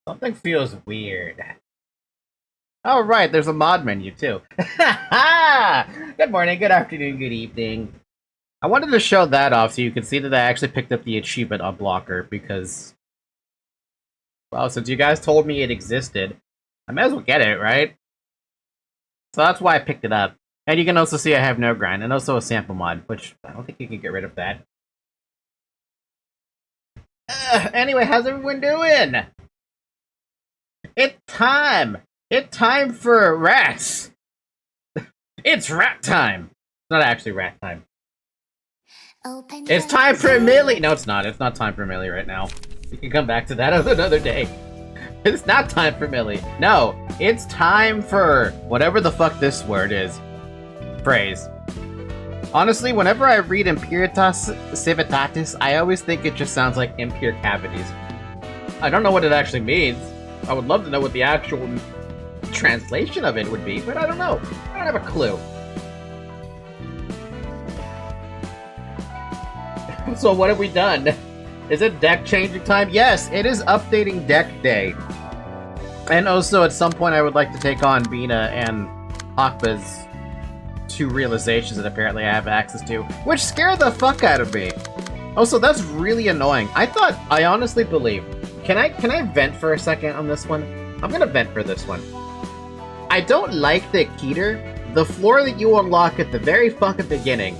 Something feels weird. Oh, right, there's a mod menu, too. Good morning, good afternoon, good evening. I wanted to show that off so you can see that I actually picked up the achievement unblocker because... well, since you guys told me it existed, I might as well get it, right? So that's why I picked it up. And you can also see I have no grind, and also a sample mod, which I don't think you can get rid of that. Anyway, how's everyone doing? It's time! It's time for rats! It's rat time! It's not actually rat time. It's time for Millie! No, it's not. It's not time for Millie right now. We can come back to that another day. It's not time for Millie. No, it's time for whatever the fuck this word is. Phrase. Honestly, whenever I read Impuritas, Civitatis, I always think it just sounds like impure cavities. I don't know what it actually means. I would love to know what the actual translation of it would be, but I don't know. I don't have a clue. So what have we done? Is it deck changing time? Yes, it is updating deck day. And also at some point I would like to take on Bina and Akba's two realizations that apparently I have access to, which scare the fuck out of me. Also, that's really annoying. I honestly believe. Can I vent for a second on this one? I'm gonna vent for this one. I don't like that Keter, the floor that you unlock at the very fucking beginning,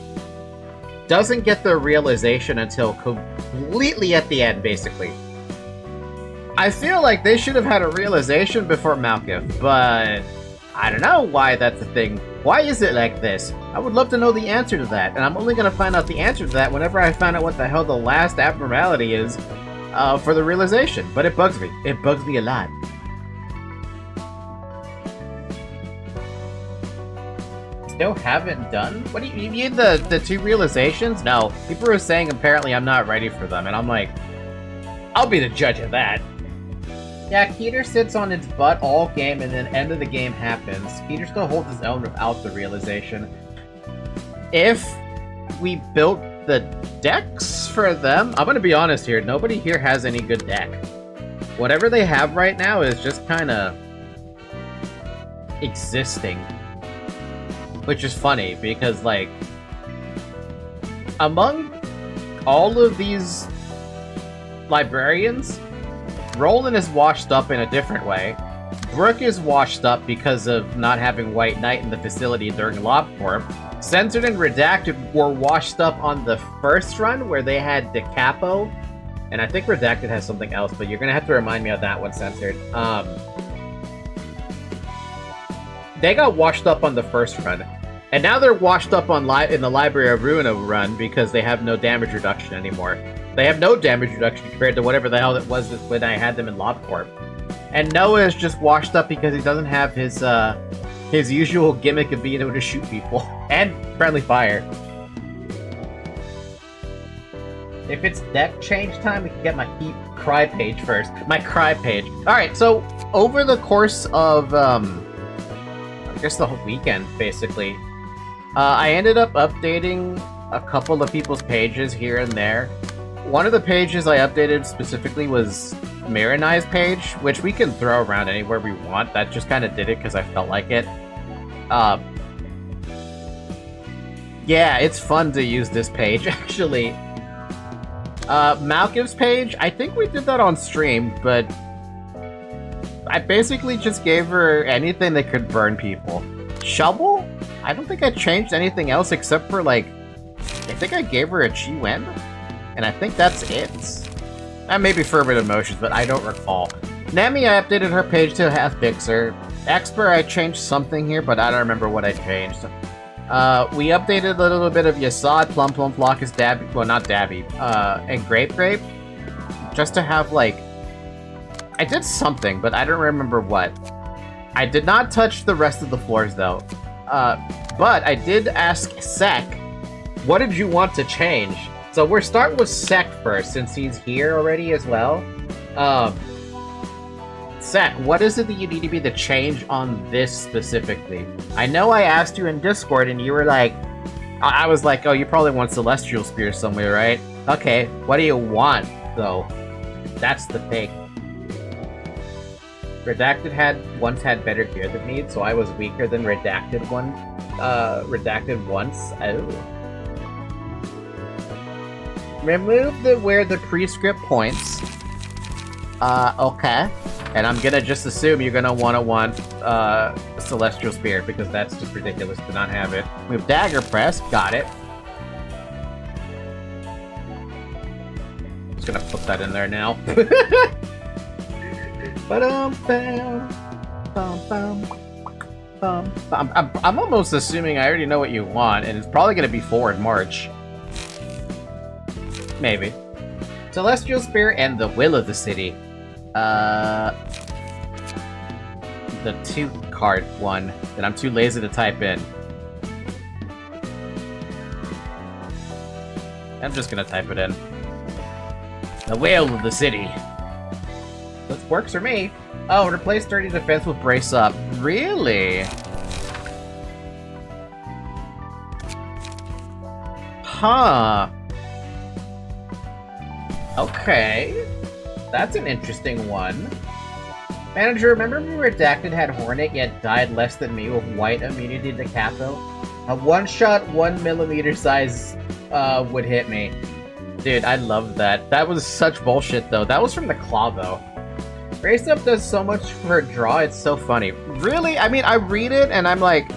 doesn't get the realization until completely at the end, basically. I feel like they should have had a realization before Malkif, but I don't know why that's a thing. Why is it like this? I would love to know the answer to that, and I'm only going to find out the answer to that whenever I find out what the hell the last abnormality is for the realization. But it bugs me. It bugs me a lot. Still haven't done? What do you mean the 2 realizations? No. People are saying apparently I'm not ready for them, and I'm like, I'll be the judge of that. Yeah, Keter sits on its butt all game, and then end of the game happens. Keter still holds his own without the realization. If we built the decks for them, I'm gonna be honest here, nobody here has any good deck. Whatever they have right now is just kinda existing. Which is funny, because like, among all of these librarians, Roland is washed up in a different way. Brooke is washed up because of not having White Knight in the facility during LobCorp. Censored and Redacted were washed up on the first run where they had DeCapo. And I think Redacted has something else, but you're gonna have to remind me of that one, Censored. They got washed up on the first run. And now they're washed up on in the Library of Ruina run because they have no damage reduction anymore. They have no damage reduction compared to whatever the hell it was when I had them in LobCorp. And Noah is just washed up because he doesn't have his usual gimmick of being able to shoot people. And friendly fire. If it's deck change time, we can get my cry page first. My cry page. Alright, so over the course of, I guess the whole weekend, basically, I ended up updating a couple of people's pages here and there. One of the pages I updated specifically was Miranai's page, which we can throw around anywhere we want. That just kind of did it because I felt like it. Yeah, it's fun to use this page, actually. Malkiv's page, I think we did that on stream, but I basically just gave her anything that could burn people. Shovel? I don't think I changed anything else except for, like, I think I gave her a Chi Wen, and I think that's it. Maybe Fervent Emotions, but I don't recall. Nami, I updated her page to Half Fixer. Expert, I changed something here, but I don't remember what I changed. We updated a little bit of Yasad, Plum Plum, Flockus, Dabby, well, not Dabby, and Grape Grape, just to have, like, I did something, but I don't remember what. I did not touch the rest of the floors, though. But I did ask Sek, what did you want to change? So we're starting with Sek first, since he's here already as well. Sek, what is it that you need to be the change on this specifically? I know I asked you in Discord, and you were like... I was like, oh, you probably want Celestial Spear somewhere, right? Okay, what do you want, though? That's the thing. Redacted once had better gear than me, so I was weaker than Redacted Redacted once. Oh. Remove where the prescript points. Okay. And I'm gonna just assume you're gonna want Celestial Spear, because that's just ridiculous to not have it. Move Dagger Press, got it. Just gonna put that in there now. I'm almost assuming I already know what you want, and it's probably gonna be forward March. Maybe. Celestial Spear and the Will of the City. The 2-card one that I'm too lazy to type in. I'm just gonna type it in. The Will of the City. This works for me. Oh, replace Sturdy Defense with Brace Up. Really? Huh. Okay. That's an interesting one. Manager, remember when Redacted had Hornet yet died less than me with white immunity to Capo? A one-shot, 1mm size would hit me. Dude, I love that. That was such bullshit, though. That was from the Claw, though. Brace Up does so much for a draw, it's so funny. Really? I mean, I read it, and I'm like...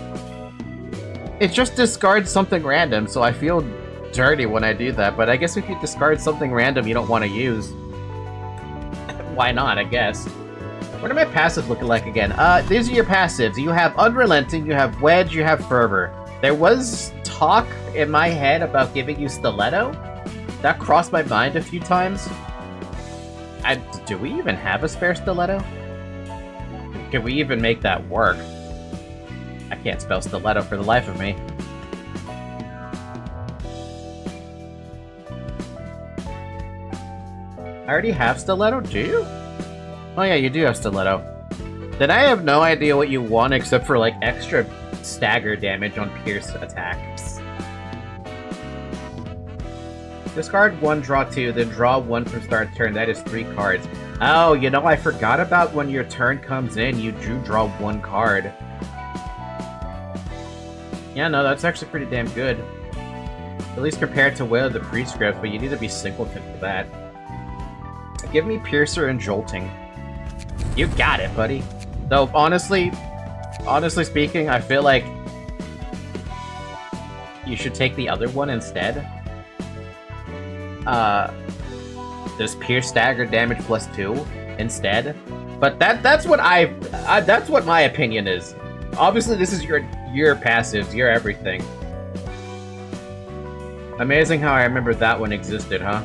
It just discards something random, so I feel dirty when I do that, but I guess if you discard something random you don't want to use, why not, I guess. What are my passives looking like again? These are your passives. You have Unrelenting, you have Wedge, you have Fervor. There was talk in my head about giving you Stiletto. That crossed my mind a few times. Do we even have a spare Stiletto? Can we even make that work? I can't spell Stiletto for the life of me. I already have Stiletto, do you? Oh yeah, you do have Stiletto. Then I have no idea what you want except for, like, extra stagger damage on Pierce attacks. Discard 1, draw 2, then draw 1 from start turn. That is 3 cards. Oh, you know, I forgot about when your turn comes in, you do draw 1 card. Yeah, no, that's actually pretty damn good. At least compared to Will of the Prescript, but you need to be Singleton for that. Give me Piercer and Jolting. You got it, buddy. Though, honestly speaking, I feel like you should take the other one instead. Does Pierce stagger damage +2 instead? But that's what that's what my opinion is. Obviously, this is your passives, your everything. Amazing how I remember that one existed, huh?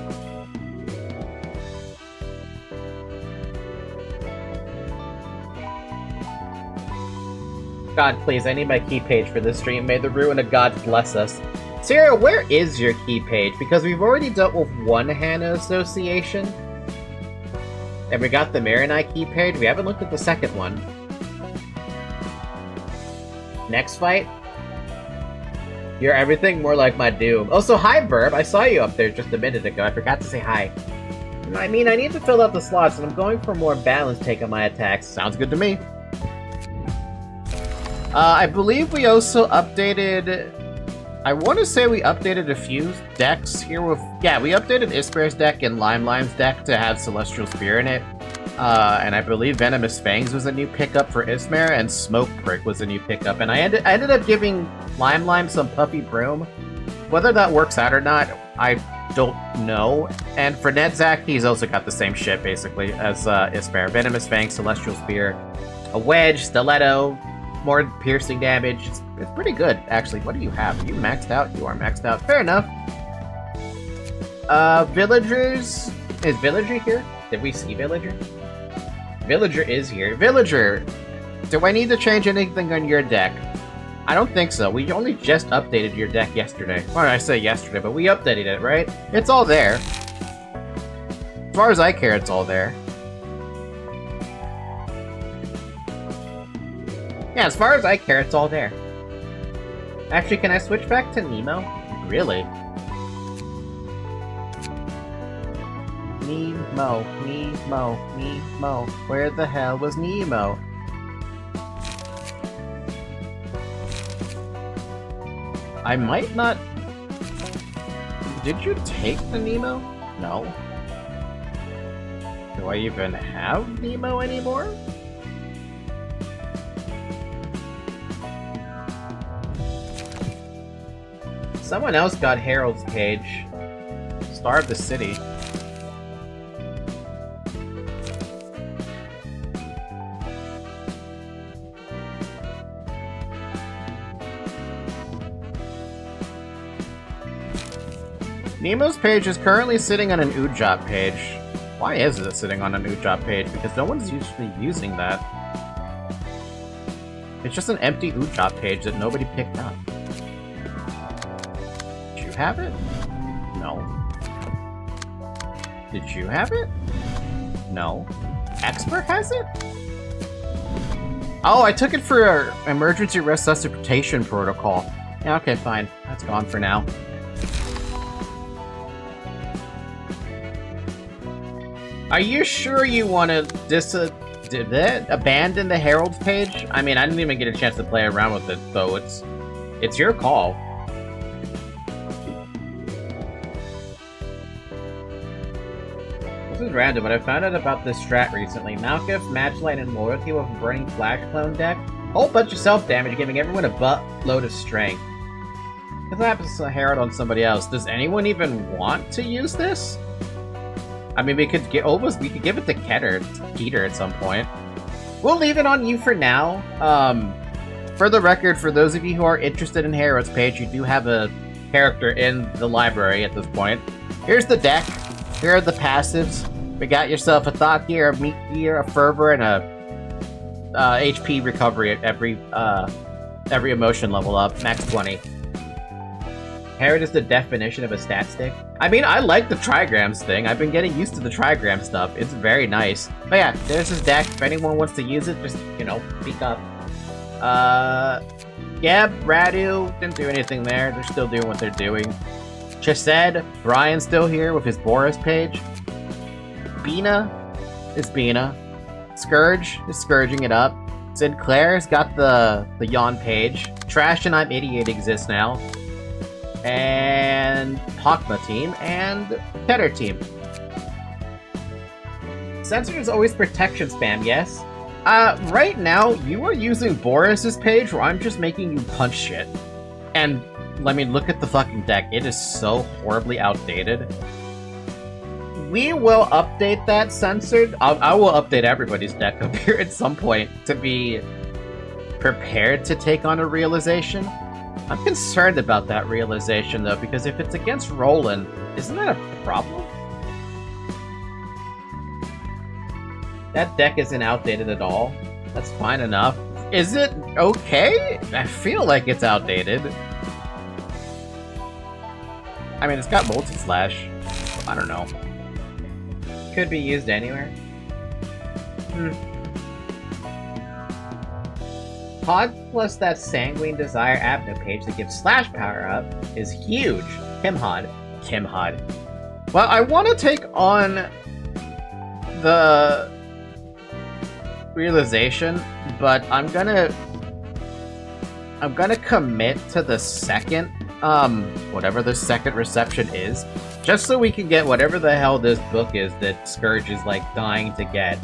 God, please, I need my key page for this stream. May the Ruina gods bless us. Sarah, where is your key page? Because we've already dealt with one Hana Association. And we got the Marinite key page. We haven't looked at the second one. Next fight? You're everything more like my Doom. Oh, so hi, Burb. I saw you up there just a minute ago. I forgot to say hi. I mean, I need to fill out the slots, and I'm going for a more balanced take on my attacks. Sounds good to me. I believe we also updated... I want to say we updated a few decks here with... Yeah, we updated Isper's deck and Lime's deck to have Celestial Spear in it. And I believe Venomous Fangs was a new pickup for Ismare, and Smoke Prick was a new pickup. And I ended up giving Lime some Puffy Broom. Whether that works out or not, I don't know. And for Nedzak, he's also got the same shit, basically, as Ismare. Venomous Fangs, Celestial Spear, a Wedge, Stiletto, more piercing damage. It's pretty good, actually. What do you have? Are you maxed out? You are maxed out. Fair enough. Villagers... Is Villager here? Did we see Villager? Villager is here. Villager! Do I need to change anything on your deck? I don't think so. We only just updated your deck yesterday. Or I say yesterday, but we updated it, right? It's all there. As far as I care, it's all there. Yeah, as far as I care, it's all there. Actually, can I switch back to Nemo? Really? Nemo, Nemo, Nemo. Where the hell was Nemo? I might not... Did you take the Nemo? No. Do I even have Nemo anymore? Someone else got Harold's Cage. Star of the City. Nemo's page is currently sitting on an Ujab page. Why is it sitting on an Ujab page? Because no one's usually using that. It's just an empty Ujab page that nobody picked up. Did you have it? No. Did you have it? No. Expert has it? Oh, I took it for emergency resuscitation protocol. Yeah, okay, fine. That's gone for now. Are you sure you want to abandon the Herald's page? I mean, I didn't even get a chance to play around with it, so it's your call. This is random, but I found out about this strat recently. Malkuth, Matchlight, and Loyalty with a Burning Flash clone deck. Whole bunch of self-damage, giving everyone a buttload of strength. This happens to Herald on somebody else. Does anyone even want to use this? I mean, we could give it to Keter at some point. We'll leave it on you for now. For the record, for those of you who are interested in Herald's page, you do have a character in the library at this point. Here's the deck. Here are the passives. We got yourself a Thought Gear, a Meat Gear, a Fervor, and a HP recovery at every emotion level up, max 20. Herald is the definition of a stat stick. I mean, I like the trigrams thing. I've been getting used to the trigram stuff. It's very nice. But yeah, there's his deck. If anyone wants to use it, just, you know, speak up. Geb, Radu, didn't do anything there. They're still doing what they're doing. Chesed, Brian's still here with his Boris page. Bina is Bina. Scourge is scourging it up. Sinclair's got the yawn page. Trash and I'm Idiot exists now. And Pakma team and Keter team. Censor is always protection spam, yes. Right now, you are using Boris's page where I'm just making you punch shit. And, let me look at the fucking deck. It is so horribly outdated. We will update that, Censored. I will update everybody's deck up here at some point to be prepared to take on a realization. I'm concerned about that realization, though, because if it's against Roland, isn't that a problem? That deck isn't outdated at all. That's fine enough. Is it okay? I feel like it's outdated. I mean, it's got multi-slash. I don't know. Could be used anywhere. Pod plus that Sanguine Desire Avenue page that gives slash power up is huge. Timhod. Well, I want to take on the realization, but I'm gonna commit to the second, whatever the second reception is, just so we can get whatever the hell this book is that Scourge is like dying to get.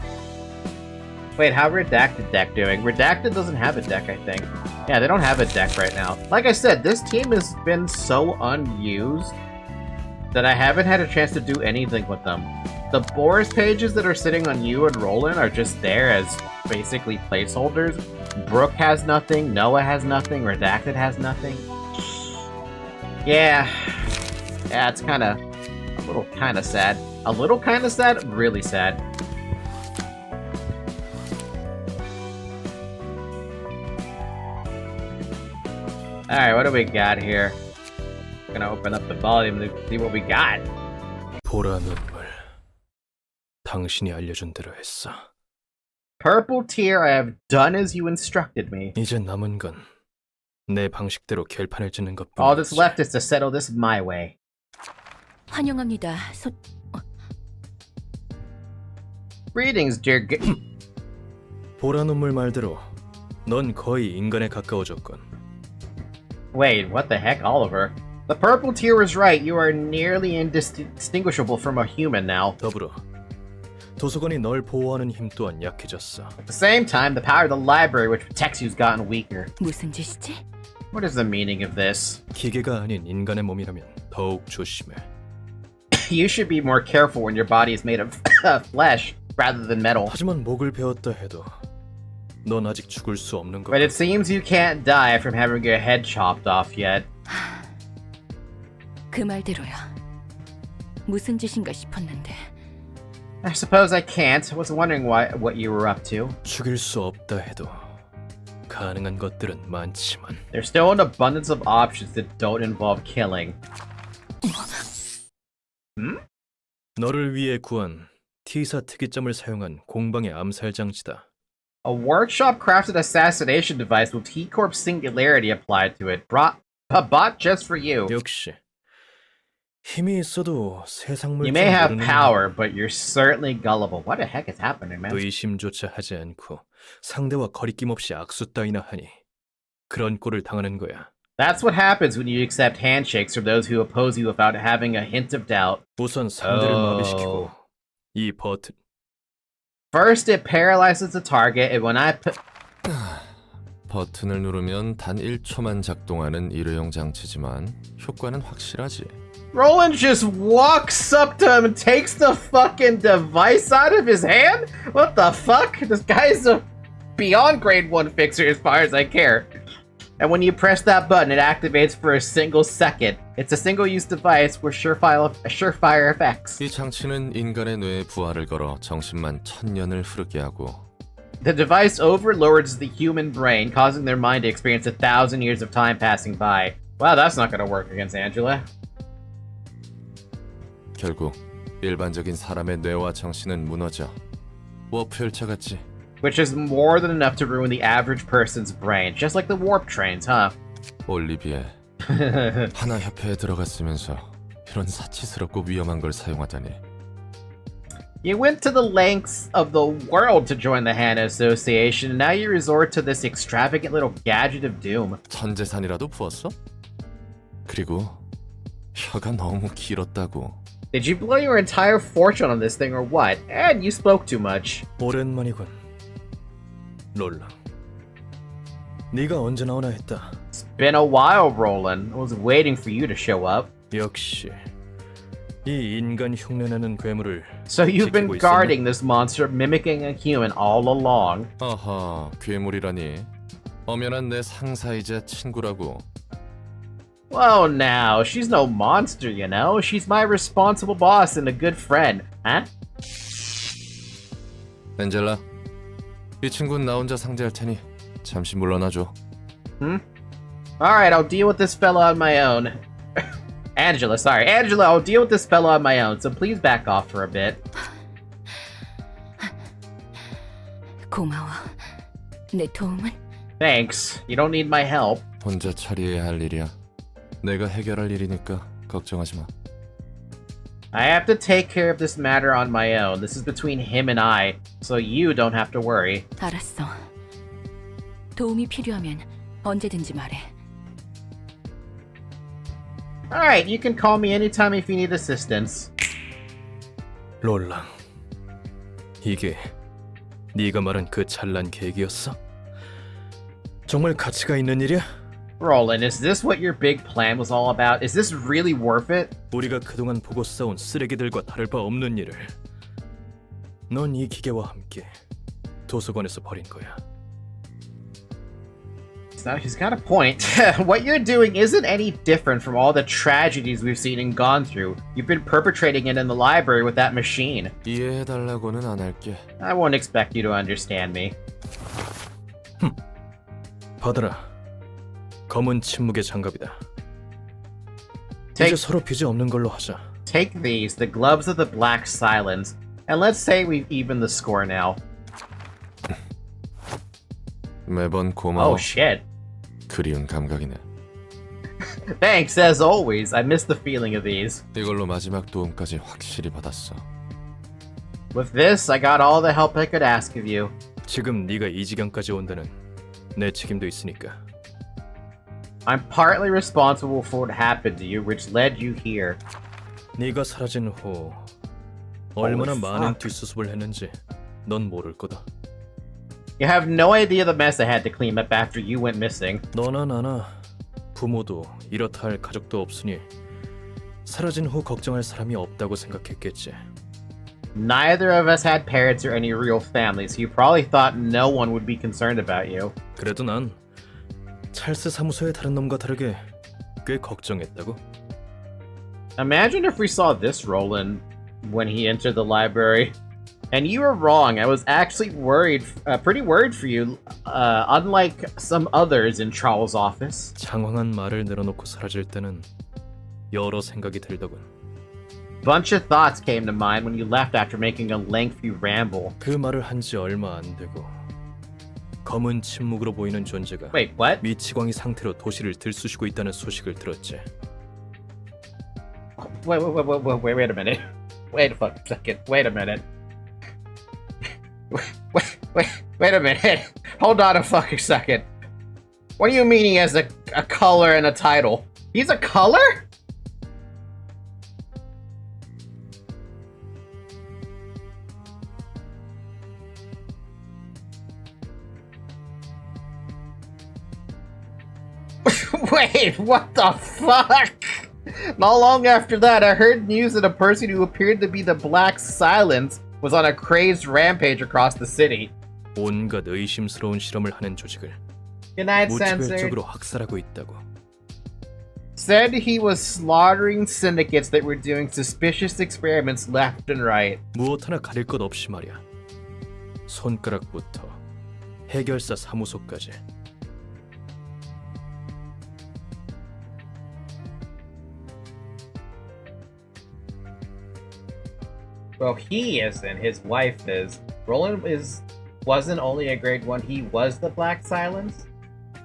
Wait, how Redacted deck doing? Redacted doesn't have a deck, I think. Yeah, they don't have a deck right now. Like I said, this team has been so unused that I haven't had a chance to do anything with them. The Boris pages that are sitting on you and Roland are just there as basically placeholders. Brooke has nothing, Noah has nothing, Redacted has nothing. Yeah, it's kinda, a little kinda sad. A little kinda sad? Really sad. Alright, what do we got here? Gonna open up the volume to see what we got. 보라 눈물. 당신이 알려준 대로 했어. Purple tear, I have done as you instructed me. 이제 남은 건 내 방식대로 결판을 짓는 것뿐이지. All that's left is to settle this my way. 환영합니다. Greetings, dear 보라 눈물 말대로 넌 거의 인간에 가까워졌건. Wait, what the heck, Oliver? The purple tear was right. You are nearly indistinguishable from a human now. 더불어 도서관이 널 보호하는 힘 또한 약해졌어. At the same time, the power of the library which protects you has gotten weaker. 무슨 짓이지? What is the meaning of this? 기계가 아닌 인간의 몸이라면 더욱 조심해. You should be more careful when your body is made of flesh rather than metal. 하지만 목을 베었다 해도 넌 아직 죽을 수 없는 것. But it seems you can't die from having your head chopped off yet. 그 말대로야. 무슨 짓인가 싶었는데. I suppose I can't. I was wondering what you were up to. 죽일 수 없다 해도 가능한 것들은 많지만. There's still an abundance of options that don't involve killing. 너를 위해 구한 T사 특이점을 사용한 공방의 암살 장치다. A workshop-crafted assassination device with T-Corp singularity applied to it. Bought just for you. 역시 힘이 있어도 세상 You may have power, but you're certainly gullible. What the heck is happening, man? 의심조차 하지 않고 상대와 거리낌 없이 악수 따위나 하니 그런 꼴을 당하는 거야. That's what happens when you accept handshakes from those who oppose you without having a hint of doubt. 우선 상대를 마비시키고 이 버튼. First, it paralyzes the target, and when I put... 버튼을 누르면 단 1초만 작동하는 일회용 장치지만 효과는 확실하지. Roland just walks up to him and takes the fucking device out of his hand? What the fuck? This guy's a beyond grade 1 fixer as far as I care. And when you press that button, it activates for a single second. It's a single-use device with surefire effects. 이 장치는 인간의 뇌에 부하를 걸어 정신만 1000년을 흐르게 하고 The device overloads the human brain, causing their mind to experience 1,000 years of time passing by. Wow, that's not gonna work against Angela. 결국 일반적인 사람의 뇌와 정신은 무너져. 워프열차 같지. Which is more than enough to ruin the average person's brain, just like the warp trains, huh? 올리비에 하나 협회에 들어갔으면서 이런 사치스럽고 위험한 걸 사용하다니. You went to the lengths of the world to join the Hana Association, and now you resort to this extravagant little gadget of doom. 전 재산이라도 부었어? 그리고 혀가 너무 길었다고. Did you blow your entire fortune on this thing or what? And you spoke too much. 오랜만이군. 롤라. 네가 언제 나오나 했다. It's been a while, Roland. I was waiting for you to show up. 역시 이 인간 흉내내는 괴물을 So you've been 지키고 있었나? guarding this monster, mimicking a human all along. 아하, 괴물이라니. 엄연한 내 상사이자 친구라고. Whoa, now, she's no monster, you know? She's my responsible boss and a good friend, huh? 엔젤라, 이 친구는 나 혼자 상대할 테니 잠시 물러나줘. Alright, I'll deal with this fella on my own. Angela, I'll deal with this fella on my own, so please back off for a bit. 고마워. 내 도움은? Thanks. You don't need my help. 혼자 처리해야 할 일이야. 내가 해결할 일이니까 걱정하지 마. I have to take care of this matter on my own. This is between him and I, so you don't have to worry. 알았어. 도움이 필요하면 언제든지 말해. Alright, you can call me anytime if you need assistance. 롤랑. 이게 네가 말한 그 찬란 계획이었어? 정말 가치가 있는 일이야? Roland, is this what your big plan was all about? Is this really worth it? 우리가 그동안 보고 싸운 쓰레기들과 다를 바 없는 일을 넌 이 기계와 함께 도서관에서 버린 거야. He's got a point. What you're doing isn't any different from all the tragedies we've seen and gone through. You've been perpetrating it in the library with that machine. 이해해달라고는 안 할게. I won't expect you to understand me. 받아라. 검은 침묵의 장갑이다. Take- 이제 서로 빚이 없는 걸로 하자. Take these, the gloves of the black silence, and let's say we've evened the score now. 매번 고마워. Oh shit. 그리운 감각이네. Thanks, as always. I miss the feeling of these. 이걸로 마지막 도움까지 확실히 받았어. With this, I got all the help I could ask of you. 지금 네가 이 지경까지 온 데는 내 책임도 있으니까. I'm partly responsible for what happened to you, which led you here. 네가 사라진 후 얼마나 Holy 많은 fuck. 뒷수습을 했는지 넌 모를 거다. You have no idea the mess I had to clean up after you went missing. 너나 나나 부모도 이렇다 할 가족도 없으니 사라진 후 걱정할 사람이 없다고 생각했겠지. Neither of us had parents or any real family, so you probably thought no one would be concerned about you. 그래도 난 찰스 사무소의 다른 놈과 다르게 꽤 걱정했다고. Imagine if we saw this Roland when he entered the library. And you were wrong. I was actually worried, pretty worried for you, unlike some others in Charles' office. 장황한 말을 내려놓고 사라질 때는 여러 생각이 들더군. Bunch of thoughts came to mind when you left after making a lengthy ramble. 그 말을 한 지 얼마 안 되고 검은 침묵으로 보이는 존재가 Wait, what? 미치광이 상태로 도시를 들쑤시고 있다는 소식을 들었지. Wait a minute. Wait a fucking second. Wait a minute. Wait a minute. Hold on a fucking second. What do you mean he has a color and a title? He's a color? Wait, what the fuck? Not long after that, I heard news that a person who appeared to be the Black Silence was on a crazed rampage across the city. 온갖 의심스러운 실험을 하는 조직을 Good night, Censored. 무차별적으로 학살하고 있다고. Said he was slaughtering syndicates that were doing suspicious experiments left and right. 무엇 하나 가릴 것 없이 말이야. 손가락부터 해결사 사무소까지. Well, he isn't. His wife is. Roland wasn't only a grade 1, he was the Black Silence.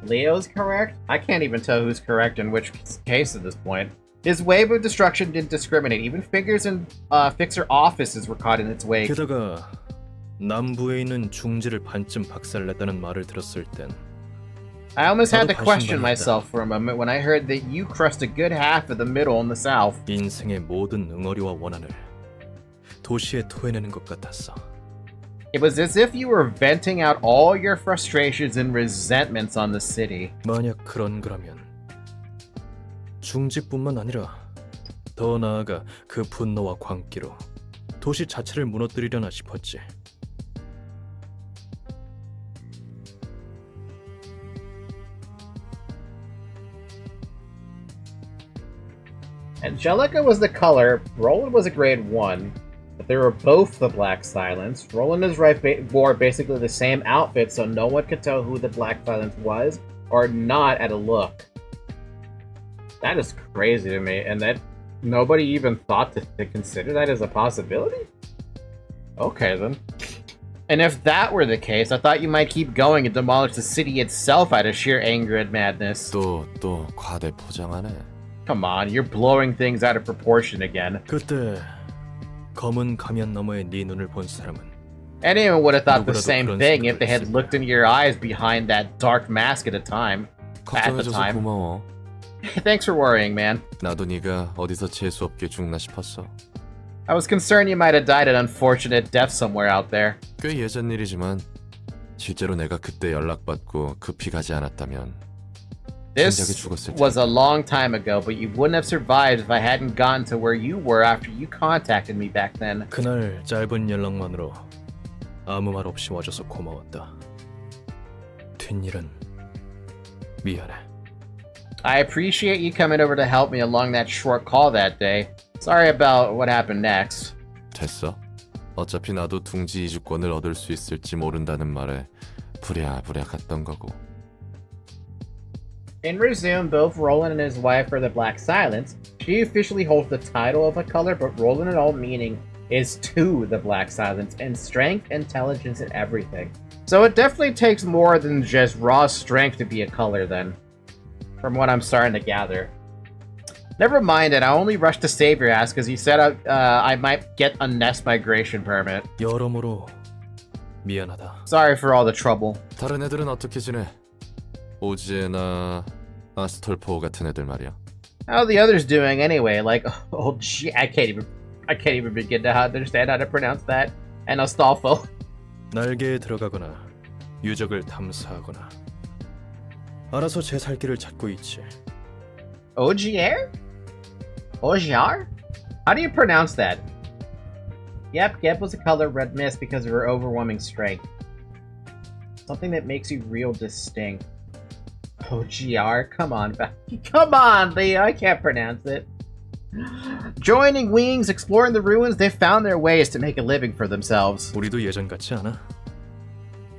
Leo's correct? I can't even tell who's correct in which case at this point. His wave of destruction didn't discriminate. Even figures in fixer offices were caught in its wake. 게다가 남부에 있는 중지를 반쯤 박살냈다는 말을 들었을 땐 I almost had to 나도 question 반신반의했다. myself for a moment when I heard that you crushed a good half of the middle in the south. 인생의 모든 응어리와 원한을 도시에 토해내는 것 같았어. It was as if you were venting out all your frustrations and resentments on the city. 만약 그런 거라면 중지뿐만 아니라 더 나아가 그 분노와 광기로 도시 자체를 무너뜨리려나 싶었지. Angelica was the color, Roland was a grade 1, but they were both the Black Silence. Roland and his wife wore basically the same outfit, so no one could tell who the Black Silence was or not at a look. That is crazy to me, and that nobody even thought to consider that as a possibility? Okay, then. And if that were the case, I thought you might keep going and demolish the city itself out of sheer anger and madness. 또 과대 포장하네. Come on, you're blowing things out of proportion again. 그때 검은 가면 너머에 네 눈을 본 사람은 Anyone would have thought the 누구라도 same 그런 thing 생각을 if they had 했을 looked into your eyes behind that dark mask at the time. 걱정해줘서 time. 고마워. Thanks for worrying, man. 나도 네가 어디서 재수 없게 죽나 싶었어. I was concerned you might have died an unfortunate death somewhere out there. 꽤 예전 일이지만 실제로 내가 그때 연락받고 급히 가지 않았다면 진작에 This 죽었을 was 텐데. a long time ago, but you wouldn't have survived if I hadn't gotten to where you were after you contacted me back then. 그날 짧은 연락만으로 아무 말 없이 와줘서 고마웠다. 뒷일은 미안해. I appreciate you coming over to help me along that short call that day. Sorry about what happened next. 됐어. 어차피 나도 둥지 이주권을 얻을 수 있을지 모른다는 말에 부랴부랴 갔던 거고. In resume, both Roland and his wife are the Black Silence. She officially holds the title of a color, but Roland in all meaning is to the Black Silence in strength, intelligence, and everything. So it definitely takes more than just raw strength to be a color then, from what I'm starting to gather. Never mind it, I only rushed to save your ass because you said I might get a nest migration permit. 여러모로 미안하다. Sorry for all the trouble. 다른 애들은 어떻게 지내? 오지에나 아스톨포 같은 애들 말이야. How are the others doing anyway? Like, oh gee, I can't even begin to understand how to pronounce that. And Astolfo. 날개에 들어가거나 유적을 탐사하거나 알아서 제 살 길을 찾고 있지. Ogier? Ogier? How do you pronounce that? Yep, Gep was a color red mist because of her overwhelming strength. Something that makes you real distinct. Ogier? Come on, come on, Leo, I can't pronounce it. Joining wings, exploring the ruins, they've found their ways to make a living for themselves. 우리도 예전 같지 않아?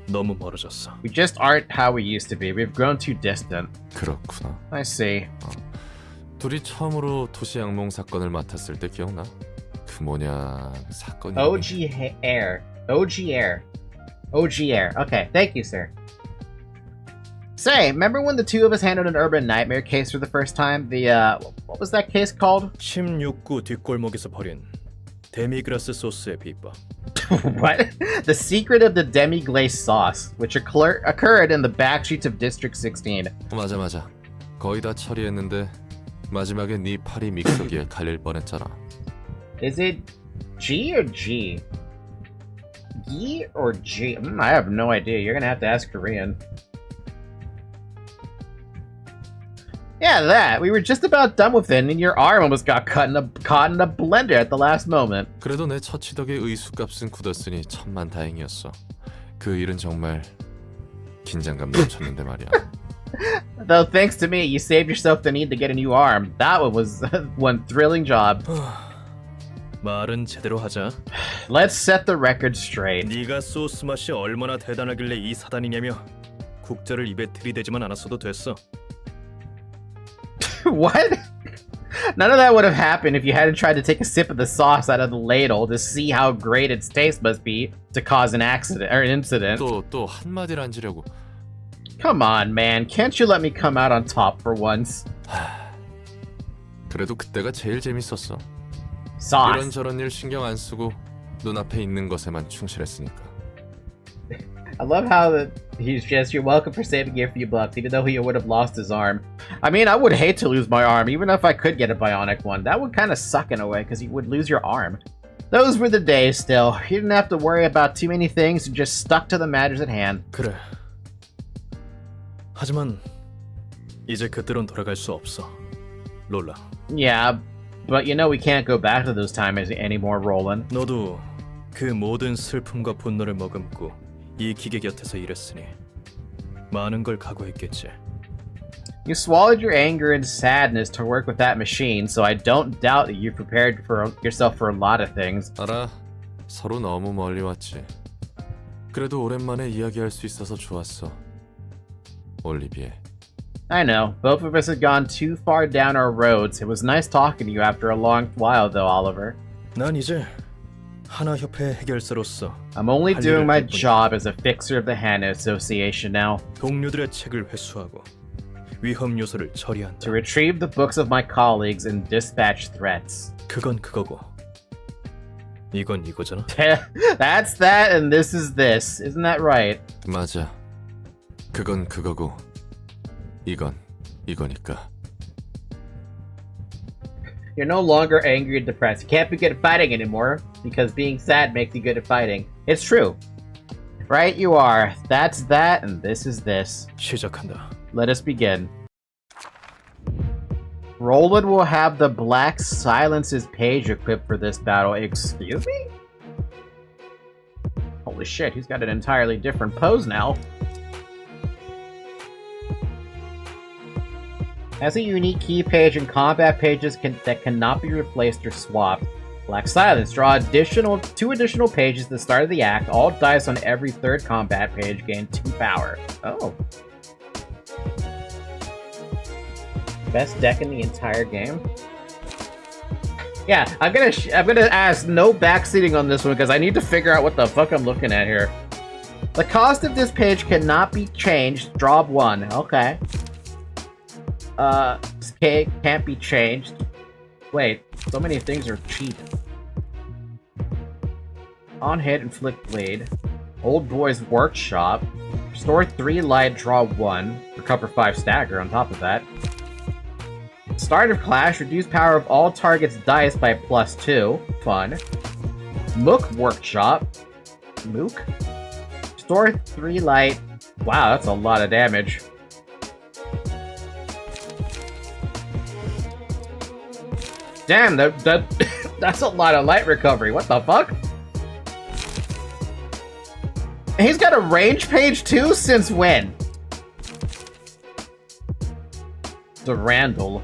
너무 멀어졌어. We just aren't how we used to be. We've grown too distant. 그렇구나. I see. 둘이 처음으로 도시 양몽 사건을 맡았을 때 기억나? 그 뭐냐 사건이. Ogier. Okay, thank you, sir. Say, remember when the two of us handled an urban nightmare case for the first time? What was that case called? 16구 뒷골목에서 벌인 데미그라스 소스의 비법. What? The secret of the demi-glace sauce, which occurred in the back streets of District 16. 맞아. 거의 다 처리했는데 마지막에 네 팔이 믹서기에 갈릴 뻔했잖아. Is it G or G? G or G? I have no idea. You're gonna have to ask Korean. Yeah, that. We were just about done with it, and your arm almost got caught in a blender at the last moment. 그래도 내 처치 덕에 의수값은 굳었으니 천만다행이었어. 그 일은 정말 긴장감 넘쳤는데 말이야. Though thanks to me, you saved yourself the need to get a new arm. That one was one thrilling job. 말은 제대로 하자. Let's set the record straight. 네가 소스 맛이 얼마나 대단하길래 이 사단이냐며 국자를 입에 들이대지만 않았어도 됐어. What? None of that would have happened if you hadn't tried to take a sip of the sauce out of the ladle to see how great its taste must be to cause an accident or an incident. 또 한마디를 안 지려고. Come on, man. Can't you let me come out on top for once? 그래도 그때가 제일 재밌었어. Sauce. 이런저런 일 신경 안 쓰고 눈앞에 있는 것에만 충실했으니까. I love how he's just, you're welcome for saving you a few bucks, even though he would have lost his arm. I mean, I would hate to lose my arm, even if I could get a bionic one. That would kind of suck in a way, because you would lose your arm. Those were the days still. You didn't have to worry about too many things and just stuck to the matters at hand. 그래. 하지만 이제 그때론 돌아갈 수 없어. 롤라. Yeah, but you know we can't go back to those times anymore, Roland. 너도 그 모든 슬픔과 분노를 머금고 이 기계 곁에서 일했으니 많은 걸 각오했겠지. You swallowed your anger and sadness to work with that machine, so I don't doubt that you prepared yourself for a lot of things. 알아, 서로 너무 멀리 왔지. 그래도 오랜만에 이야기할 수 있어서 좋았어. 올리비에. I know, both of us had gone too far down our roads. It was nice talking to you after a long while, though, Oliver. 난 이제 하나 협회 해결사로서 I'm only 할 doing 일을 my 할 뿐이야. job as a fixer of the Hana Association now. 동료들의 책을 회수하고 위험 요소를 처리한다. To retrieve the books of my colleagues and dispatch threats. 그건 그거고 이건 이거잖아. That's that and this is this. Isn't that right? 맞아. 그건 그거고 이건 이거니까. You're no longer angry and depressed. You can't be good at fighting anymore because being sad makes you good at fighting. It's true. Right, you are. That's that, and this is this. 시작한다. Let us begin. Roland will have the Black Silences page equipped for this battle. Excuse me? Holy shit, he's got an entirely different pose now. Has a unique key page and combat pages that cannot be replaced or swapped. Black Silence. Draw two additional pages at the start of the act. All dice on every third combat page gain 2 power. Oh. Best deck in the entire game? Yeah, I'm gonna ask no backseating on this one because I need to figure out what the fuck I'm looking at here. The cost of this page cannot be changed. Draw 1. Okay. Can't be changed. Wait, so many things are cheap. On hit, inflict bleed. Old Boy's Workshop. Restore 3 light, draw 1. Recover 5 stagger on top of that. Start of Clash, reduce power of all targets' dice by +2. Fun. Mook Workshop. Mook? Restore 3 light. Wow, that's a lot of damage. Damn, that's a lot of light recovery. What the fuck? And he's got a range page too? Since when? The Randall.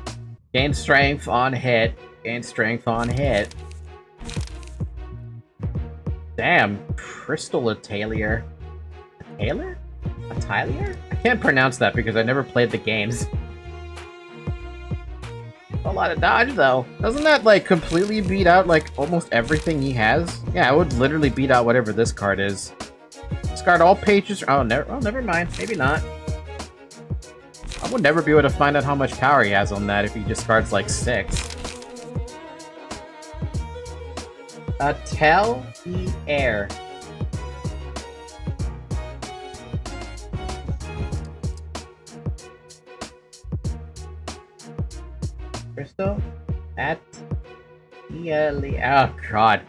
Gain strength on hit. Gain strength on hit. Damn. Crystal Atelier. Atelier? Atelier? I can't pronounce that because I never played the games. A lot of dodge though. Doesn't that like completely beat out like almost everything he has? Yeah, it would literally beat out whatever this card is. Discard all pages. Oh, never mind. Maybe not. I would never be able to find out how much power he has on that if he discards like 6. Atelier. Crystal? Oh god.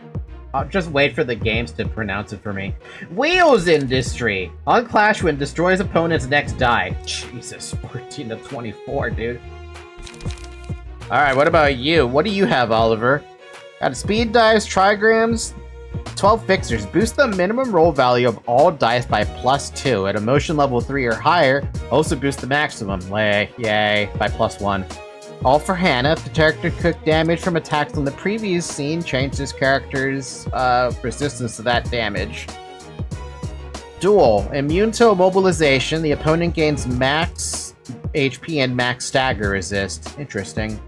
I'll just wait for the games to pronounce it for me. Wheels Industry! On Clash when destroys opponent's next die. Jesus, 14 to 24, dude. Alright, what about you? What do you have, Oliver? Got speed dice, trigrams, 12 fixers. Boost the minimum roll value of all dice by +2 at emotion level 3 or higher. Also boost the maximum. Yay, by +1. All for Hana. If the character took damage from attacks on the previous scene, change this character's resistance to that damage. Duel. Immune to immobilization. The opponent gains max HP and max stagger resist. Interesting.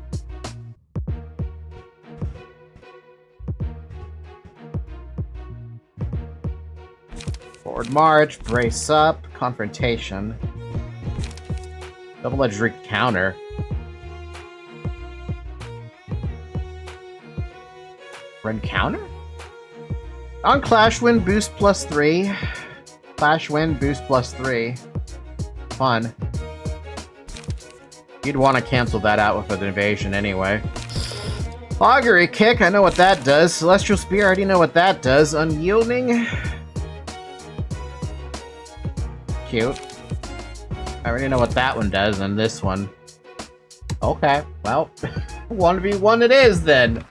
Forward march, brace up, confrontation. Double-edged counter. Run counter? On Clash Win, boost +3. Clash Win, boost +3. Fun. You'd want to cancel that out with an invasion anyway. Augury Kick, I know what that does. Celestial Spear, I already know what that does. Unyielding. Cute. I already know what that one does, and this one. Okay, well, 1v1 it is then.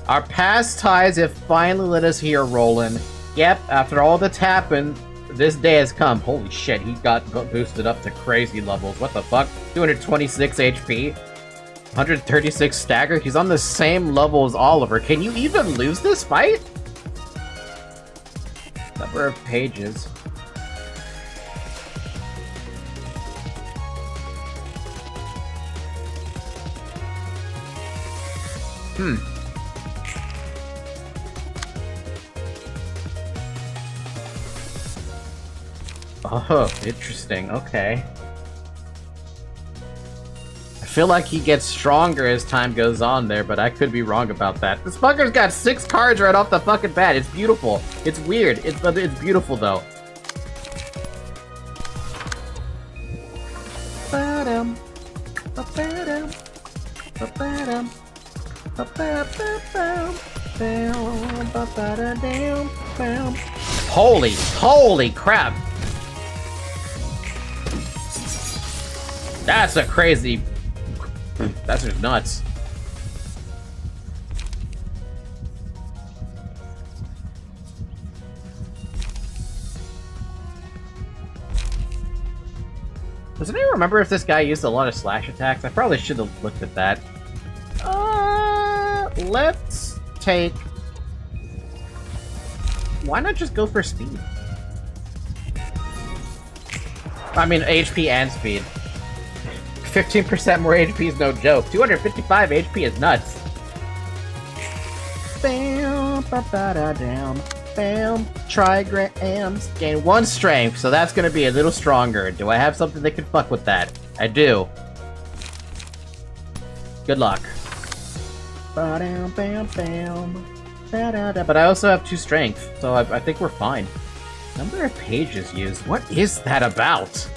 Our past ties have finally let us hear Roland. Yep, after all that's happened, this day has come. Holy shit, he got boosted up to crazy levels. What the fuck? 226 HP, 136 stagger. He's on the same level as Oliver. Can you even lose this fight? Number of pages. Oh, interesting. Okay. I feel like he gets stronger as time goes on there, but I could be wrong about that. This fucker's got 6 cards right off the fucking bat. It's beautiful. It's weird. But it's beautiful though. Ba-dum. Ba-ba-dum. Ba-ba-dum. Ba-ba-ba-bam. Bam. Ba-ba-da-dam. Bam. Holy crap. That's a crazy... That's just nuts. Does anyone remember if this guy used a lot of slash attacks? I probably should have looked at that. Let's take... Why not just go for speed? I mean, HP and speed. 15% more HP is no joke. 255 HP is nuts. Bam, ba-ba-da-dam. Bam, trigrams. Gain 1 strength, so that's gonna be a little stronger. Do I have something that can fuck with that? I do. Good luck. Ba-dam, bam, bam. Ba-da-da. But I also have 2 strength, so I think we're fine. Number of pages used. What is that about?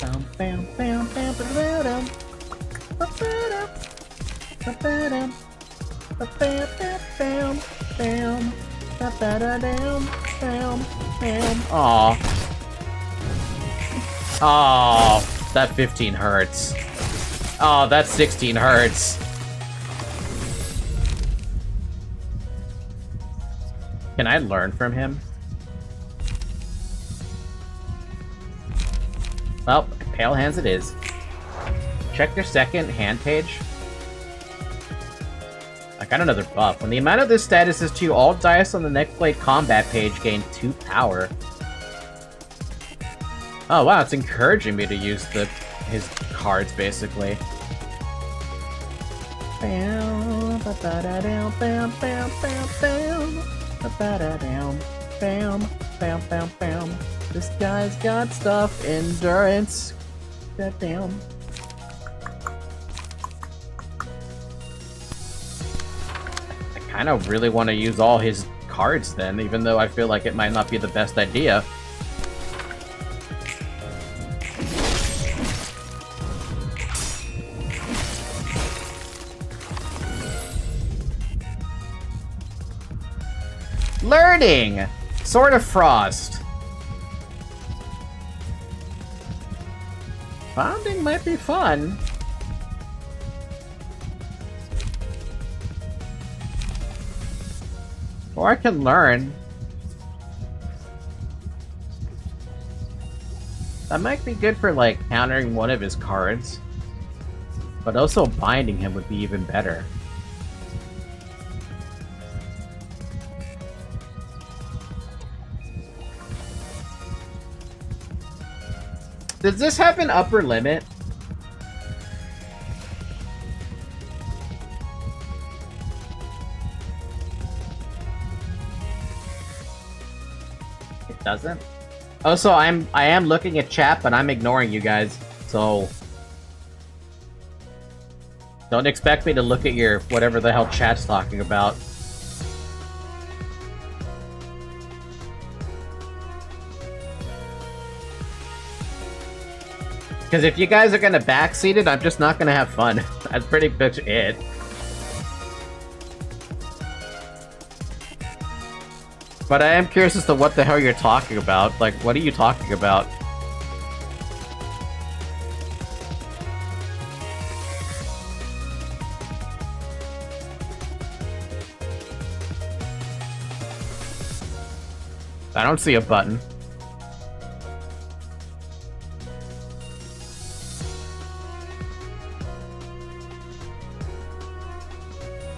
Bam, bam, bam, bam, ba-da-dam. Ba-ba-dam. Ba-ba-dam. Ba-bam, bam, bam, ba-ba-da-dam. Bam, bam. Aw. Oh, that 15 hurts. Oh, that 16 hurts. Can I learn from him? Well, Pale Hands it is. Check their second hand page. I got another buff. When the amount of this status is 2, all dice on the next blade combat page gain 2 power. Oh wow, it's encouraging me to use his cards basically. Bam, ba-da-da-dam, bam, bam, bam, bam. Ba-da-dam, bam, bam, bam, bam. This guy's got stuff. Endurance. Goddamn. I kind of really want to use all his cards then, even though I feel like it might not be the best idea. Learning! Sword of Frost. Bonding might be fun. Or I can learn. That might be good for, like, countering one of his cards. But also binding him would be even better. Does this have an upper limit? It doesn't? Also, I am looking at chat, but I'm ignoring you guys, so don't expect me to look at your whatever the hell chat's talking about. Because if you guys are gonna backseat it, I'm just not gonna have fun. That's pretty much it. But I am curious as to what the hell you're talking about. Like, what are you talking about? I don't see a button.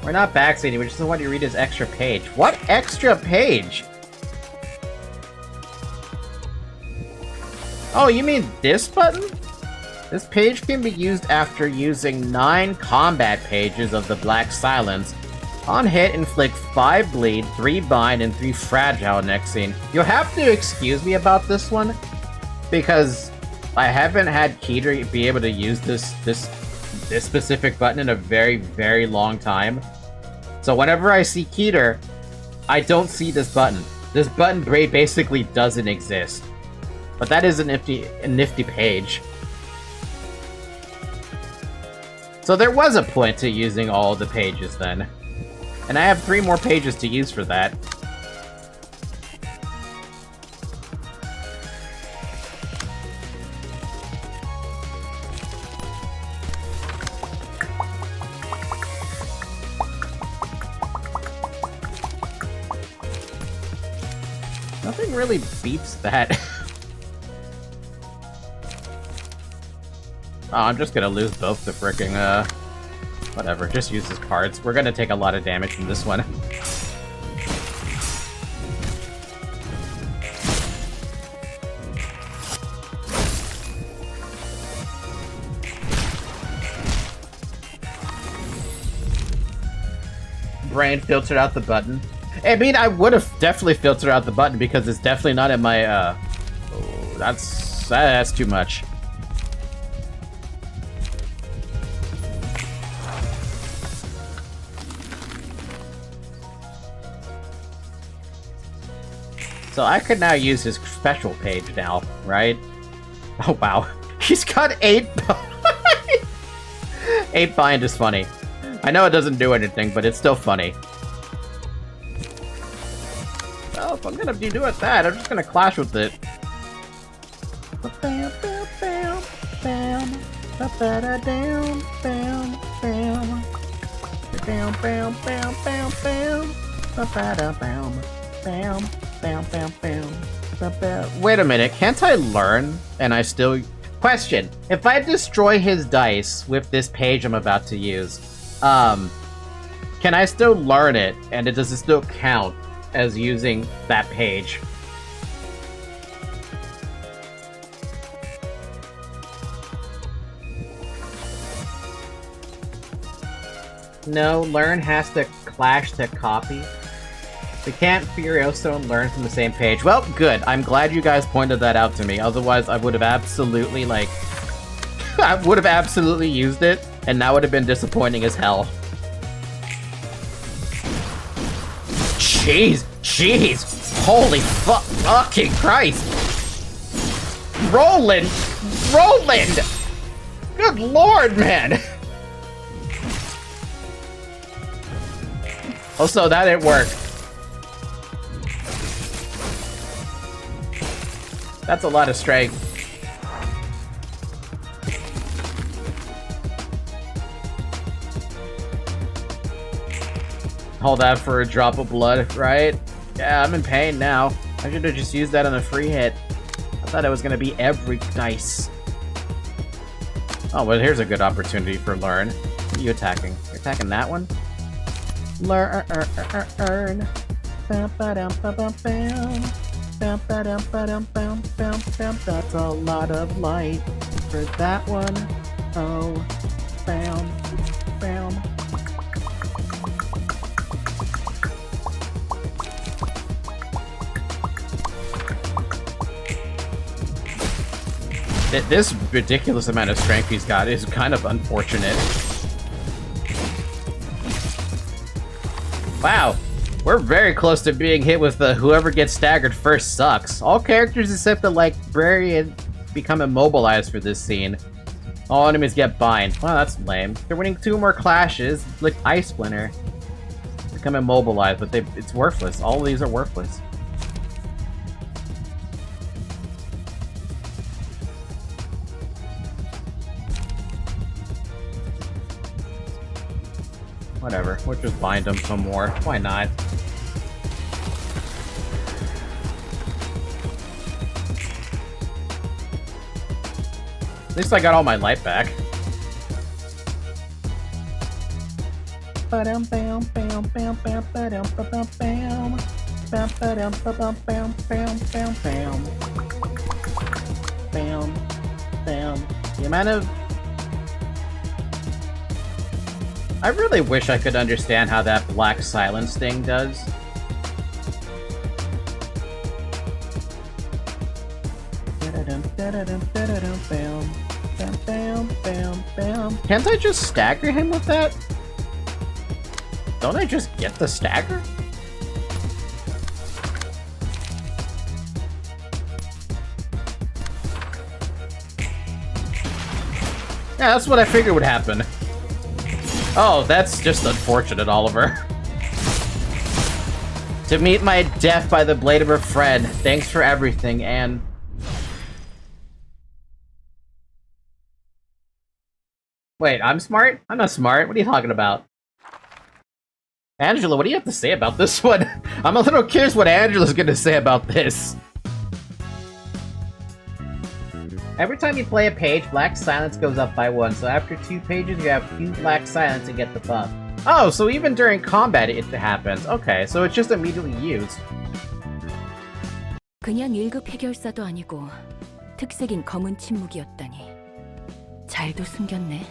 We're not backseating, we just want you to read his extra page. What extra page? Oh, you mean this button? This page can be used after using 9 combat pages of the Black Silence. On hit, inflict 5 bleed, 3 bind, and 3 fragile next scene. You'll have to excuse me about this one, because I haven't had Keter be able to use this specific button in a very, very long time. So whenever I see Keter, I don't see this button. This button basically doesn't exist. But that is a nifty page. So there was a point to using all of the pages then. And I have 3 more pages to use for that. Nothing really beats that. Oh, I'm just gonna lose both the fricking, whatever, just use his cards. We're gonna take a lot of damage from this one. Brain filtered out the button. I mean, I would have definitely filtered out the button because it's definitely not in my, oh, that's too much. So I could now use his special page now, right? Oh, wow. He's got 8 bind! 8 bind is funny. I know it doesn't do anything, but it's still funny. Well, if I'm gonna be doing that, I'm just gonna clash with it. Bam, bam, bam, bam. Ba-ba-da, down, bam, bam. Bam, bam, bam, bam, bam. Ba-ba-da, bam, bam. Bam, bam, bam. Wait a minute, can't I learn and I still... Question, if I destroy his dice with this page I'm about to use, can I still learn it and does it still count as using that page? No, learn has to clash to copy. We can't Furioso and learn from the same page. Well, good. I'm glad you guys pointed that out to me. Otherwise, I would have absolutely, like... I would have absolutely used it, and that would have been disappointing as hell. Jeez! Jeez! Holy fucking Christ! Roland! Roland! Good lord, man! Also, that didn't work. That's a lot of strength. All that for a drop of blood, right? Yeah, I'm in pain now. I should have just used that on a free hit. I thought it was gonna be every dice. Oh, well, here's a good opportunity for learn. What are you attacking? You're attacking that one? Learn. That's a lot of light for that one. Oh, bam, bam. This ridiculous amount of strength he's got is kind of unfortunate. Wow, we're very close to being hit with the whoever gets staggered first sucks. All characters except the librarian become immobilized for this scene. All enemies get bind. Wow, that's lame. They're winning 2 more clashes, like Ice Splinter. Become immobilized, but it's worthless. All of these are worthless. Whatever, we'll just bind them some more. Why not? At least I got all my life back. Bam, bam, bam, bam, bam, bam, bam, bam, bam, bam, bam, bam, bam, bam, bam, bam. The amount of... I really wish I could understand how that black silence thing does. Can't I just stagger him with that? Don't I just get the stagger? Yeah, that's what I figured would happen. Oh, that's just unfortunate, Oliver. To meet my death by the blade of a friend. Thanks for everything, and... Wait, I'm smart? I'm not smart. What are you talking about? Angela, what do you have to say about this one? I'm a little curious what Angela's gonna say about this. Every time you play a page, black silence goes up by 1, so after 2 pages you have 2 black silence to get the buff. Oh, so even during combat it happens. Okay, so it's just immediately used. 그냥 1급 해결사도 아니고 특색인 검은 침묵이었다니. 잘도 숨겼네.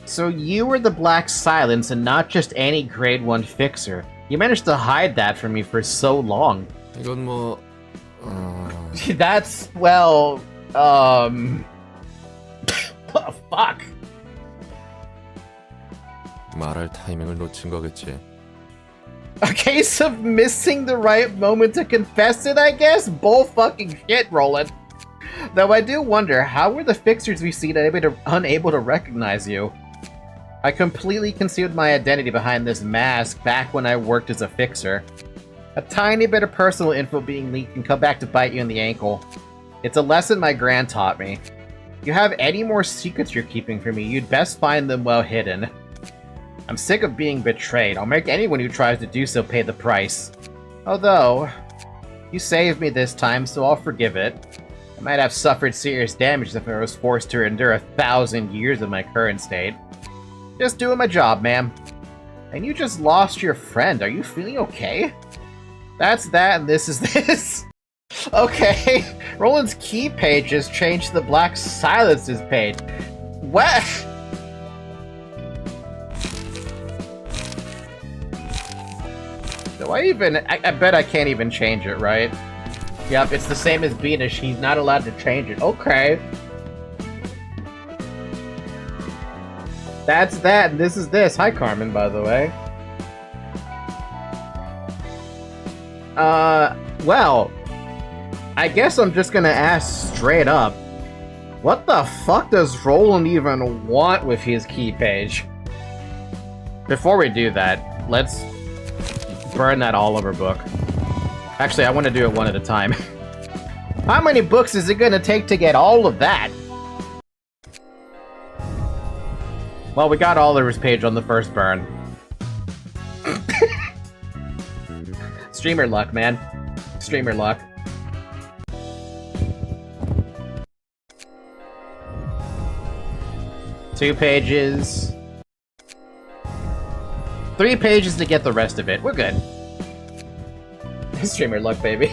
So you were the black silence and not just any grade 1 fixer. You managed to hide that from me for so long. 이건 뭐... That's, well, oh, fuck. 말할 타이밍을 놓친 거겠지. A case of missing the right moment to confess it, I guess? Bull fucking shit, Roland. Though I do wonder, how were the fixers we've seen unable to recognize you? I completely concealed my identity behind this mask back when I worked as a fixer. A tiny bit of personal info being leaked can come back to bite you in the ankle. It's a lesson my gran taught me. If you have any more secrets you're keeping from me, you'd best find them well hidden. I'm sick of being betrayed. I'll make anyone who tries to do so pay the price. Although, you saved me this time, so I'll forgive it. I might have suffered serious damage if I was forced to endure 1,000 years of my current state. Just doing my job, ma'am. And you just lost your friend. Are you feeling okay? That's that, and this is this. Okay, Roland's key page has changed to the black silences page. What? Do I even... I bet I can't even change it, right? Yep, it's the same as Beanish. He's not allowed to change it. Okay. That's that, and this is this. Hi, Carmen, by the way. Well, I guess I'm just gonna ask straight up. What the fuck does Roland even want with his key page? Before we do that, let's burn that Oliver book. Actually, I want to do it one at a time. How many books is it gonna take to get all of that? Well, we got Oliver's page on the first burn. Streamer luck, man. Streamer luck. Two pages. 3 pages to get the rest of it. We're good. Streamer luck, baby.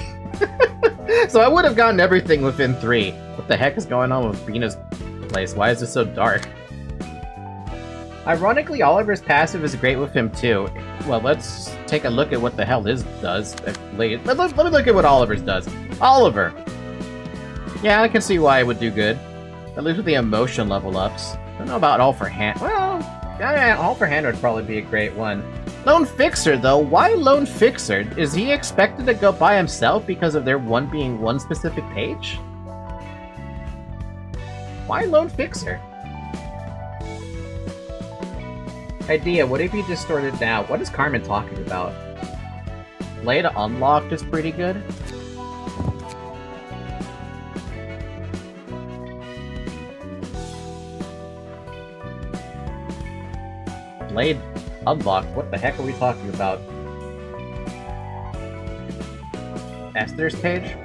So I would have gotten everything within 3. What the heck is going on with Bina's place? Why is it so dark? Ironically, Oliver's passive is great with him too. Well, let's take a look at what the hell his does. Let me look at what Oliver's does. Oliver! Yeah, I can see why it would do good. At least with the emotion level ups. I don't know about All for Hand. Well, yeah, All for Hand would probably be a great one. Lone Fixer, though. Why Lone Fixer? Is he expected to go by himself because of there being one specific page? Why Lone Fixer? Idea, what if you distorted now? What is Carmen talking about? Blade Unlocked is pretty good. Blade Unlocked? What the heck are we talking about? Esther's page?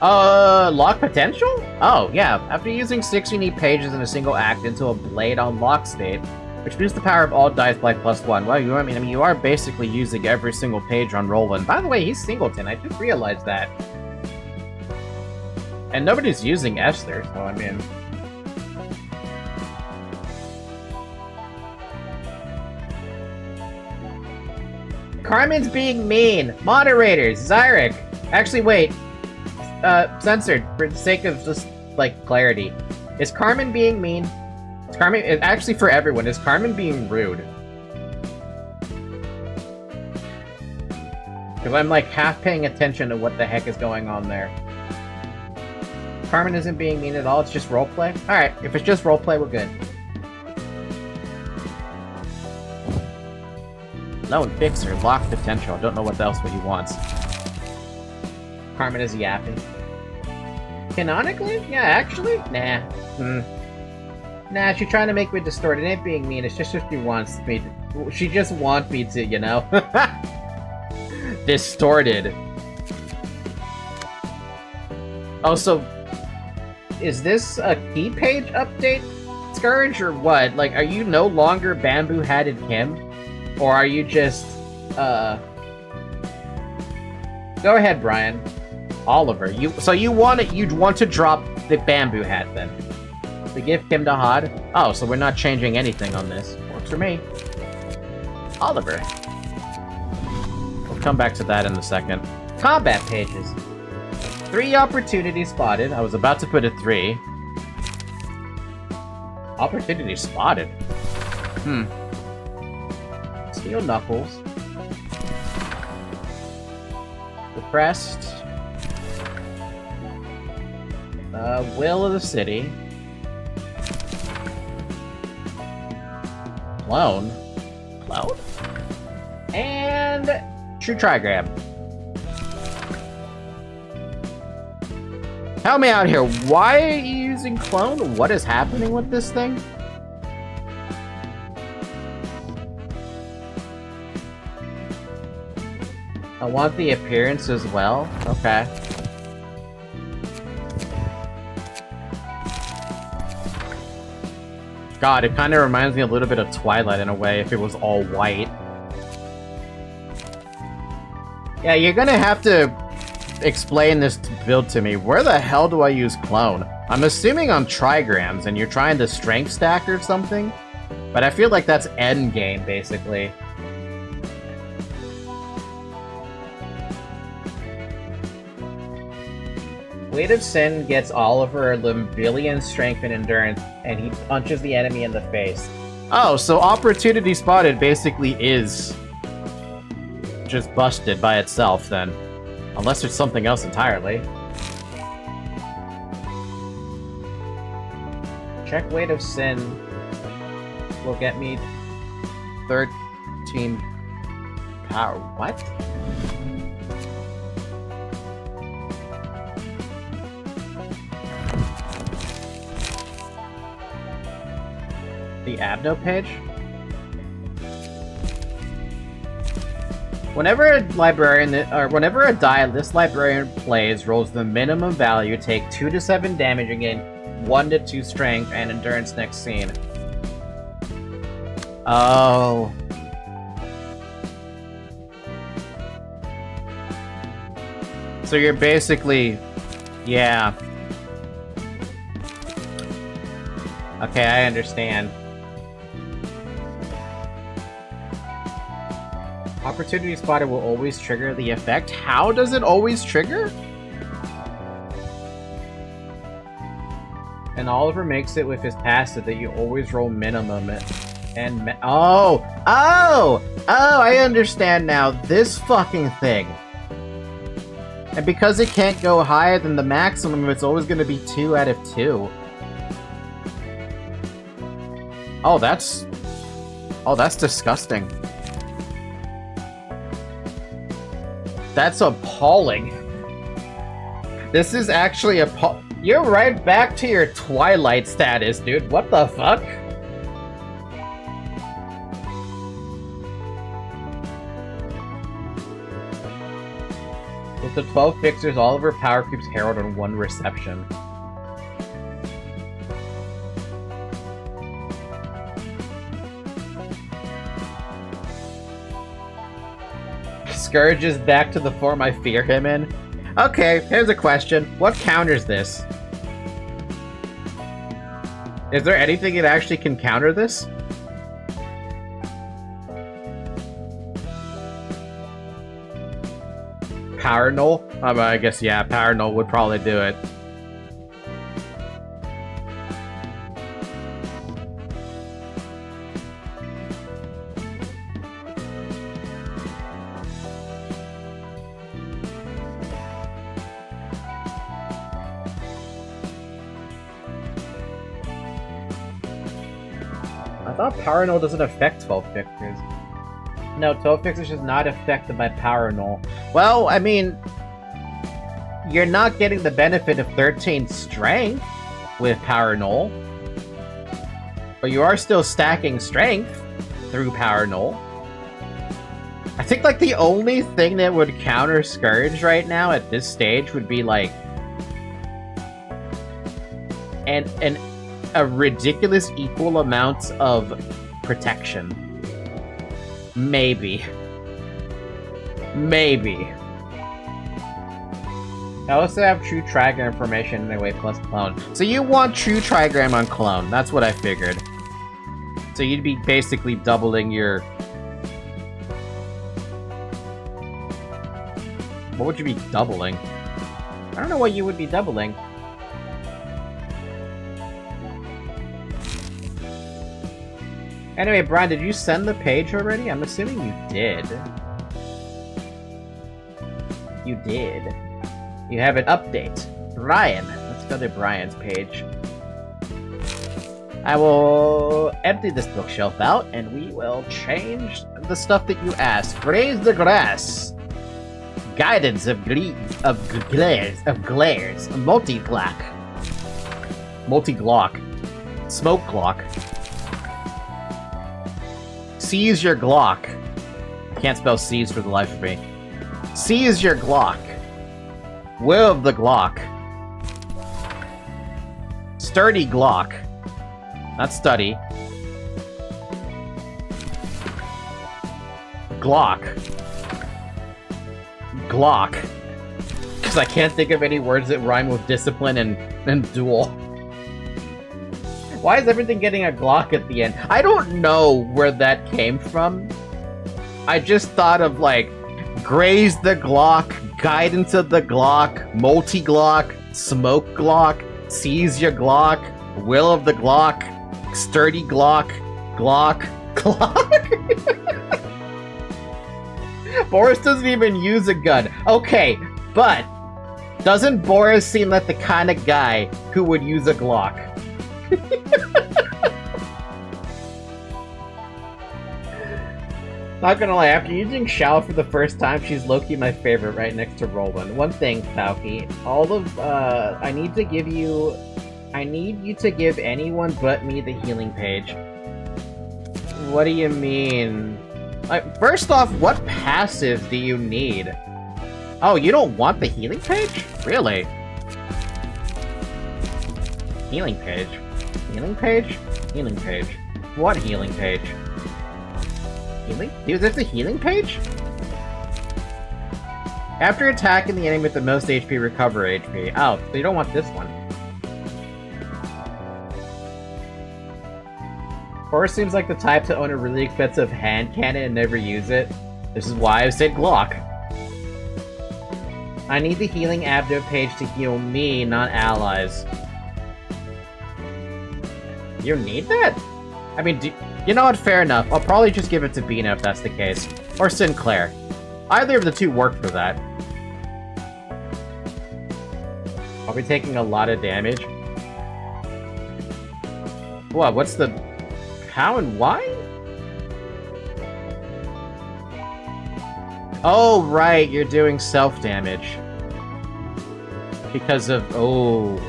Lock potential? Oh, yeah. After using 6 unique pages in a single act into a Blade Unlock state, which boosts the power of all dice by +1. Well, I mean, you are basically using every single page on Roland. By the way, he's Singleton. I just realized that. And nobody's using Esther, so I mean... Carmen's being mean! Moderators! Zyrek! Actually, wait. Censored, for the sake of just, like, clarity. Is Carmen being mean? Is Carmen... Actually, for everyone, is Carmen being rude? Because I'm, like, half paying attention to what the heck is going on there. Carmen isn't being mean at all, it's just roleplay? Alright, if it's just roleplay, we're good. Lone Fixer, lock potential. I don't know what else what he wants. Carmen is yapping. Canonically? Yeah, actually? Nah. Nah, she's trying to make me distort. It ain't being mean, it's just if she wants me to... She just wants me to, you know? Distorted. Oh, so... Is this a key page update, Scourge, or what? Like, are you no longer bamboo-hatted Kim? Or are you just, Go ahead, Brian. Oliver, you'd want to drop the bamboo hat, then. To give Kim to Hod? Oh, so we're not changing anything on this. Works for me. Oliver. We'll come back to that in a second. Combat pages. 3 opportunities spotted. I was about to put a 3. Opportunity spotted? Steel Knuckles. Repressed. Will of the City. Clone. Clone? And True Trigram. Help me out here. Why are you using Clone? What is happening with this thing? I want the appearance as well. Okay. God, it kind of reminds me a little bit of Twilight in a way, if it was all white. Yeah, you're gonna have to explain this build to me. Where the hell do I use Clone? I'm assuming on trigrams, and you're trying to strength stack or something? But I feel like that's endgame, basically. Weight of Sin gets Oliver Limbillion strength and endurance, and he punches the enemy in the face. Oh, so Opportunity Spotted basically is just busted by itself, then. Unless there's something else entirely. Check Weight of Sin will get me 13 power. What? The Abno page? Whenever a librarian, or whenever a die this librarian plays rolls the minimum value, take 2 to 7 damage and gain 1 to 2 strength and endurance next scene. Oh. So you're basically... Yeah. Okay, I understand. Opportunity Spotter will always trigger the effect. How does it always trigger? And Oliver makes it with his passive that you always roll minimum and oh! Oh! Oh, I understand now. This fucking thing. And because it can't go higher than the maximum, it's always gonna be 2 out of 2. Oh, that's disgusting. That's appalling. This is actually You're right back to your Twilight status, dude. What the fuck? With the 12 fixers, Oliver power creeps Harold on 1 reception. Scourge is back to the form I fear him in. Okay, here's a question. What counters this? Is there anything that actually can counter this? Power Null? I guess, yeah, Power Null would probably do it. I thought Power Null doesn't affect 12 fixers. No, 12 fixers is not affected by Power Null. Well, I mean, you're not getting the benefit of 13 strength with Power Null. But you are still stacking strength through Power Null. I think, like, the only thing that would counter Scourge right now at this stage would be, like, a ridiculous equal amount of protection. Maybe. Maybe. I also have True Trigram information anyway, plus Clone. So you want True Trigram on Clone. That's what I figured. So you'd be basically doubling your... What would you be doubling? I don't know what you would be doubling. Anyway, Brian, did you send the page already? I'm assuming you did. You did. You have an update. Brian. Let's go to Brian's page. I will empty this bookshelf out, and we will change the stuff that you asked. Graze the grass. Guidance of glares. Multi-glock. Multi-glock. Smoke Glock. Seize your Glock. Can't spell seize for the life of me. Seize your Glock. Will of the Glock. Sturdy Glock. Not study. Glock. Glock. Because I can't think of any words that rhyme with discipline and duel. Why is everything getting a Glock at the end? I don't know where that came from. I just thought of, like, graze the Glock, guidance of the Glock, multi-Glock, smoke Glock, seize your Glock, will of the Glock, sturdy Glock, Glock. Boris doesn't even use a gun. Okay, but doesn't Boris seem like the kind of guy who would use a Glock? Not gonna lie, after using Shao for the first time, she's low-key my favorite right next to Roland. One thing, Falky, I need you to give anyone but me the healing page. What do you mean? Like, first off, what passive do you need? Oh, you don't want the healing page? Really? Healing page? Healing page? Healing page. What healing page? Healing? Dude, there's a healing page? After attacking the enemy with the most HP, recover HP. Oh, so you don't want this one. Horse seems like the type to own a really expensive hand cannon and never use it. This is why I said Glock. I need the healing abdo page to heal me, not allies. You need that? I mean, you know what? Fair enough. I'll probably just give it to Bina if that's the case. Or Sinclair. Either of the two work for that. I'll be taking a lot of damage. What? What's the... How and why? Oh, right. You're doing self-damage. Because of... Oh...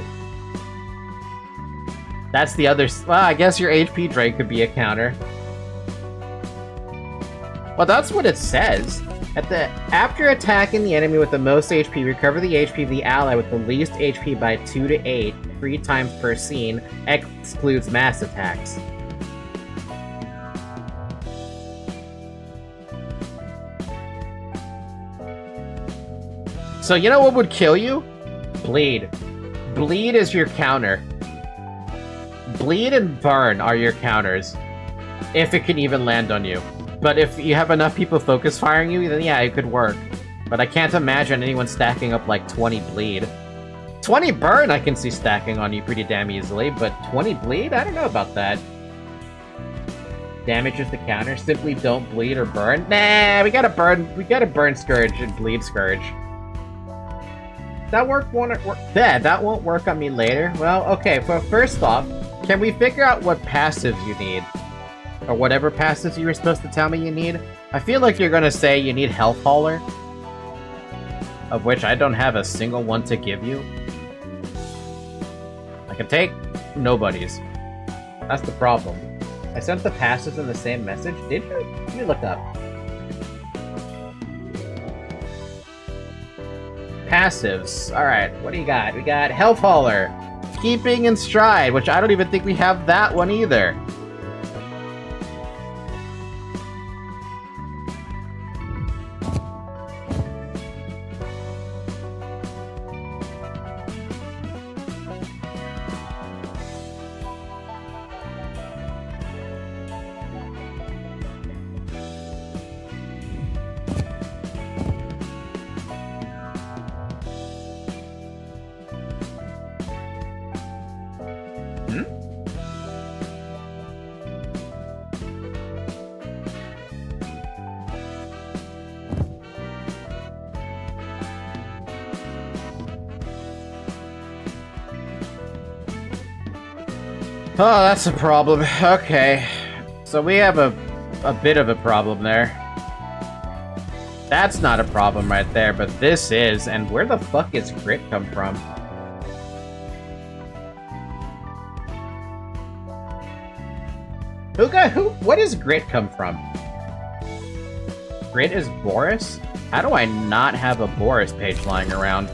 That's the other... Well, I guess your HP drain could be a counter. Well, that's what it says. After attacking the enemy with the most HP, recover the HP of the ally with the least HP by 2 to 8, 3 times per scene, excludes mass attacks. So you know what would kill you? Bleed. Bleed is your counter. Bleed and burn are your counters. If it can even land on you. But if you have enough people focus firing you, then yeah, it could work. But I can't imagine anyone stacking up like 20 bleed. 20 burn I can see stacking on you pretty damn easily, but 20 bleed? I don't know about that. Damage is the counter. Simply don't bleed or burn. Nah, we gotta burn Scourge and bleed Scourge. That that won't work on me later. Well, okay, well, first off, can we figure out what passives you need? Or whatever passives you were supposed to tell me you need? I feel like you're gonna say you need Health Hauler. Of which I don't have a single one to give you. I can take nobody's. That's the problem. I sent the passives in the same message, did you? Let me look up. Passives. Alright, what do you got? We got Health Hauler. Keeping in Stride, which I don't even think we have that one either. Oh, that's a problem. Okay. So we have a bit of a problem there. That's not a problem right there, but this is. And where the fuck is Grit come from? What does Grit come from? Grit is Boris? How do I not have a Boris page lying around?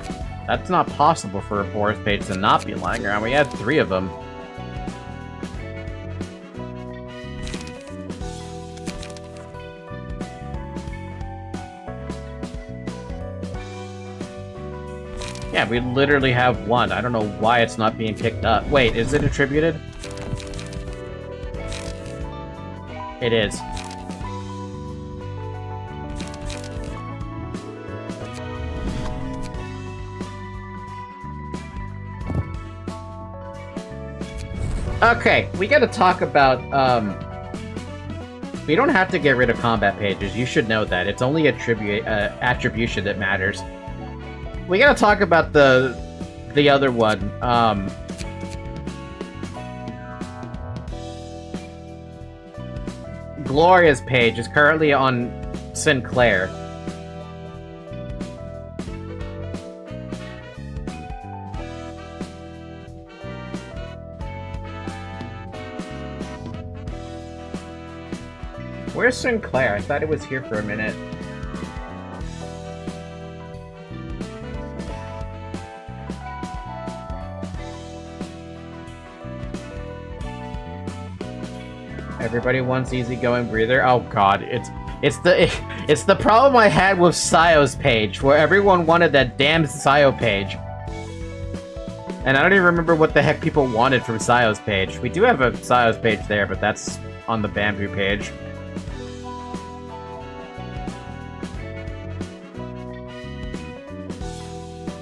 That's not possible for a Boris page to not be lying around. We had 3 of them. Yeah, we literally have 1. I don't know why it's not being picked up. Wait, is it attributed? It is. Okay, we gotta talk about, we don't have to get rid of combat pages. You should know that. It's only attribution that matters. We gotta talk about the other one. Gloria's page is currently on Sinclair. Where's Sinclair? I thought it was here for a minute. Everybody wants easygoing breather. Oh god, it's the problem I had with Sayo's page, where everyone wanted that damn Sayo page. And I don't even remember what the heck people wanted from Sayo's page. We do have a Sayo's page there, but that's on the Bamboo page.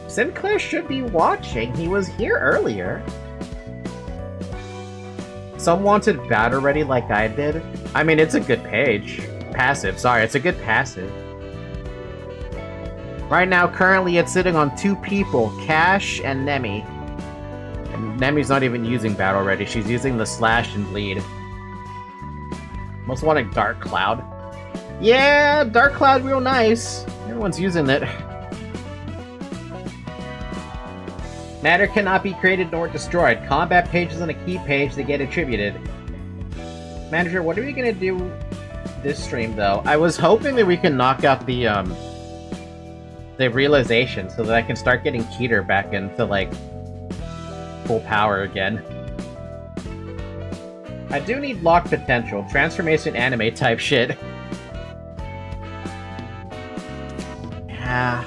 Sinclair should be watching. He was here earlier. Some wanted Battle Ready like I did. I mean, it's a good page. Passive, sorry, it's a good passive. Right now, currently, it's sitting on 2 people, Cash and Nemi. And Nemi's not even using Battle Ready, she's using the Slash and Bleed. Most wanting Dark Cloud. Yeah, Dark Cloud real nice. Everyone's using it. Matter cannot be created nor destroyed. Combat pages on a key page that get attributed. Manager, what are we gonna do this stream, though? I was hoping that we can knock out the realization so that I can start getting Keter back into, like, full power again. I do need lock potential. Transformation anime type shit. Yeah.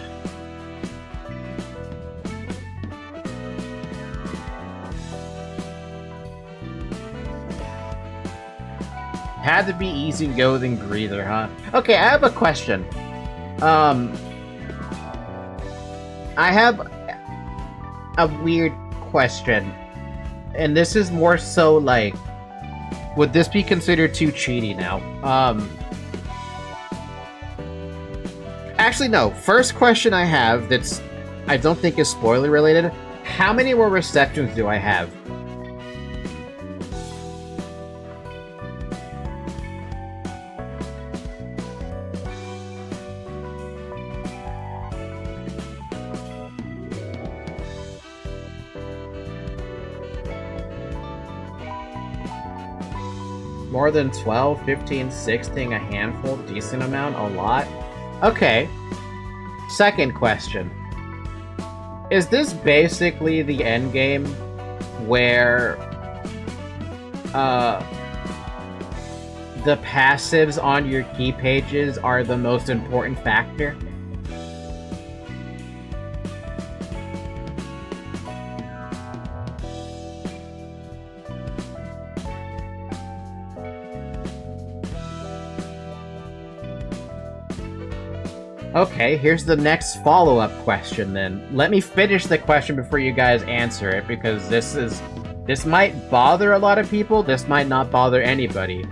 Had to be easygoing breather, huh? Okay, I have a question. I have a weird question. And this is more so like, would this be considered too cheaty now? Actually, no. First question I have that's, I don't think is spoiler related. How many more receptions do I have? More than 12, 15, 16, a handful, decent amount, a lot? Okay. Second question. Is this basically the end game where the passives on your key pages are the most important factor? Okay, here's the next follow-up question then. Let me finish the question before you guys answer it, because this might bother a lot of people, this might not bother anybody.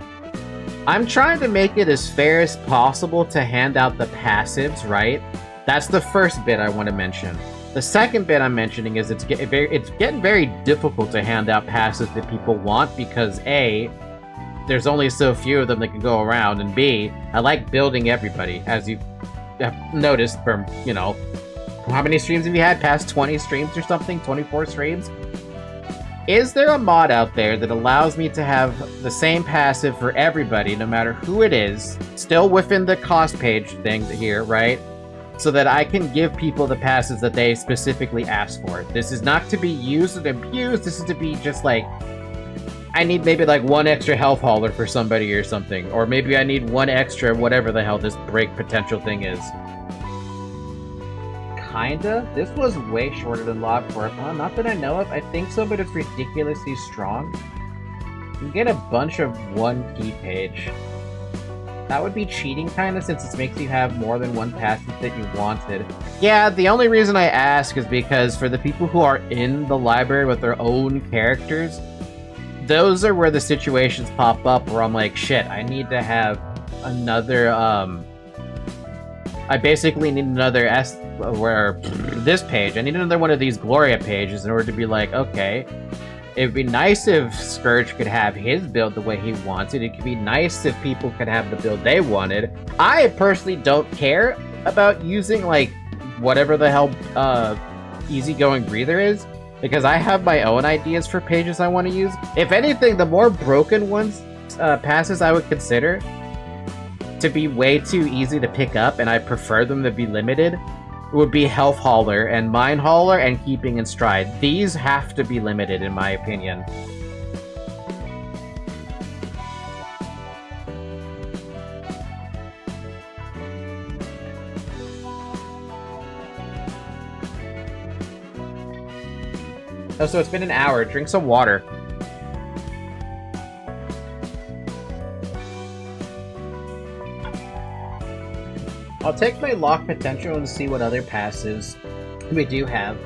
I'm trying to make it as fair as possible to hand out the passives, right? That's the first bit I want to mention. The second bit I'm mentioning is it's getting very difficult to hand out passives that people want, because A, there's only so few of them that can go around, and B, I like building everybody, as you have noticed from, you know, how many streams have you had? Past 20 streams or something? 24 streams? Is there a mod out there that allows me to have the same passive for everybody, no matter who it is, still within the cost page thing here, right? So that I can give people the passes that they specifically ask for. This is not to be used and abused, this is to be just like, I need maybe like 1 extra health hauler for somebody or something. Or maybe I need 1 extra whatever the hell this break potential thing is. Kinda? This was way shorter than Log 4. Not that I know of. I think so, but it's ridiculously strong. You can get a bunch of 1 key page. That would be cheating kinda, since it makes you have more than 1 passive that you wanted. Yeah, the only reason I ask is because for the people who are in the library with their own characters, those are where the situations pop up where I'm like, shit, I need to have another, I basically need another this page, I need another one of these Gloria pages in order to be like, okay, it'd be nice if Scourge could have his build the way he wants it, it could be nice if people could have the build they wanted. I personally don't care about using, like, whatever the hell, easygoing breather is, because I have my own ideas for pages I want to use. If anything, the more broken ones, passes I would consider to be way too easy to pick up, and I prefer them to be limited, would be Health Hauler and Mine Hauler and Keeping in Stride. These have to be limited, in my opinion. Oh, so it's been an hour. Drink some water. I'll take my lock potential and see what other passives we do have.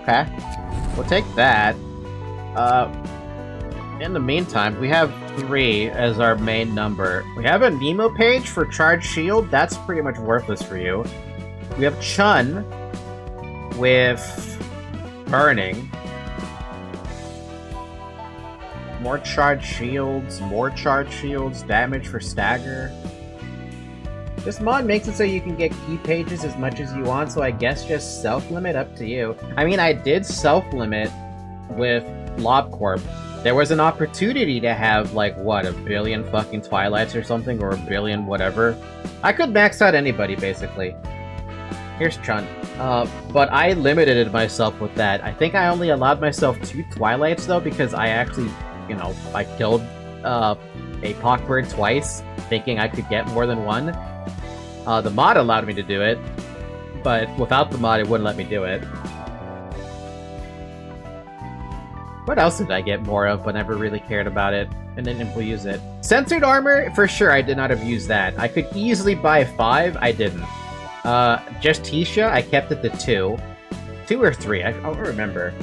Okay. We'll take that. In the meantime, we have 3 as our main number. We have a Nemo page for Charged Shield. That's pretty much worthless for you. We have Chun with Burning. More Charged Shields, damage for Stagger. This mod makes it so you can get key pages as much as you want, so I guess just self-limit, up to you. I mean, I did self-limit with LobCorp. There was an opportunity to have, like, what, 1 billion fucking Twilights or something, or 1 billion whatever. I could max out anybody, basically. Here's Chun. But I limited myself with that. I think I only allowed myself 2 Twilights, though, because I actually, you know, I killed a Pockbird twice, thinking I could get more than 1. The mod allowed me to do it, but without the mod, it wouldn't let me do it. What else did I get more of, but never really cared about it, and didn't use it? Censored Armor, for sure, I did not abuse that. I could easily buy 5, I didn't. Justitia, I kept it to 2. 2 or 3, I don't remember.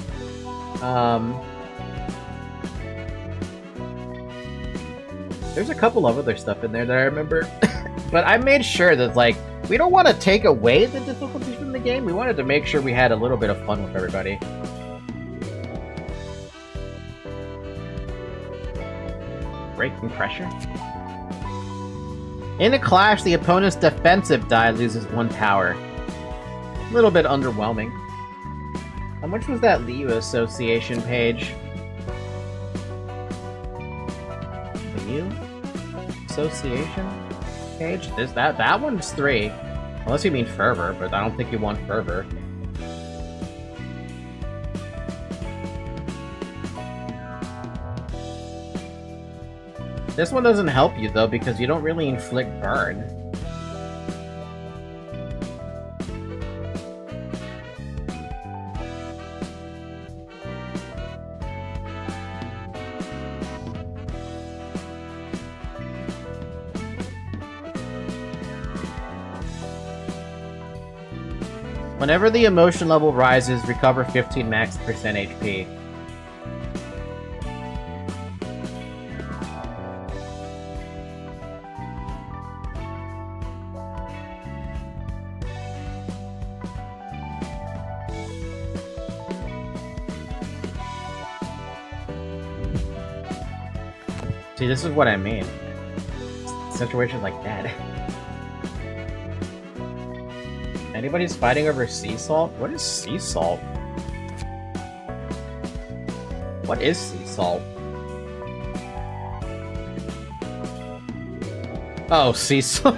There's a couple of other stuff in there that I remember. But I made sure that, like, we don't want to take away the difficulties from the game. We wanted to make sure we had a little bit of fun with everybody. Breaking pressure. In a clash, the opponent's defensive die loses 1 power. A little bit underwhelming. How much was that Liu Association page? Liu Association page? That one's 3. Unless you mean Fervor, but I don't think you want Fervor. This one doesn't help you, though, because you don't really inflict burn. Whenever the emotion level rises, recover 15 max % HP. See, this is what I mean. Situations like that. Anybody's fighting over sea salt? What is sea salt? What is sea salt? Oh, sea salt.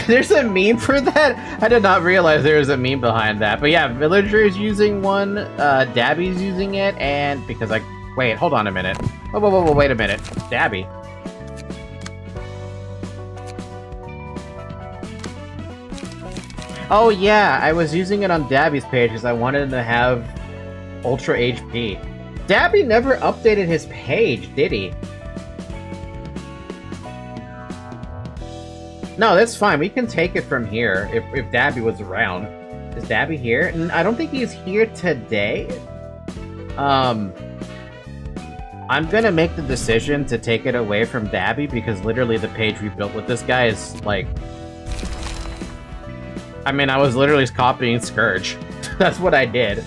There's a meme for that? I did not realize there was a meme behind that. But yeah, Villager's using one, Dabby's using it, and because I... Wait, hold on a minute. Whoa, wait a minute. Dabby. Oh yeah, I was using it on Dabby's page because I wanted to have Ultra HP. Dabby never updated his page, did he? No, that's fine. We can take it from here if Dabby was around. Is Dabby here? I don't think he's here today. I'm gonna make the decision to take it away from Dabby because literally the page we built with this guy is like... I mean, I was literally copying Scourge. That's what I did.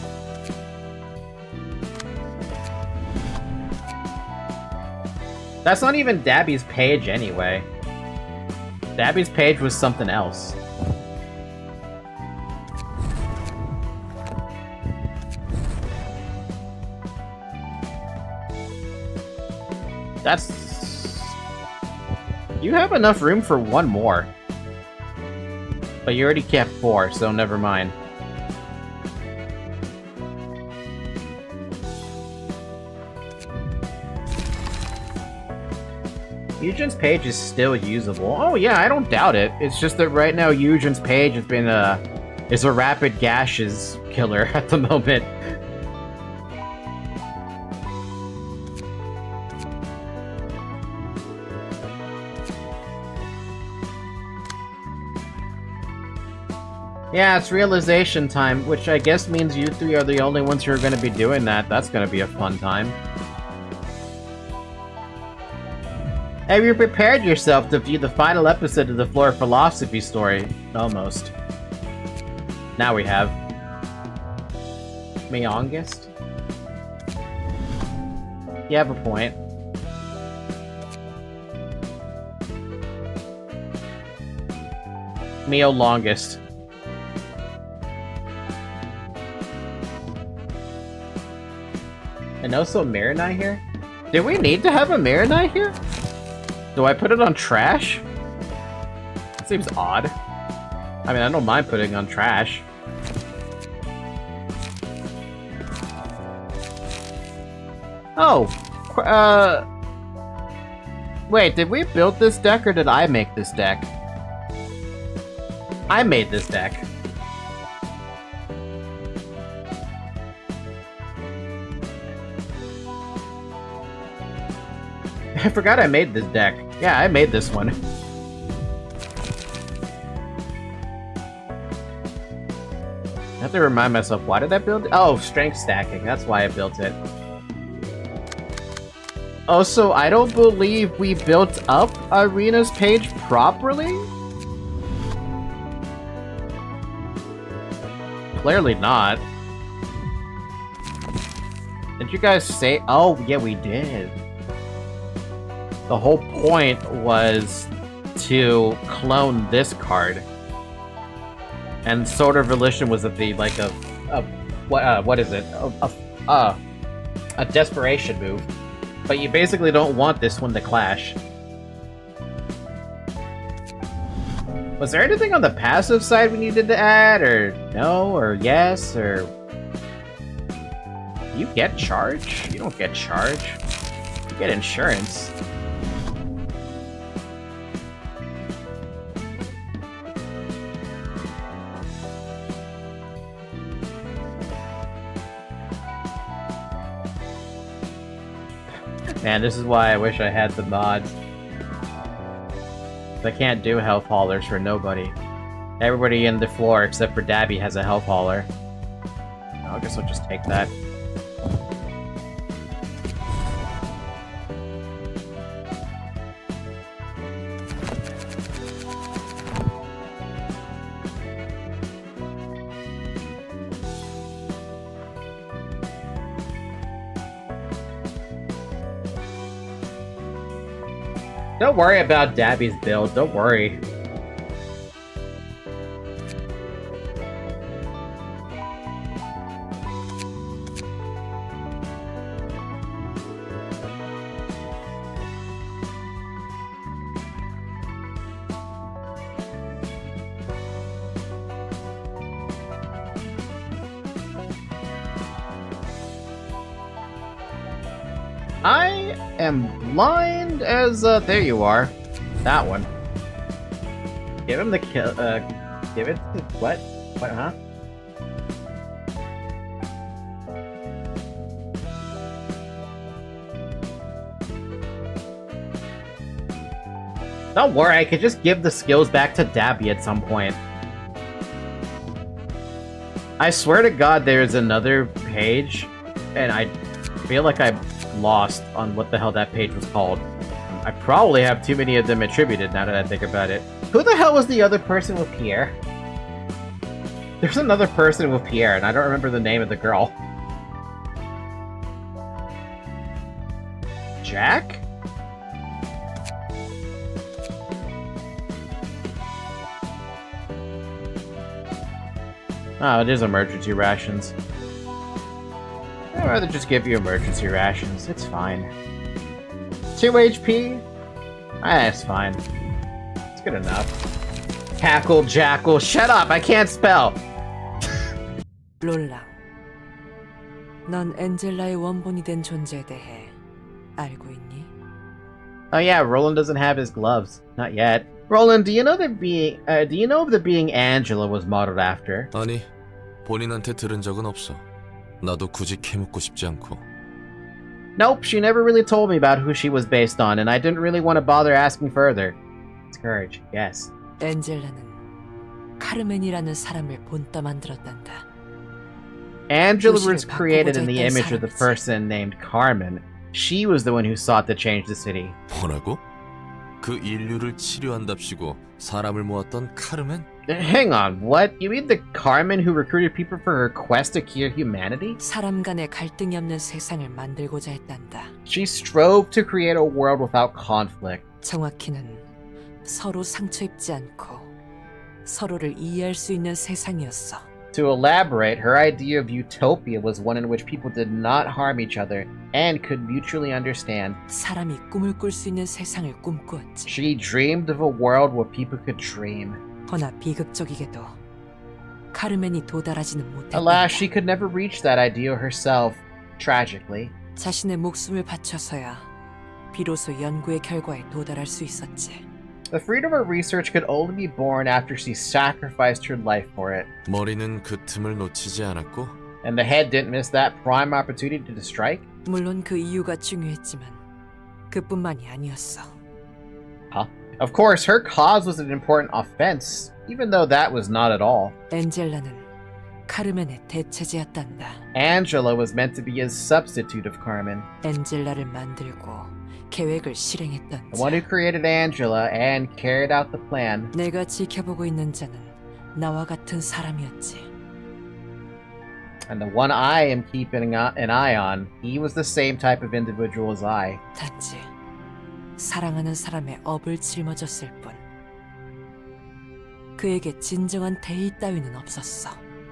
That's not even Dabby's page anyway. Dabby's page was something else. That's You have enough room for one more. But you already kept 4, so never mind. Eugen's page is still usable. Oh yeah, I don't doubt it. It's just that right now Eugen's page has been is a rapid gashes killer at the moment. Yeah, it's realization time, which I guess means you 3 are the only ones who are going to be doing that. That's going to be a fun time. Have you prepared yourself to view the final episode of the Floor Philosophy story? Almost. Now we have. Meongest? You have a point. Meo longest. And also Miranai here? Do we need to have a Miranai here? Do I put it on trash? That seems odd. I mean, I don't mind putting it on trash. Oh! Wait, did we build this deck or did I make this deck? I made this deck. I forgot I made this deck. Yeah, I made this one. I have to remind myself, why did I build it? Oh, strength stacking. That's why I built it. Also, I don't believe we built up Arena's page properly? Clearly not. Did you guys say? Oh, yeah, we did. The whole point was to clone this card. And Sword of Volition was at the, like, what is it? A desperation move. But you basically don't want this one to clash. Was there anything on the passive side we needed to add, or no, or yes, or... You get charge? You don't get charge. You get insurance. Man, this is why I wish I had the mods. I can't do health haulers for nobody. Everybody in the floor except for Dabby has a health hauler. I guess I'll just take that. Don't worry about Dabby's build, don't worry. I am blind as, there you are. That one. Give him the kill, give it to, what? What, huh? Don't worry, I could just give the skills back to Dabby at some point. I swear to God there's another page, and I feel like I'm lost on what the hell that page was called. I probably have too many of them attributed now that I think about it. Who the hell was the other person with Pierre? There's another person with Pierre, and I don't remember the name of the girl. Jack? Oh, it is emergency rations. I'd rather just give you emergency rations. It's fine. 2 HP? It's fine. It's good enough. Cackle, jackal, shut up! I can't spell! 롤랑, 넌 엔젤라의 원본이 된 존재에 대해 알고 있니? Oh yeah, Roland doesn't have his gloves. Not yet. Roland, do you know if the being Angela was modeled after? 아니, 본인한테 들은 적은 없어. 나도 굳이 캐묻고 싶지 않고. Nope, she never really told me about who she was based on, and I didn't really want to bother asking further. It's courage, yes. 엔젤라는 카르멘이라는 사람을 본따 만들었단다. Angela was created in the image of the person named Carmen. She was the one who sought to change the city. 뭐라고? 그 인류를 치료한답시고 사람을 모았던 카르멘? Hang on, what? You mean the Carmen who recruited people for her quest to cure humanity? 사람 간의 갈등이 없는 세상을 만들고자 했단다. She strove to create a world without conflict. 정확히는 서로 상처 입지 않고 서로를 이해할 수 있는 세상이었어. To elaborate, her idea of utopia was one in which people did not harm each other and could mutually understand. 사람이 꿈을 꿀 수 있는 세상을 꿈꾸었지. She dreamed of a world where people could dream. 허나 비극적이게도 카르멘이 도달하지는 못했다. Alas, she could never reach that ideal herself, tragically. 자신의 목숨을 바쳐서야 비로소 연구의 결과에 도달할 수 있었지. The fruit of her research could only be born after she sacrificed her life for it. 머리는 그 틈을 놓치지 않았고 And the head didn't miss that prime opportunity to strike? 물론 그 이유가 중요했지만 그뿐만이 아니었어. Of course, her cause was an important offense, even though that was not at all. 엔젤라는 카르멘의 대체제였단다. Angela was meant to be a substitute of Carmen, 엔젤라를 만들고 계획을 실행했던 the one who 자. created Angela and carried out the plan. 내가 지켜보고 있는 자는 나와 같은 사람이었지. And the one I am keeping an eye on, he was the same type of individual as I. 단지 사랑하는 사람의 업을 짊어졌을 뿐. 그에게 진정한 대의 따위는 없었어.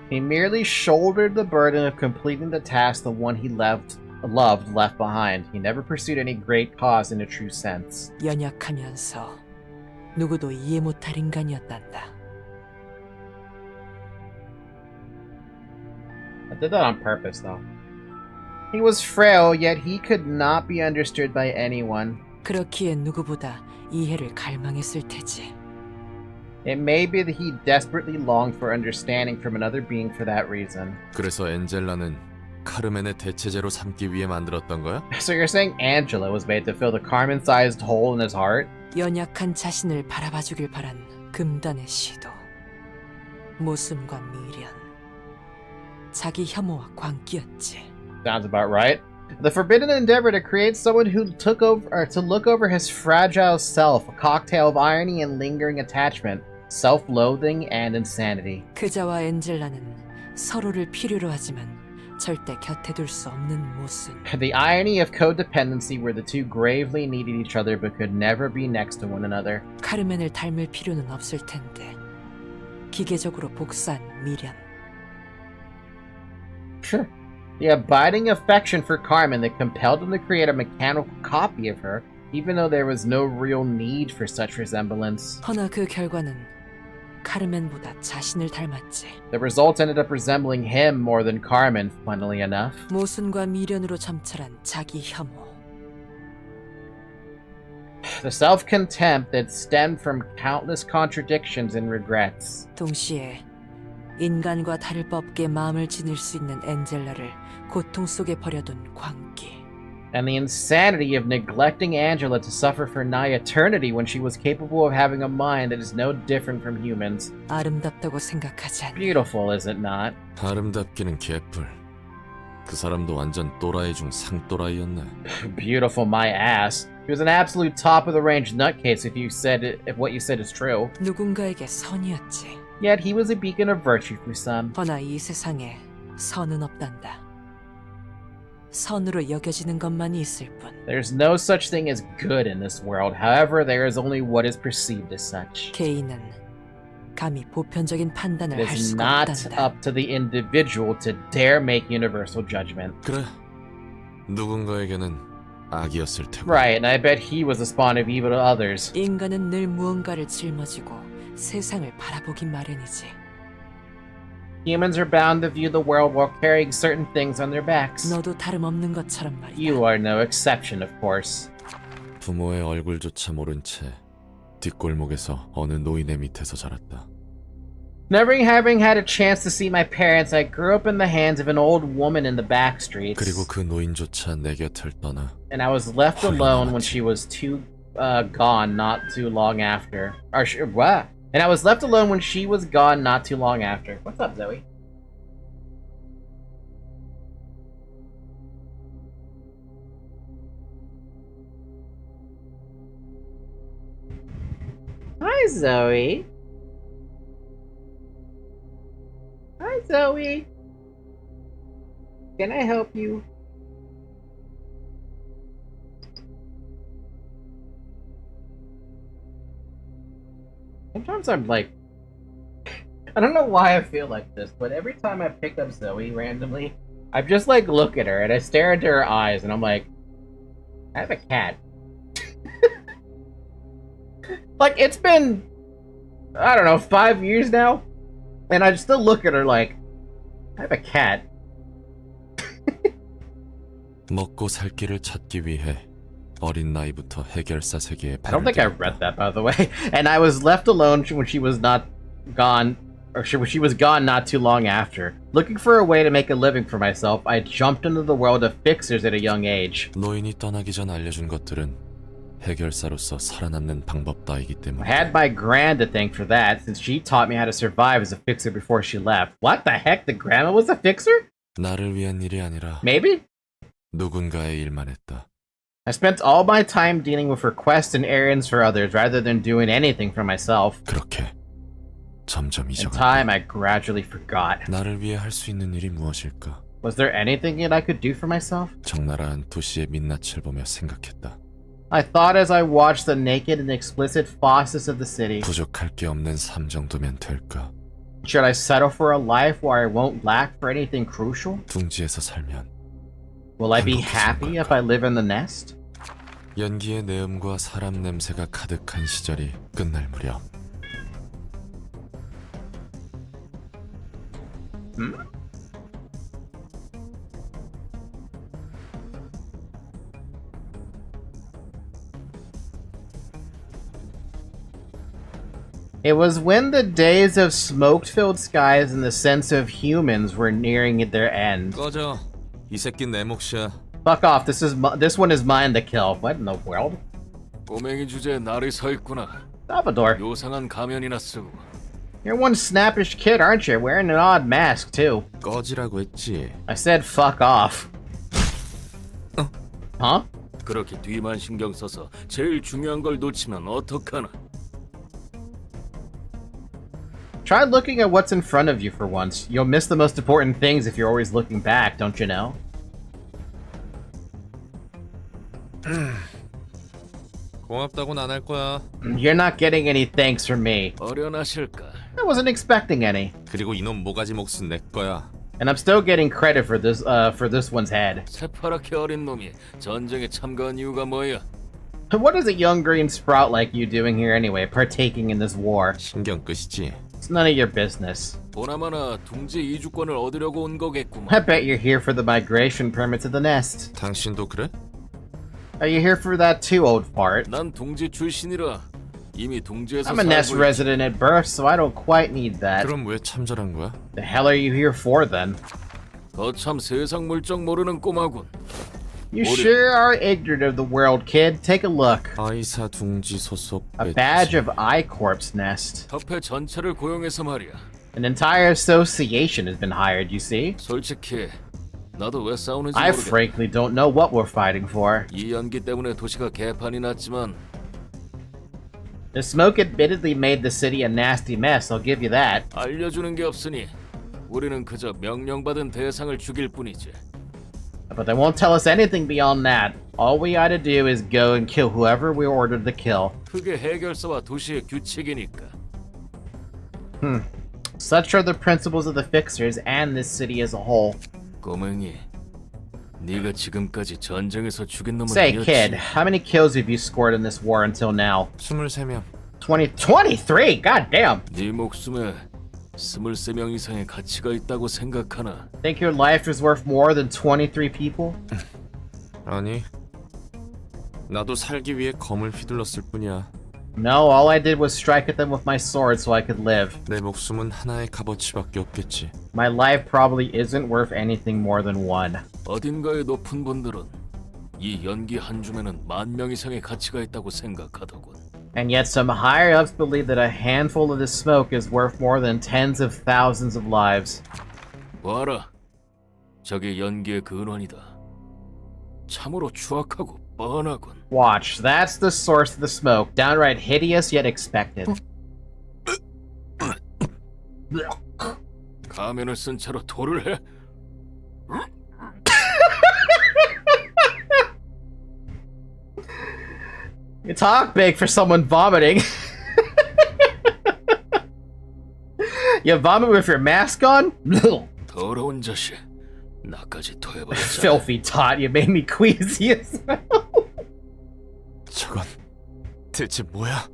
He merely shouldered the burden of completing the task the one he loved left behind. He never pursued any great cause in a true sense. 연약하면서 누구도 이해 못할 인간이었단다. I did that on purpose, though. He was frail, yet he could not be understood by anyone. 그렇기에 누구보다 이해를 갈망했을 테지. It may be that he desperately longed for understanding from another being for that reason. 그래서 엔젤라는 카르멘의 대체제로 삼기 위해 만들었던 거야? So you're saying Angela was made to fill the Carmen-sized hole in his heart? 연약한 자신을 바라봐주길 바란 금단의 시도. 모순과 미련. 자기 혐오와 광기였지. Sounds about right. The forbidden endeavor to create someone who to look over his fragile self, a cocktail of irony and lingering attachment, self-loathing and insanity. 그자와 엔젤라는 서로를 필요로 하지만 절대 곁에 둘 수 없는 모순. The irony of codependency where the two gravely needed each other but could never be next to one another. 카르멘을 닮을 필요는 없을 텐데 기계적으로 복사한 미련. Sure. The abiding affection for Carmen that compelled him to create a mechanical copy of her, even though there was no real need for such resemblance. 허나 그 결과는 카르멘보다 자신을 닮았지. The result ended up resembling him more than Carmen, funnily enough. 모순과 미련으로 점철한 자기 혐오. The self-contempt that stemmed from countless contradictions and regrets. 동시에 인간과 다를 바 없게 마음을 지닐 수 있는 엔젤라를 고통 속에 버려둔 광기. And the insanity of neglecting Angela to suffer for nigh eternity when she was capable of having a mind that is no different from humans. 아름답다고 생각하지 않니? Beautiful, is it not? 아름답기는 개뿔. 그 사람도 완전 또라이 중 상또라이였네. Beautiful, my ass. He was an absolute top-of-the-range nutcase if what you said is true. 누군가에게 선이었지. Yet he was a beacon of virtue for some. 허나 이 세상에 선은 없단다. 선으로 여겨지는 것만이 있을 뿐. There's no such thing as good in this world. However, there is only what is perceived as such. 개인은 감히 보편적인 판단을 It 할 is 수가 not 없단다. up to the individual to dare make universal judgment. 그래. 누군가에게는 악이었을 테고. Right, and I bet he was the spawn of evil to others. 인간은 늘 무언가를 짊어지고 세상을 바라보기 마련이지. Humans are bound to view the world while carrying certain things on their backs. 너도 다름없는 것처럼 말이야. You are no exception, of course. 부모의 얼굴조차 모른 채 뒷골목에서 어느 노인의 밑에서 자랐다. Never having had a chance to see my parents, I grew up in the hands of an old woman in the back streets. 그리고 그 노인조차 내 곁을 떠나 And I was left alone when she was gone not too long after. What? And I was left alone when she was gone not too long after. What's up, Zoe? Hi, Zoe. Hi, Zoe. Can I help you? Sometimes I'm like, I don't know why I feel like this, but every time I pick up Zoe randomly, I just like look at her and I stare into her eyes and I'm like, I have a cat. Like, it's been, I don't know, 5 years now, and I still look at her like, I have a cat. 먹고 살 길을 찾기 위해 어린 나이부터 해결사 세계에 I don't think I read that, by the way. And I was left alone when she was not gone, or she was gone not too long after. Looking for a way to make a living for myself, I jumped into the world of fixers at a young age. 노인이 떠나기 전 알려준 것들은 해결사로서 살아남는 방법 따이기 I 때문에. had my grand to thank for that, since she taught me how to survive as a fixer before she left. What the heck? The grandma was a fixer? 나를 위한 일이 아니라 Maybe? 누군가의 일만 했다. I spent all my time dealing with requests and errands for others rather than doing anything for myself. 그렇게 점점 In 잊어갔다. time, I gradually forgot. 나를 위해 할 수 있는 일이 무엇일까? Was there anything that I could do for myself? 적나라한 도시의 민낯을 보며 생각했다. I thought as I watched the naked and explicit faucets of the city. 부족할 게 없는 삶 정도면 될까? Should I settle for a life where I won't lack for anything crucial? 둥지에서 살면 Will I be happy if I live in the nest? 연기의 내음과 사람 냄새가 가득한 시절이 끝날 무렵 It was when the days of smoke-filled skies and the sense of humans were nearing their end. 꺼져. 이 새끼 내 몫이야. Fuck off, this one is mine to kill. What in the world? 꼬맹이 주제에 날이 서 있구나. Salvador, 요상한 가면이나 쓰고. you're one snappish kid, aren't you? Wearing an odd mask, too. 꺼지라고 했지. I said fuck off. Huh? 그렇게 뒤만 신경 써서 제일 중요한 걸 놓치면 어떡하나. Try looking at what's in front of you for once. You'll miss the most important things if you're always looking back, don't you know? 고맙다고는 안 할 거야. You're not getting any thanks from me. 어련하실까. I wasn't expecting any. 그리고 이놈 모가지 몫은 내 거야. And I'm still getting credit for this one's head. 새파랗게 어린 놈이 전쟁에 참가한 이유가 뭐야? What is a young green sprout like you doing here anyway, partaking in this war? 신경 끄시지. It's none of your business. 보나마나 둥지 이주권을 얻으려고 온 거겠구만. I bet you're here for the migration permit to the nest. 당신도 그래? Are you here for that too, old fart? 난 둥지 출신이라 이미 둥지에서 I'm a nest 살고 있지. resident at birth, so I don't quite need that. 그럼 왜 참전한 거야? The hell are you here for then? 거참 세상 물정 모르는 꼬마군. You sure are ignorant of the world, kid. Take a look. 아이사 둥지 소속 A 배지. badge of I-Corp's nest. 협회 전체를 고용해서 말이야. An entire association has been hired, you see? 솔직히 나도 왜 싸우는지 I 모르겠다. frankly don't know what we're fighting for. 이 연기 때문에 도시가 개판이 났지만 The smoke admittedly made the city a nasty mess, I'll give you that. 알려주는 게 없으니 우리는 그저 명령받은 대상을 죽일 뿐이지. But they won't tell us anything beyond that. All we gotta do is go and kill whoever we're ordered to kill. 그게 해결사와 도시의 규칙이니까. Such are the principles of the Fixers and this city as a whole. 꼬맹이, 네가 지금까지 전쟁에서 죽인 놈은 Say, kid, 몇이야? how many kills have you scored in this war until now? 23명. 23? God damn! 네 목숨에 23명 이상의 가치가 있다고 생각하나? Think your life is worth more than 23 people? 아니, 나도 살기 위해 검을 휘둘렀을 뿐이야. No, all I did was strike at them with my sword so I could live. 내 목숨은 하나의 값어치밖에 없겠지. My life probably isn't worth anything more than one. 어딘가의 높은 분들은 이 연기 한 줌에는 10,000명 이상의 가치가 있다고 생각하더군. And yet some higher-ups believe that a handful of this smoke is worth more than tens of thousands of lives. 봐라, 저게 연기의 근원이다. 참으로 추악하고 뻔하군. Watch, that's the source of the smoke. Downright hideous yet expected. 가면을 쓴 채로 토를 해? You talk big for someone vomiting. You vomit with your mask on? 더러운 자식, 나까지 토해버렸잖아. Filthy tot, you made me queasy as well. 저건 대체 뭐야?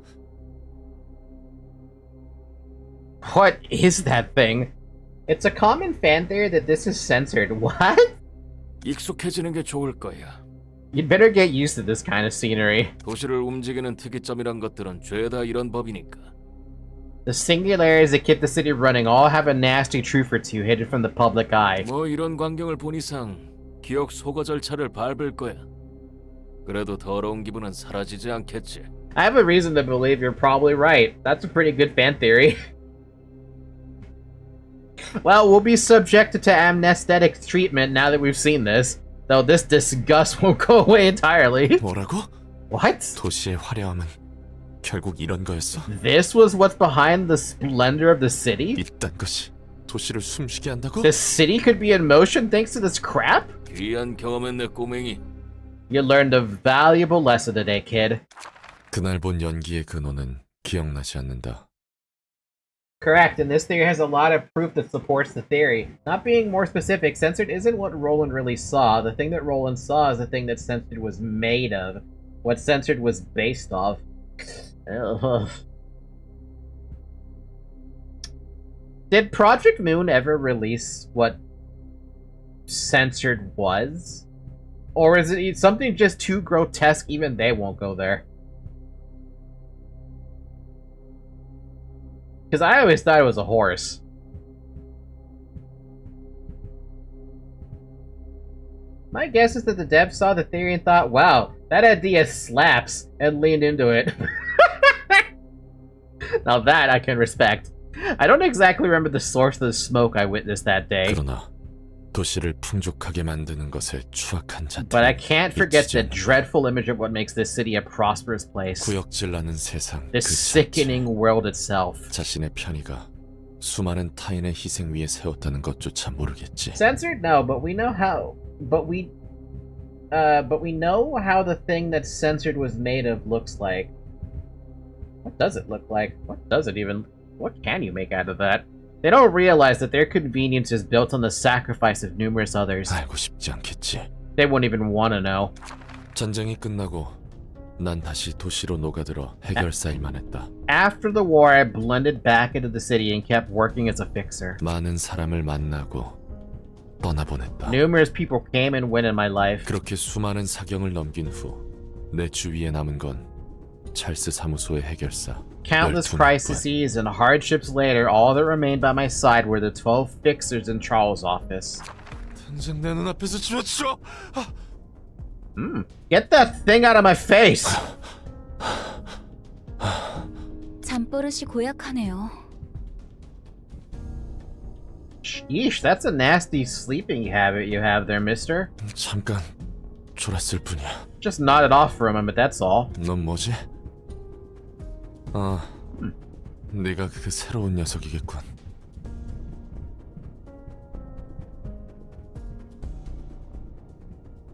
What is that thing? It's a common fan theory that this is censored. What? 익숙해지는 게 좋을 거야. You'd better get used to this kind of scenery. 도시를 움직이는 특이점이란 것들은 죄다 이런 법이니까. The singularities that keep the city running all have a nasty truth or two hidden from the public eye. 뭐 이런 광경을 본 이상 기억 소거 절차를 밟을 거야. 그래도 더러운 기분은 사라지지 않겠지. I have a reason to believe you're probably right. That's a pretty good fan theory. Well, we'll be subjected to amnesthetic treatment now that we've seen this. Though this disgust won't go away entirely. 뭐라고? What? 도시의 화려함은 결국 이런 거였어? This was what's behind the splendor of the city? 이딴 것이 도시를 숨쉬게 한다고? The city could be in motion thanks to this crap? 귀한 경험했네 꼬맹이. You learned a valuable lesson today, kid. 그날 본 연기의 근원은 기억나지 않는다. Correct, and this theory has a lot of proof that supports the theory. Not being more specific, censored isn't what Roland really saw. The thing that Roland saw is the thing that censored was made of. What censored was based off. Ugh. Did Project Moon ever release what censored was? Or is it something just too grotesque even they won't go there? Because I always thought it was a horse. My guess is that the devs saw the theory and thought, wow, that idea slaps, and leaned into it. Now that I can respect. I don't exactly remember the source of the smoke I witnessed that day. 그러나 도시를 풍족하게 만드는 것에 추악한 자들. But I can't forget the dreadful image of what makes this city a prosperous place. 구역질나는 세상 This 그 sickening world itself. 자신의 편의가 수많은 타인의 희생 위에 세웠다는 것조차 모르겠지. Censored? No, but we know how. But we know how the thing that's censored was made of looks like. What does it look like? What does it even? What can you make out of that? They don't realize that their convenience is built on the sacrifice of numerous others. 알고 싶지 않겠지. They won't even want to know. 전쟁이 끝나고 난 다시 도시로 녹아들어 해결사 일만 했다. After the war, I blended back into the city and kept working as a fixer. 많은 사람을 만나고 떠나보냈다. Numerous people came and went in my life. 그렇게 수많은 사경을 넘긴 후 내 주위에 남은 건 찰스 사무소의 해결사. Countless 12 crises and hardships later, all that remained by my side were the 12 fixers in Charles' office. 당장 내 눈앞에서 지워줘! Get that thing out of my face! 잠버릇이 고약하네요. Sheesh, that's a nasty sleeping habit you have there, mister. 잠깐 졸았을 뿐이야. Just nodded off for a moment, that's all. 넌 뭐지? 아, 네가 그 새로운 녀석이겠군.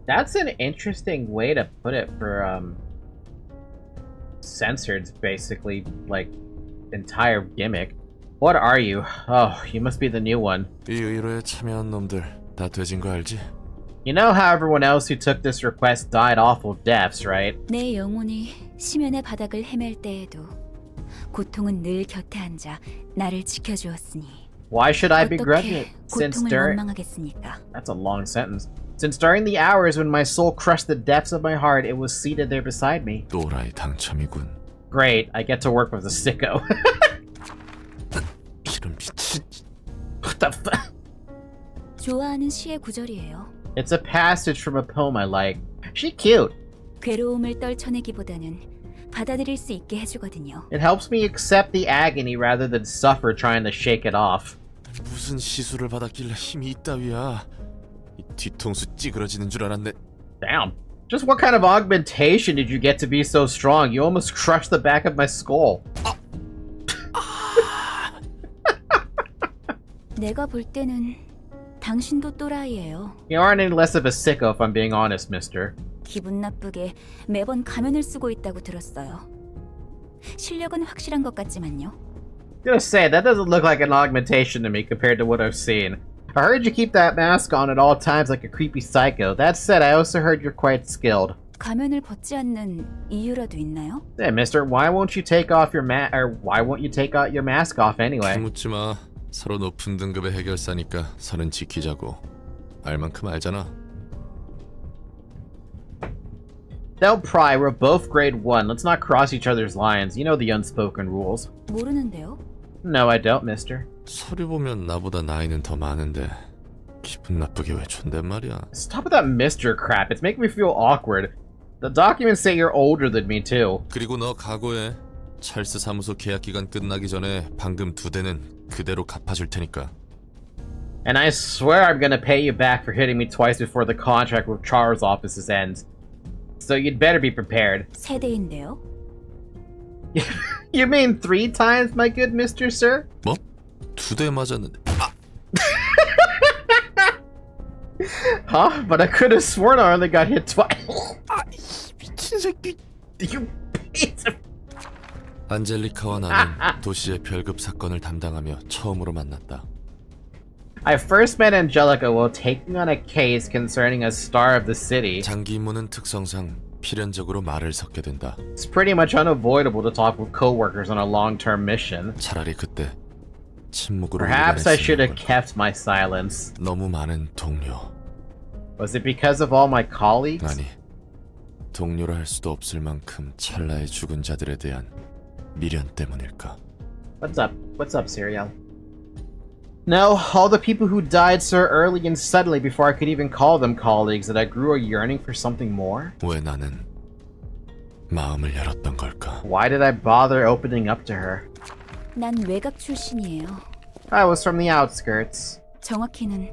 That's an interesting way to put it for, censored's basically, like, entire gimmick. What are you? Oh, you must be the new one. 이 의뢰에 참여한 놈들 다 돼진 거 알지? You know how everyone else who took this request died awful deaths, right? 내 영혼이 심연의 바닥을 헤맬 때에도 고통은 늘 곁에 앉아 나를 지켜주었으니 Why should I begrudge it? 어떻게 Since 고통을 during... 원망하겠습니까? That's a long sentence. Since during the hours when my soul crushed the depths of my heart, it was seated there beside me. 또라이 당첨이군. Great, I get to work with a sicko. 이런 미친. What the fuck? 좋아하는 시의 구절이에요. It's a passage from a poem I like. She cute. 괴로움을 떨쳐내기보다는 받아들일 수 있게 해주거든요. It helps me accept the agony rather than suffer trying to shake it off. 무슨 시술을 받았길래 힘이 있다위야. 이 뒤통수 찌그러지는 줄 알았네. Damn. Just what kind of augmentation did you get to be so strong? You almost crushed the back of my skull. 내가 볼 때는 당신도 또라이예요. You aren't any less of a sicko if I'm being honest, mister. 기분 나쁘게 매번 가면을 쓰고 있다고 들었어요. 실력은 확실한 것 같지만요. Gonna say, that doesn't look like an augmentation to me compared to what I've seen. I heard you keep that mask on at all times like a creepy psycho. That said, I also heard you're quite skilled. 가면을 벗지 않는 이유라도 있나요? Hey, mister, why won't you take off your why won't you take out your mask off anyway? 묻지 마. 서로 높은 등급의 해결사니까 선은 지키자고. 알 만큼 알잖아. Don't pry, we're both grade 1. Let's not cross each other's lines. You know the unspoken rules. 모르는데요. No, I don't, mister. 서류 보면 나보다 나이는 더 많은데 기분 나쁘게 왜 존댓말이야. Stop with that mister crap. It's making me feel awkward. The documents say you're older than me, too. 그리고 너 각오해. 찰스 사무소 계약 기간 끝나기 전에 방금 2대는 그대로 갚아줄 테니까. And I swear I'm gonna pay you back for hitting me twice before the contract with Charles' offices ends. So you'd better be prepared. 세대인데요. You mean 3 times, my good Mr. Sir? 뭐? 2대 맞았는데. Huh? But I could have sworn I only got hit twice. 미친 새끼. You piece of... 안젤리카와 나는 도시의 별급 사건을 담당하며 처음으로 만났다. I first met Angelica while taking on a case concerning a star of the city. 장기 임무는 특성상 필연적으로 말을 섞게 된다. It's pretty much unavoidable to talk with coworkers on a long-term mission. 차라리 그때 침묵으로 Perhaps I should have 일관했으면 kept my silence. 너무 많은 동료. Was it because of all my colleagues? 아니, 동료라 할 수도 없을 만큼 찰나에 죽은 자들에 대한 미련 때문일까? What's up? What's up, Serial? No, all the people who died so early and suddenly before I could even call them colleagues that I grew a yearning for something more? 왜 나는 마음을 열었던 걸까? Why did I bother opening up to her? 난 외곽 출신이에요. I was from the outskirts. 정확히는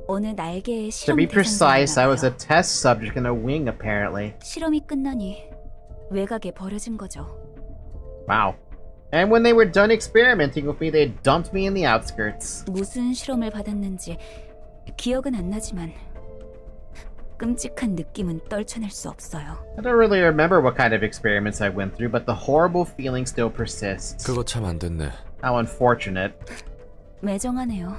어느 날개의 To 실험 be precise, I was a 대상자였나 봐요. test subject in a wing, apparently. 실험이 끝나니 외곽에 버려진 거죠. Wow. And when they were done experimenting with me, they dumped me in the outskirts. 무슨 실험을 받았는지 기억은 안 나지만 끔찍한 느낌은 떨쳐낼 수 없어요. I don't really remember what kind of experiments I went through, but the horrible feeling still persists. 그거 참 안 됐네. How unfortunate. 매정하네요.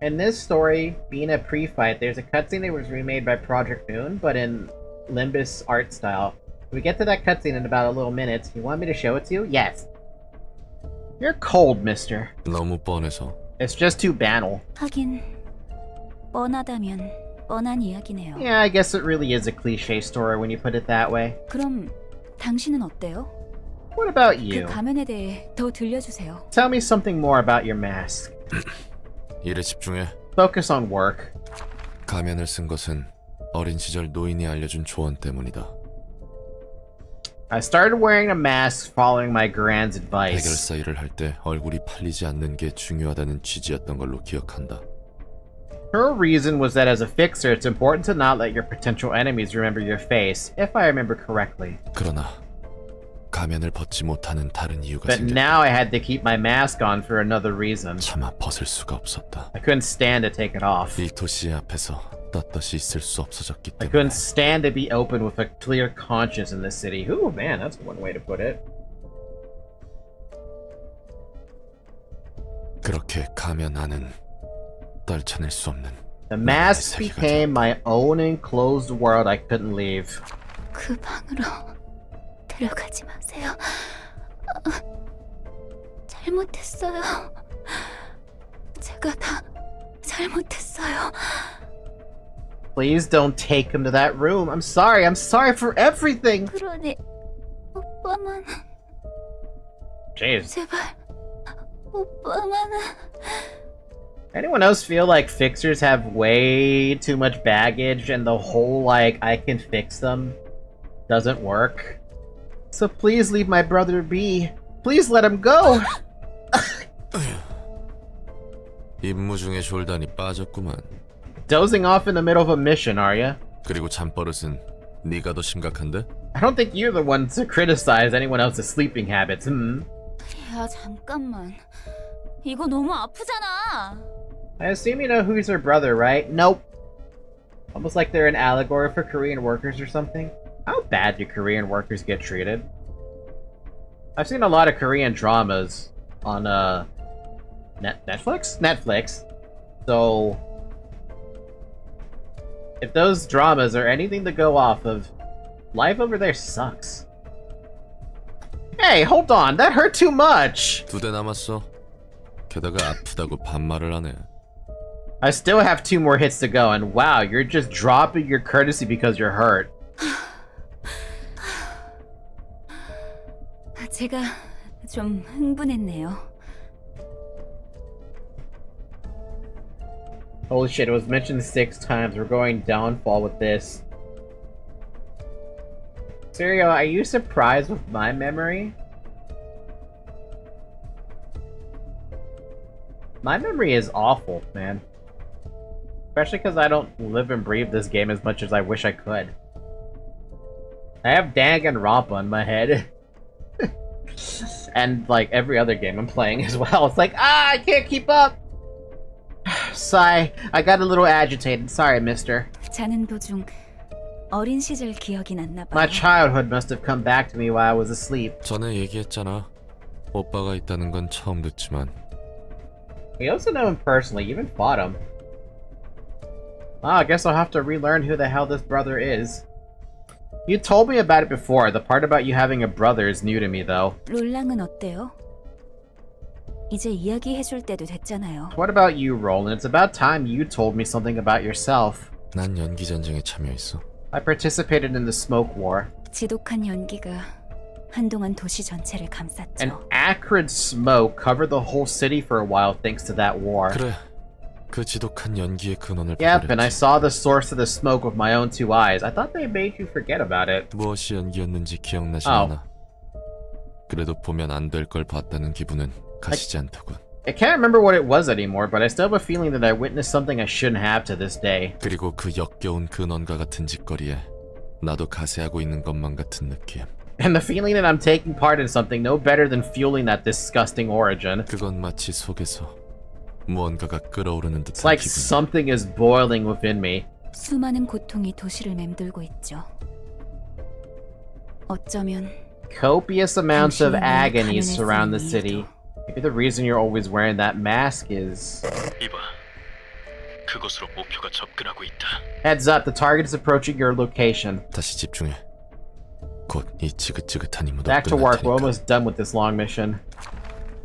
In this story, being a pre-fight, there's a cutscene that was remade by Project Moon, but in Limbus art style. We get to that cutscene in about a little minute. You want me to show it to you? Yes. You're cold, mister. 너무 뻔해서. It's just too banal. 하긴 뻔하다면 뻔한 이야기네요. Yeah, I guess it really is a cliche story when you put it that way. 그럼 당신은 어때요? What about 그 you? 가면에 대해 더 들려주세요. Tell me something more about your mask. 일에 집중해. Focus on work. 가면을 쓴 것은 어린 시절 노인이 알려준 조언 때문이다. I started wearing a mask following my grand's advice. 해결사 일을 할 때 얼굴이 팔리지 않는 게 중요하다는 취지였던 걸로 기억한다. Her reason was that as a fixer, it's important to not let your potential enemies remember your face, if I remember correctly. 그러나 가면을 벗지 못하는 다른 이유가 But 생겼다. now I had to keep my mask on for another reason. 차마 벗을 수가 없었다. I couldn't stand to take it off. 이 도시 앞에서 떳떳이 있을 수 없어졌기 I 때문에. couldn't stand to be open with a clear conscience in this city. Ooh, man, that's one way to put it. 그렇게 가면 안은 떨쳐낼 수 없는 The mask became my own enclosed world I couldn't leave. 그 방으로 들어가지 마세요. 잘못했어요. 제가 다 잘못했어요. Please don't take him to that room. I'm sorry for everything. 그러니 오빠만 Jeez. 제발 오빠만은. Anyone else feel like fixers have way too much baggage and the whole like I can fix them doesn't work? So please leave my brother be. Please let him go. 임무 중에 졸단이 빠졌구만. Dozing off in the middle of a mission, are ya? 그리고 잠버릇은 네가 더 심각한데? I don't think you're the one to criticize anyone else's sleeping habits. 야 잠깐만. 이거 너무 아프잖아. I assume you know who's her brother, right? Nope. Almost like they're an allegory for Korean workers or something. How bad do Korean workers get treated? I've seen a lot of Korean dramas on Netflix? Netflix. So if those dramas are anything to go off of, life over there sucks. Hey, hold on, that hurt too much! 2대 남았어. 게다가 아프다고 반말을 하네. I still have 2 more hits to go, and wow, you're just dropping your courtesy because you're hurt. 제가 좀 흥분했네요. Holy shit, it was mentioned 6 times. We're going downfall with this. Serio, are you surprised with my memory? My memory is awful, man. Especially because I don't live and breathe this game as much as I wish I could. I have Danganronpa in my head. And, like, every other game I'm playing as well. It's like, I can't keep up! Sigh, I got a little agitated. Sorry, mister. 자는 도중 어린 시절 기억이 났나 봐요. My childhood must have come back to me while I was asleep. 전에 얘기했잖아. 오빠가 있다는 건 처음 듣지만. We also know him personally, you even fought him. Ah, I guess I'll have to relearn who the hell this brother is. You told me about it before. The part about you having a brother is new to me, though. 롤랑은 어때요? 이제 이야기해줄 때도 됐잖아요. What about you, Roland? It's about time you told me something about yourself. 난 연기 전쟁에 참여했어. I participated in the smoke war. 지독한 연기가 한동안 도시 전체를 An 감쌌죠. acrid smoke covered the whole city for a while thanks to that war. 그래. 그 지독한 연기의 근원을 Yep, and I 발견했지. saw the source of the smoke with my own 2 eyes. I thought they made you forget about it. 무엇이 연기였는지 기억나지 Oh. 않아. 그래도 보면 안 될 걸 봤다는 기분은 가시지 않더군. I can't remember what it was anymore, but I still have a feeling that I witnessed something I shouldn't have to this day. 그리고 그 역겨운 근원과 같은 짓거리에 나도 가세하고 있는 것만 같은 느낌. And the feeling that I'm taking part in something no better than fueling that disgusting origin. 그건 마치 속에서 무언가가 끓어오르는 It's 듯한 like 기분. something is boiling within me. 수많은 고통이 도시를 맴돌고 있죠. 어쩌면 Copious amounts of 당신이 agony 가면을 surround the 쓰는 city. 이유도. Maybe the reason you're always wearing that mask is... 이봐, 그곳으로 목표가 접근하고 있다. Heads up, the target is approaching your location. 다시 집중해. 곧 이 지긋지긋한 임무도 Back to 끝날 work, we're 테니까. almost done with this long mission.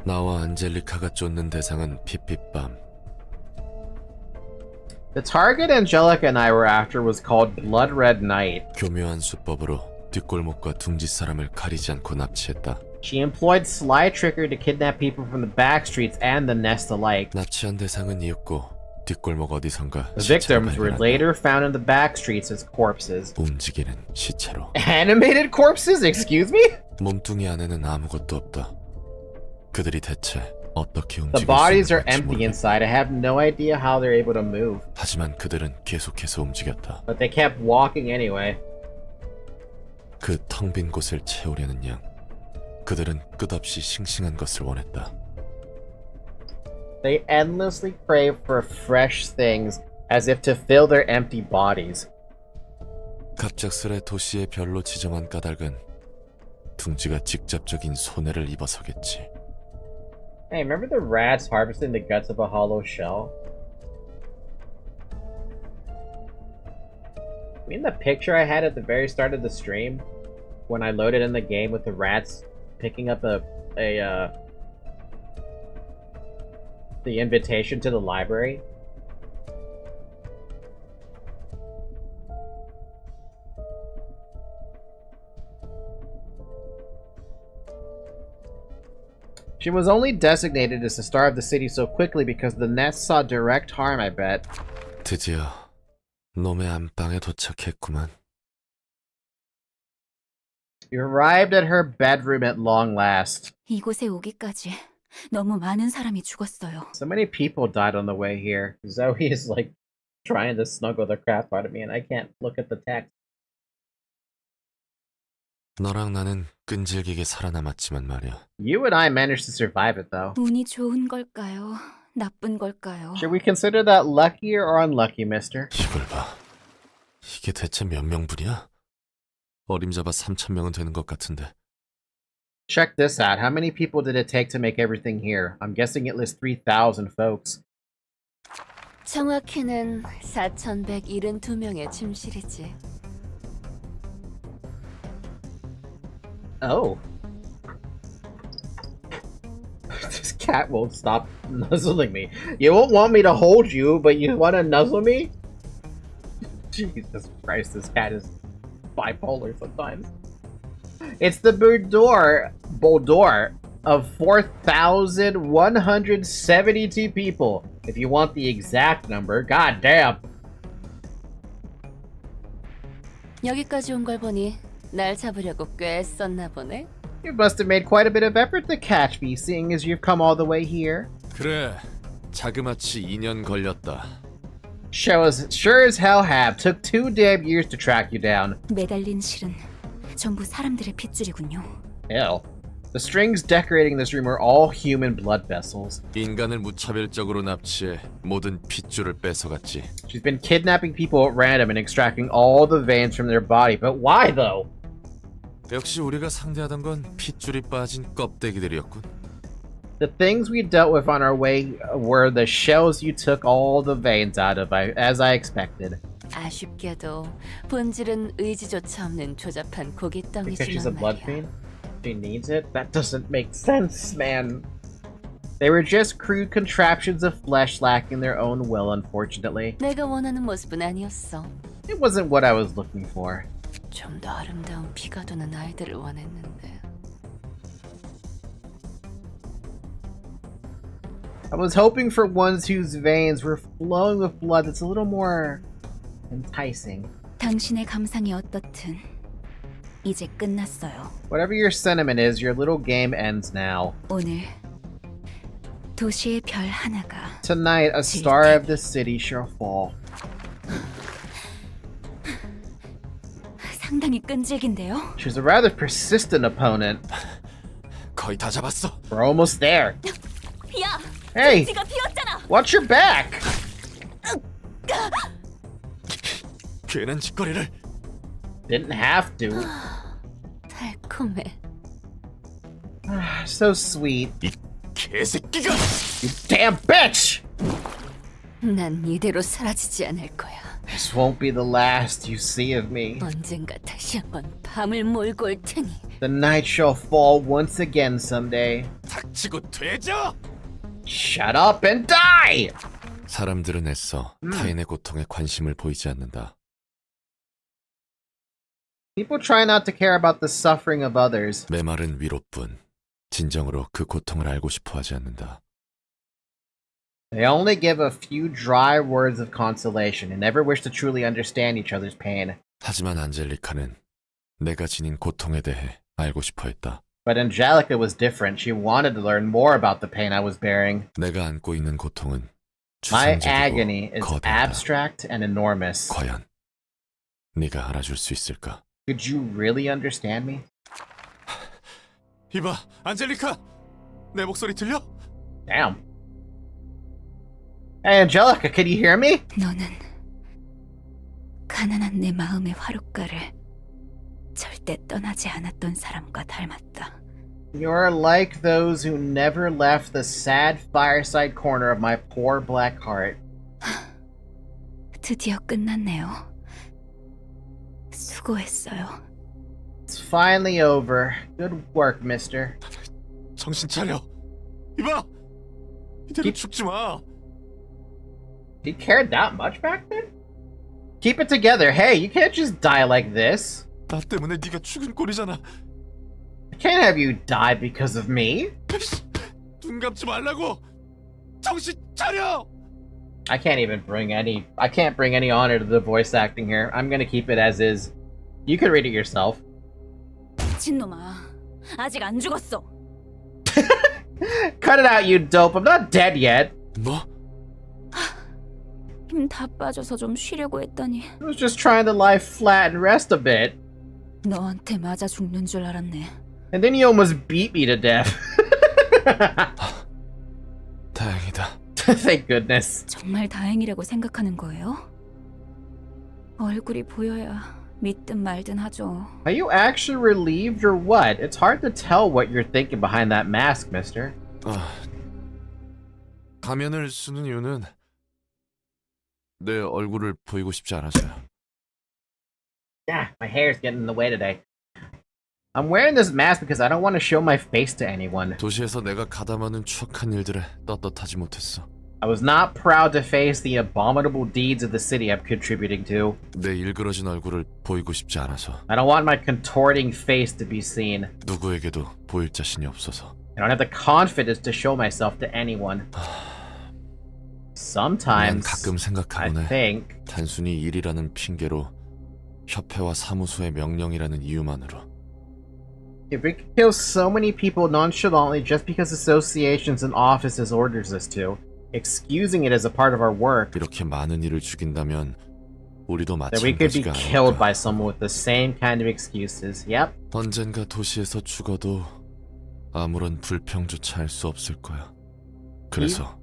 나와 안젤리카가 쫓는 대상은 핏빛밤. The target Angelica and I were after was called Blood Red Knight. 교묘한 수법으로 뒷골목과 둥지 사람을 가리지 않고 납치했다. She employed sly trickery to kidnap people from the back streets and the nest alike. 납치한 대상은 이었고 뒷골목 어디선가 The 시체를 victims were 발견한다. later found in the back streets as corpses. 움직이는 시체로. Animated corpses? Excuse me? 몸뚱이 안에는 아무것도 없다. 그들이 대체 어떻게 The 움직일 수 bodies 있는 are 건지 empty 모르겠다. inside. I have no idea how they're able to move. 하지만 그들은 계속해서 움직였다. But they kept walking anyway. 그 텅 빈 곳을 채우려는 양. 그들은 끝없이 싱싱한 것을 원했다. They endlessly crave for fresh things as if to fill their empty bodies. 갑작스레 도시의 별로 지정한 까닭은 둥지가 직접적인 손해를 입어서겠지. Hey, remember the rats harvesting the guts of a hollow shell? mean the picture I had at the very start of the stream when I loaded in the game with the rats picking up the invitation to the library? She was only designated as the star of the city so quickly because the Nest saw direct harm, I bet. 드디어 놈의 안방에 도착했구만. You arrived at her bedroom at long last. 이곳에 오기까지 너무 많은 사람이 죽었어요. So many people died on the way here. Zoe is like trying to snuggle the crap out of me and I can't look at the text. 너랑 나는 끈질기게 살아남았지만 말이야. You and I managed to survive it though. 운이 좋은 걸까요? 나쁜 걸까요? Should we consider that lucky or unlucky, mister? 이걸 봐. 이게 대체 몇 명분이야? 어림잡아 3,000명은 되는 것 같은데. Check this out. How many people did it take to make everything here? I'm guessing it lists 3,000 folks. 정확히는 4,172명의 침실이지. Oh. This cat won't stop nuzzling me. You won't want me to hold you, but you want to nuzzle me? Jesus Christ, this cat is bipolar sometimes. It's the boudoir of 4,172 people. If you want the exact number, goddamn. 여기까지 온 걸 보니 날 잡으려고 꽤 썼나 보네. You must have made quite a bit of effort to catch me, seeing as you've come all the way here. 그래, 자그마치 2년 걸렸다. Sure as hell have. Took 2 damn years to track you down. 매달린 실은 전부 사람들의 핏줄이군요. Hell. The strings decorating this room are all human blood vessels. 인간을 무차별적으로 납치해 모든 핏줄을 뺏어갔지. She's been kidnapping people at random and extracting all the veins from their body. But why though? 역시 우리가 상대하던 건 핏줄이 빠진 껍데기들이었군. The things we dealt with on our way were the shells you took all the veins out of, as I expected. 아쉽게도 본질은 의지조차 없는 조잡한 Because she's a 고깃덩이지만 blood 말이야. fiend? She needs it? That doesn't make sense, man. They were just crude contraptions of flesh lacking their own will, unfortunately. 내가 원하는 모습은 아니었어. It wasn't what I was looking for. 좀 더 아름다운 피가 도는 아이들을 원했는데. I was hoping for ones whose veins were flowing with blood that's a little more enticing. 당신의 감상이 어떻든 이제 끝났어요. Whatever your sentiment is, your little game ends now. 오늘 도시의 별 하나가 Tonight, a star of the city shall fall. 상당히 끈질긴데요. She's a rather persistent opponent. 거의 다 잡았어. We're almost there. 야, Hey, 지가 비었잖아. watch your back. 괜한 짓거리를. Didn't have to. 달콤해. So sweet. 이 개새끼가. You damn bitch! 난 이대로 사라지지 않을 거야. This won't be the last you see of me. 언젠가 다시 한번 밤을 몰고 올 테니. The night shall fall once again someday. 닥치고 되져. Shut up and die! 사람들은 애써 타인의 고통에 관심을 보이지 않는다. People try not to care about the suffering of others. 메마른 위로뿐 진정으로 그 고통을 알고 싶어 하지 않는다. They only give a few dry words of consolation and never wish to truly understand each other's pain. 하지만 안젤리카는 내가 지닌 고통에 대해 알고 싶어 했다. But Angelica was different. She wanted to learn more about the pain I was bearing. 내가 안고 있는 고통은 My 추상적이고 agony is 거대하다. abstract and enormous. 과연 네가 알아줄 수 있을까? Could you really understand me? 이봐, 안젤리카! 내 목소리 들려? Damn. Hey, Angelica, can you hear me? 너는 가난한 내 마음의 화롯가를 절대 떠나지 않았던 사람과 닮았다. You're like those who never left the sad fireside corner of my poor black heart. 드디어 끝났네요. 수고했어요. It's finally over. Good work, mister. 정신 차려. 이봐. 이대로 죽지 마. He cared that much back then? Keep it together. Hey, you can't just die like this. 나 때문에 네가 죽은 꼴이잖아. I can't have you die because of me. 눈 감지 말라고. 정신 차려. I can't bring any honor to the voice acting here. I'm gonna keep it as is. You can read it yourself. 미친놈아, 아직 안 죽었어. Cut it out, you dope. I'm not dead yet. 뭐? 힘 다 빠져서 좀 쉬려고 했더니 I was just trying to lie flat and rest a bit. 너한테 맞아 죽는 줄 알았네. And then you almost beat me to death. 다행이다. Thank goodness. 정말 다행이라고 생각하는 거예요? 얼굴이 보여야 믿든 말든 하죠. Are you actually relieved or what? It's hard to tell what you're thinking behind that mask, mister. 가면을 쓰는 이유는 내 얼굴을 보이고 싶지 않아서요. Yeah, my hair's getting in the way today. I'm wearing this mask because I don't want to show my face to anyone. 도시에서 내가 가담하는 추악한 일들에 떳떳하지 못했어. I was not proud to face the abominable deeds of the city I'm contributing to. 내 일그러진 얼굴을 보이고 싶지 않아서. I don't want my contorting face to be seen. 누구에게도 보일 자신이 없어서. I don't have the confidence to show myself to anyone. Sometimes, 난 가끔 I 생각하곤 해. think, 단순히 일이라는 핑계로 협회와 사무소의 명령이라는 이유만으로 if we could kill so many people nonchalantly just because associations and offices orders us to, excusing it as a part of our work, 이렇게 많은 일을 죽인다면 우리도 that we could be 마찬가지가 killed 아닐까. by someone with the same kind of excuses. Yep. 언젠가 도시에서 죽어도 아무런 불평조차 할 수 없을 거야. 그래서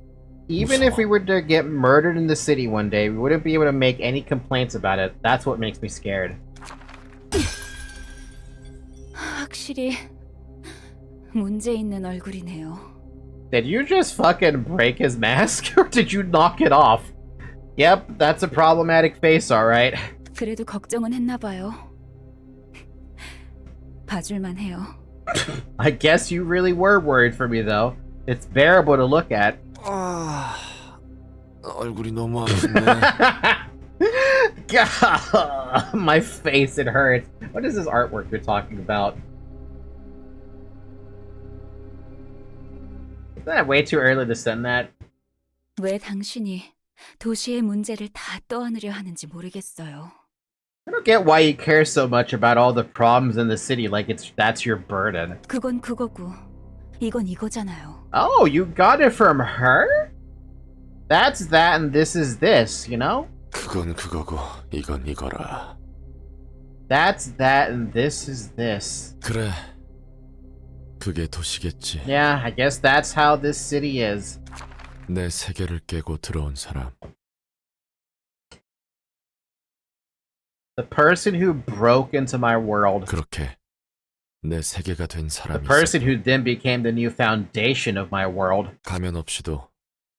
Even if we were to get murdered in the city one day, we wouldn't be able to make any complaints about it. That's what makes me scared. 확실히 문제 있는 얼굴이네요. Did you just fucking break his mask? Or did you knock it off? Yep, that's a problematic face, alright. 그래도 걱정은 했나 봐요. 봐줄만 해요. I guess you really were worried for me, though. It's bearable to look at. 얼굴이 너무 아픈데. God, my face, it hurts. What is this artwork you're talking about? Isn't that way too early to send that? 왜 당신이 도시의 문제를 다 떠안으려 하는지 모르겠어요. I don't get why you care so much about all the problems in the city like that's your burden. 그건 그거고 이건 이거잖아요. Oh, you got it from her? That's that and this is this, you know? 그건 그거고 이건 이거라. That's that and this is this. 그래. 그게 도시겠지. Yeah, I guess that's how this city is. 내 세계를 깨고 들어온 사람. The person who broke into my world. 그렇게 내 세계가 된 The 사람이 person who then became the new foundation of my world. 가면 없이도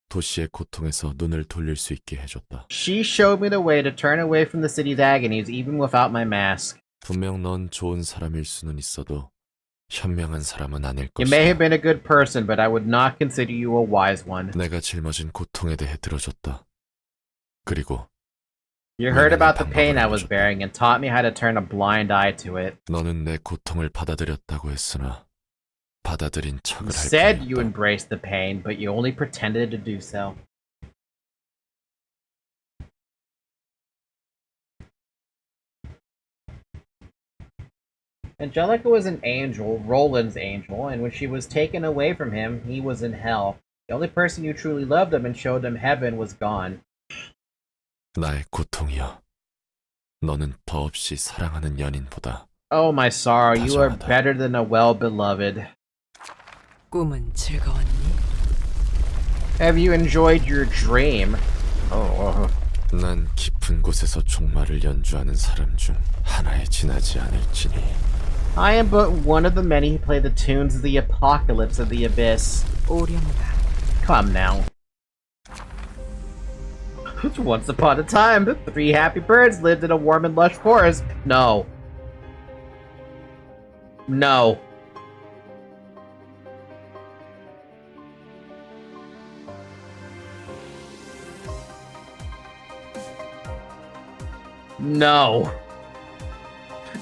도시의 고통에서 눈을 돌릴 수 있게 해줬다. She showed me the way to turn away from the city's agonies even without my mask. 분명 넌 좋은 사람일 수는 있어도 현명한 사람은 아닐 You may 것이다. have been a good person, but I would not consider you a wise one. 내가 짊어진 고통에 대해 들어줬다. 그리고 You heard about the pain I was bearing and taught me how to turn a blind eye to it. 너는 내 고통을 받아들였다고 했으나 받아들인 척을 You 할 said you 뿐이었다. embraced the pain, but you only pretended to do so. Angelica was an angel, Roland's angel, and when she was taken away from him, he was in hell. The only person who truly loved him and showed him heaven was gone. 나의 고통이여. 너는 더없이 사랑하는 연인보다 Oh, my sorrow, you are 다정하다. better than a well-beloved. 꿈은 즐거웠니? Have you enjoyed your dream? Oh, 난 깊은 곳에서 종말을 연주하는 사람 중 하나에 지나지 않을지니. I am but one of the many who play the tunes of the apocalypse of the abyss. 오려무다. Come now. Once upon a time, 3 happy birds lived in a warm and lush forest. No. No. No.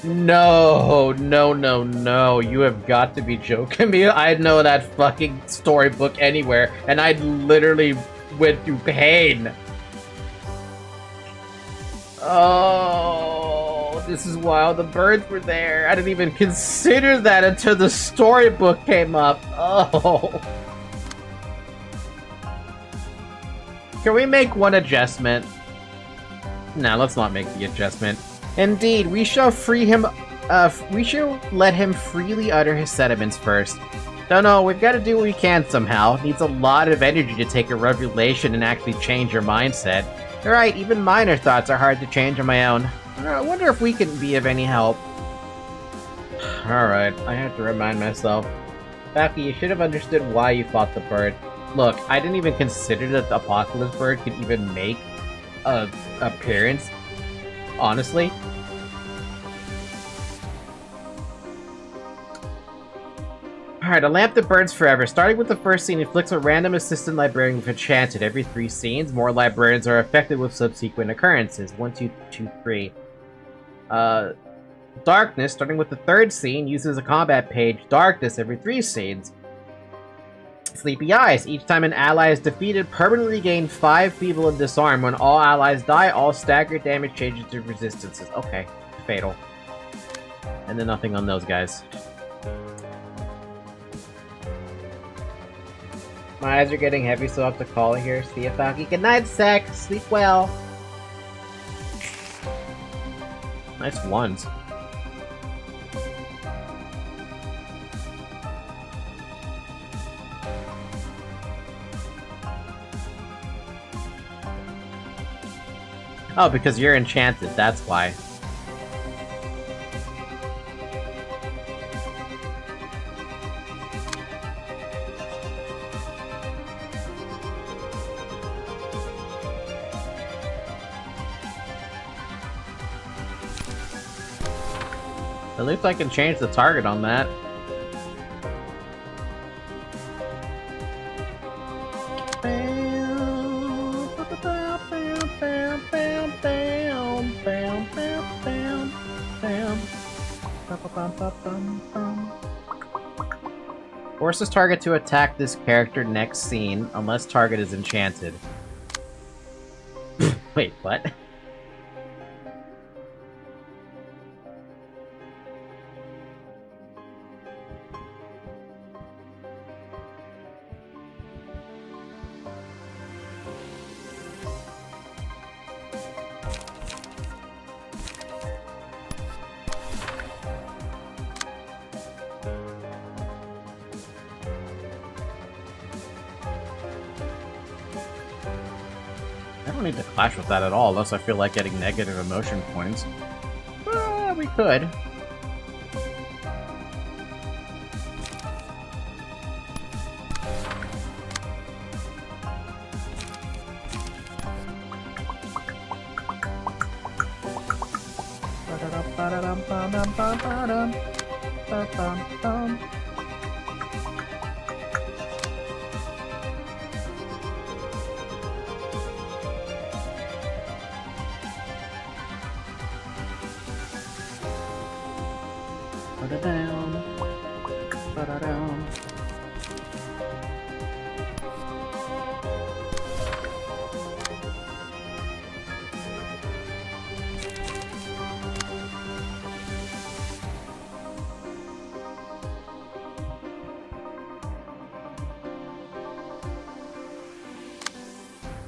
No, no, no, no. You have got to be joking me. I'd know that fucking storybook anywhere, and I'd literally went through pain. Oh, this is why all the birds were there. I didn't even consider that until the storybook came up. Oh. Can we make one adjustment? Nah, let's not make the adjustment. Indeed, we shall free him. We shall let him freely utter his sentiments first. Don't know, we've got to do what we can somehow. It needs a lot of energy to take a revelation and actually change your mindset. You're right, even minor thoughts are hard to change on my own. I wonder if we can be of any help. Alright, I have to remind myself. Baki, you should have understood why you fought the bird. Look, I didn't even consider that the Apocalypse bird could even make an appearance. Honestly. Alright, a lamp that burns forever. Starting with the first scene, inflicts a random assistant librarian with enchanted. Every 3 scenes, more librarians are affected with subsequent occurrences. 1, 2, 2, 3. Darkness, starting with the 3rd scene, uses a combat page, Darkness, every 3 scenes. Sleepy Eyes. Each time an ally is defeated, permanently gain 5 feeble and disarm. When all allies die, all staggered damage changes to resistances. Okay. Fatal. And then nothing on those guys. My eyes are getting heavy, so I have to call it here. See you, Falky. Good night, Sec. Sleep well. Nice ones. Oh, because you're enchanted, that's why. At least I can change the target on that. Forces target to attack this character next scene, unless target is enchanted. Wait, what? I don't need to clash with that at all, unless I feel like getting negative emotion points. We could.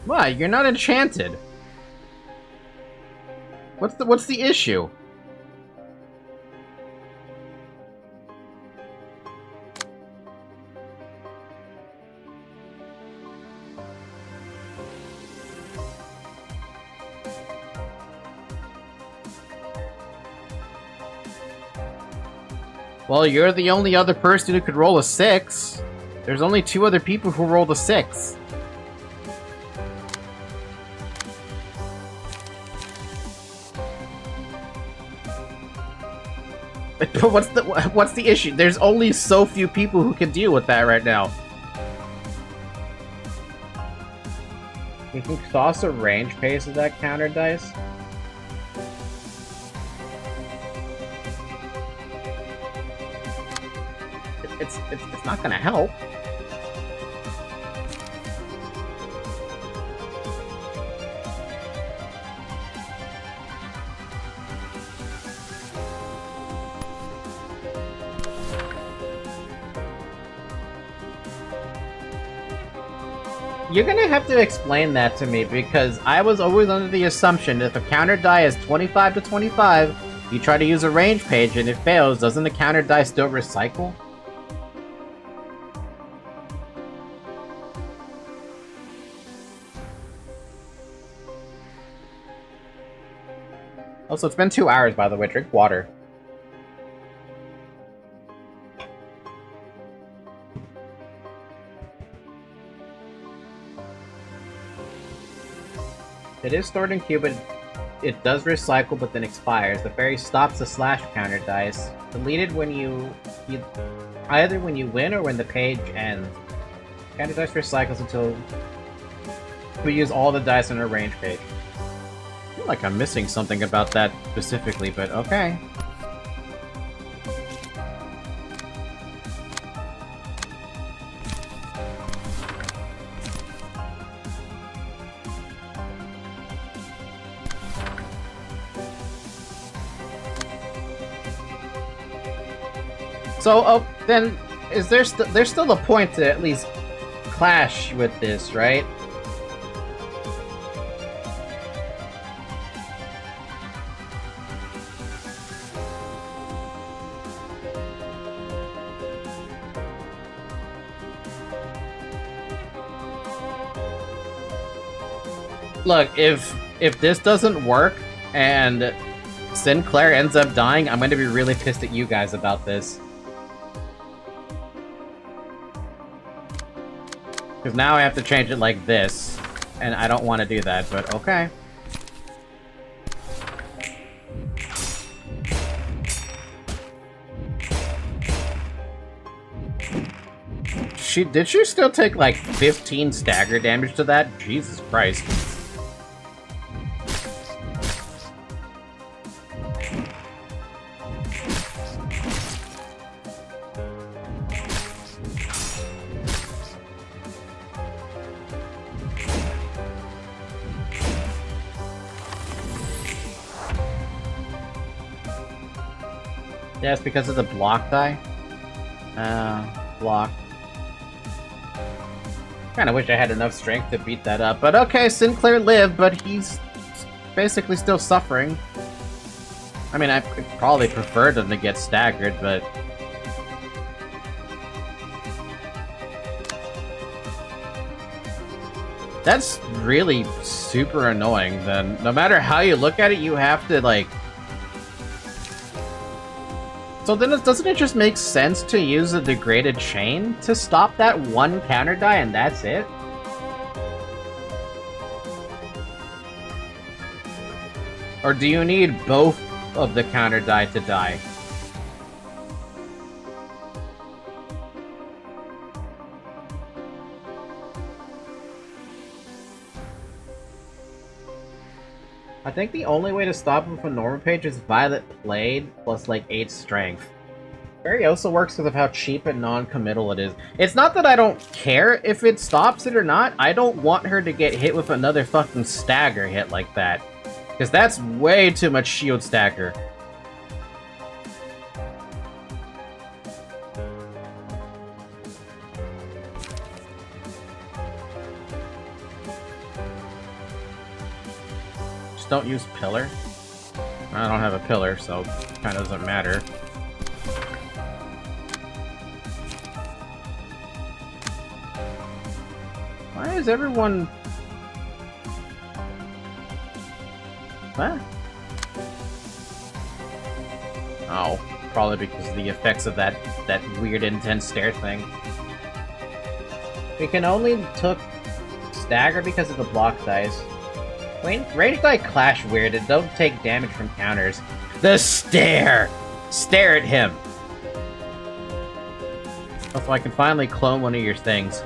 Why? You're not enchanted. What's the issue? Well, you're the only other person who could roll a 6. There's only 2 other people who rolled a 6. But what's the issue? There's only so few people who can deal with that right now. You can toss a range pace of that counter dice. It's not gonna help. You're gonna have to explain that to me, because I was always under the assumption that if a counter die is 25 to 25, you try to use a range page and it fails, doesn't the counter die still recycle? Also, it's been 2 hours, by the way. Drink water. It is stored in queue, but it does recycle, but then expires. The fairy stops the slash counter dice. Deleted when you either when you win or when the page ends. Counter dice recycles until we use all the dice on a range page. I feel like I'm missing something about that specifically, but okay. So, then, is there's still a point to at least clash with this, right? Look, if this doesn't work and Sinclair ends up dying, I'm going to be really pissed at you guys about this. Because now I have to change it like this, and I don't want to do that, but okay. Did she still take like 15 stagger damage to that? Jesus Christ. Yeah, it's because of the block die. Block. Kinda wish I had enough strength to beat that up. But okay, Sinclair lived, but he's basically still suffering. I mean, I probably preferred him to get staggered, but... That's really super annoying, then. No matter how you look at it, you have to, like... So then doesn't it just make sense to use a degraded chain to stop that one counter die and that's it? Or do you need both of the counter die to die? I think the only way to stop him from normal page is Violet Blade plus like 8 strength. Fairy also works because of how cheap and non-committal it is. It's not that I don't care if it stops it or not. I don't want her to get hit with another fucking stagger hit like that. Because that's way too much shield stagger. Don't use pillar. I don't have a pillar, so it kind of doesn't matter. Why is everyone... What? Oh, probably because of the effects of that weird intense stare thing. We can only took stagger because of the block dice. Range die clash weird and don't take damage from counters. The stare! Stare at him. So I can finally clone one of your things.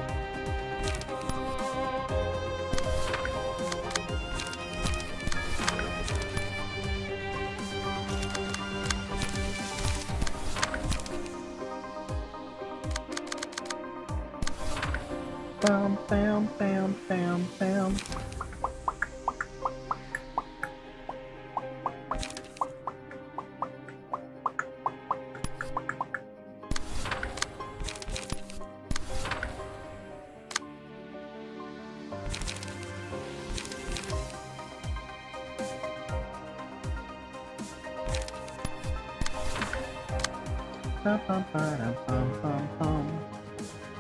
Bam, bam, bam, bam, bam. Bum, bum, ba-dum, bum, bum, bum.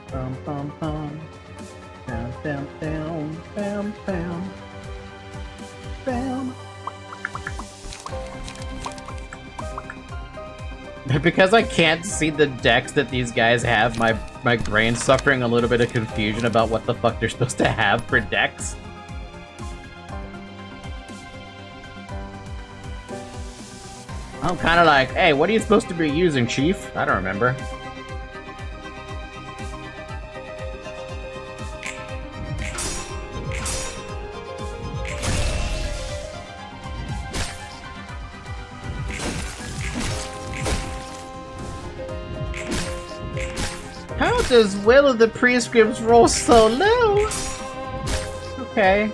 Bum, bum, bum. Down, down, down, bam, bam. Bam. Because I can't see the decks that these guys have, my brain's suffering a little bit of confusion about what the fuck they're supposed to have for decks. I'm kind of like, hey, what are you supposed to be using, Chief? I don't remember. How does Will of the Prescripts roll so low? Okay.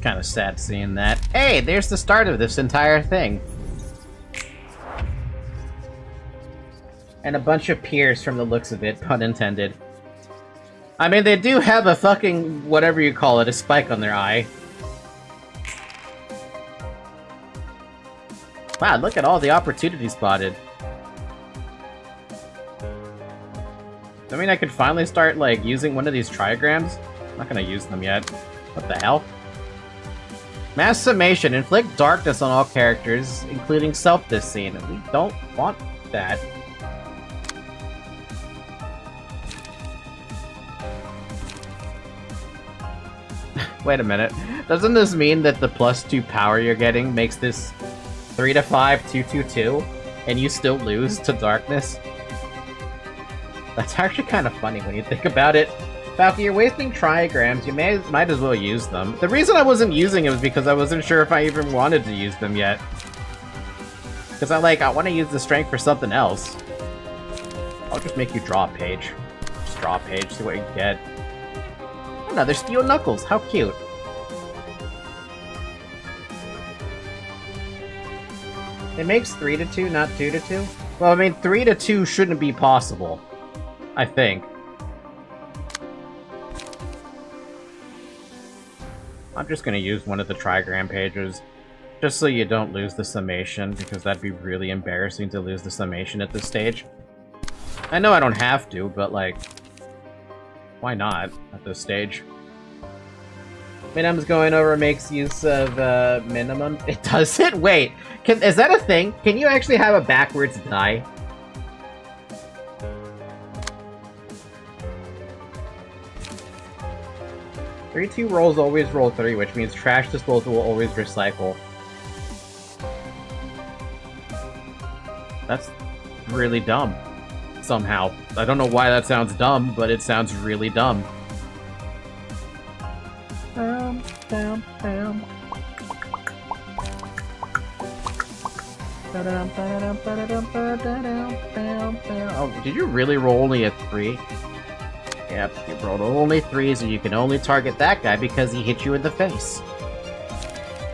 Kind of sad seeing that. Hey, there's the start of this entire thing. And a bunch of peers from the looks of it, pun intended. I mean, they do have a fucking, whatever you call it, a spike on their eye. Wow, look at all the opportunities spotted. I mean, I could finally start, like, using one of these trigrams. I'm not gonna use them yet. What the hell? Mass summation. Inflict darkness on all characters, including self this scene. We don't want that. Wait a minute. Doesn't this mean that the +2 power you're getting makes this 3 to 5, 2/2/2, and you still lose to darkness? That's actually kind of funny when you think about it. Falky, you're wasting trigrams. You might as well use them. The reason I wasn't using it was because I wasn't sure if I even wanted to use them yet. Because I want to use the strength for something else. I'll just make you draw a page. Just draw a page, see what you get. Another steel knuckles, how cute. It makes 3 to 2, not 2 to 2? Well, I mean, 3 to 2 shouldn't be possible. I think. I'm just gonna use one of the trigram pages, just so you don't lose the summation, because that'd be really embarrassing to lose the summation at this stage. I know I don't have to, but like, why not at this stage? Minimum's going over makes use of minimum. It does it? Wait, is that a thing? Can you actually have a backwards die? Three 2 rolls always roll 3, which means trash disposal will always recycle. That's really dumb. Somehow. I don't know why that sounds dumb, but it sounds really dumb. Oh, did you really roll only a 3? Yep, you rolled only 3s, and you can only target that guy because he hit you in the face.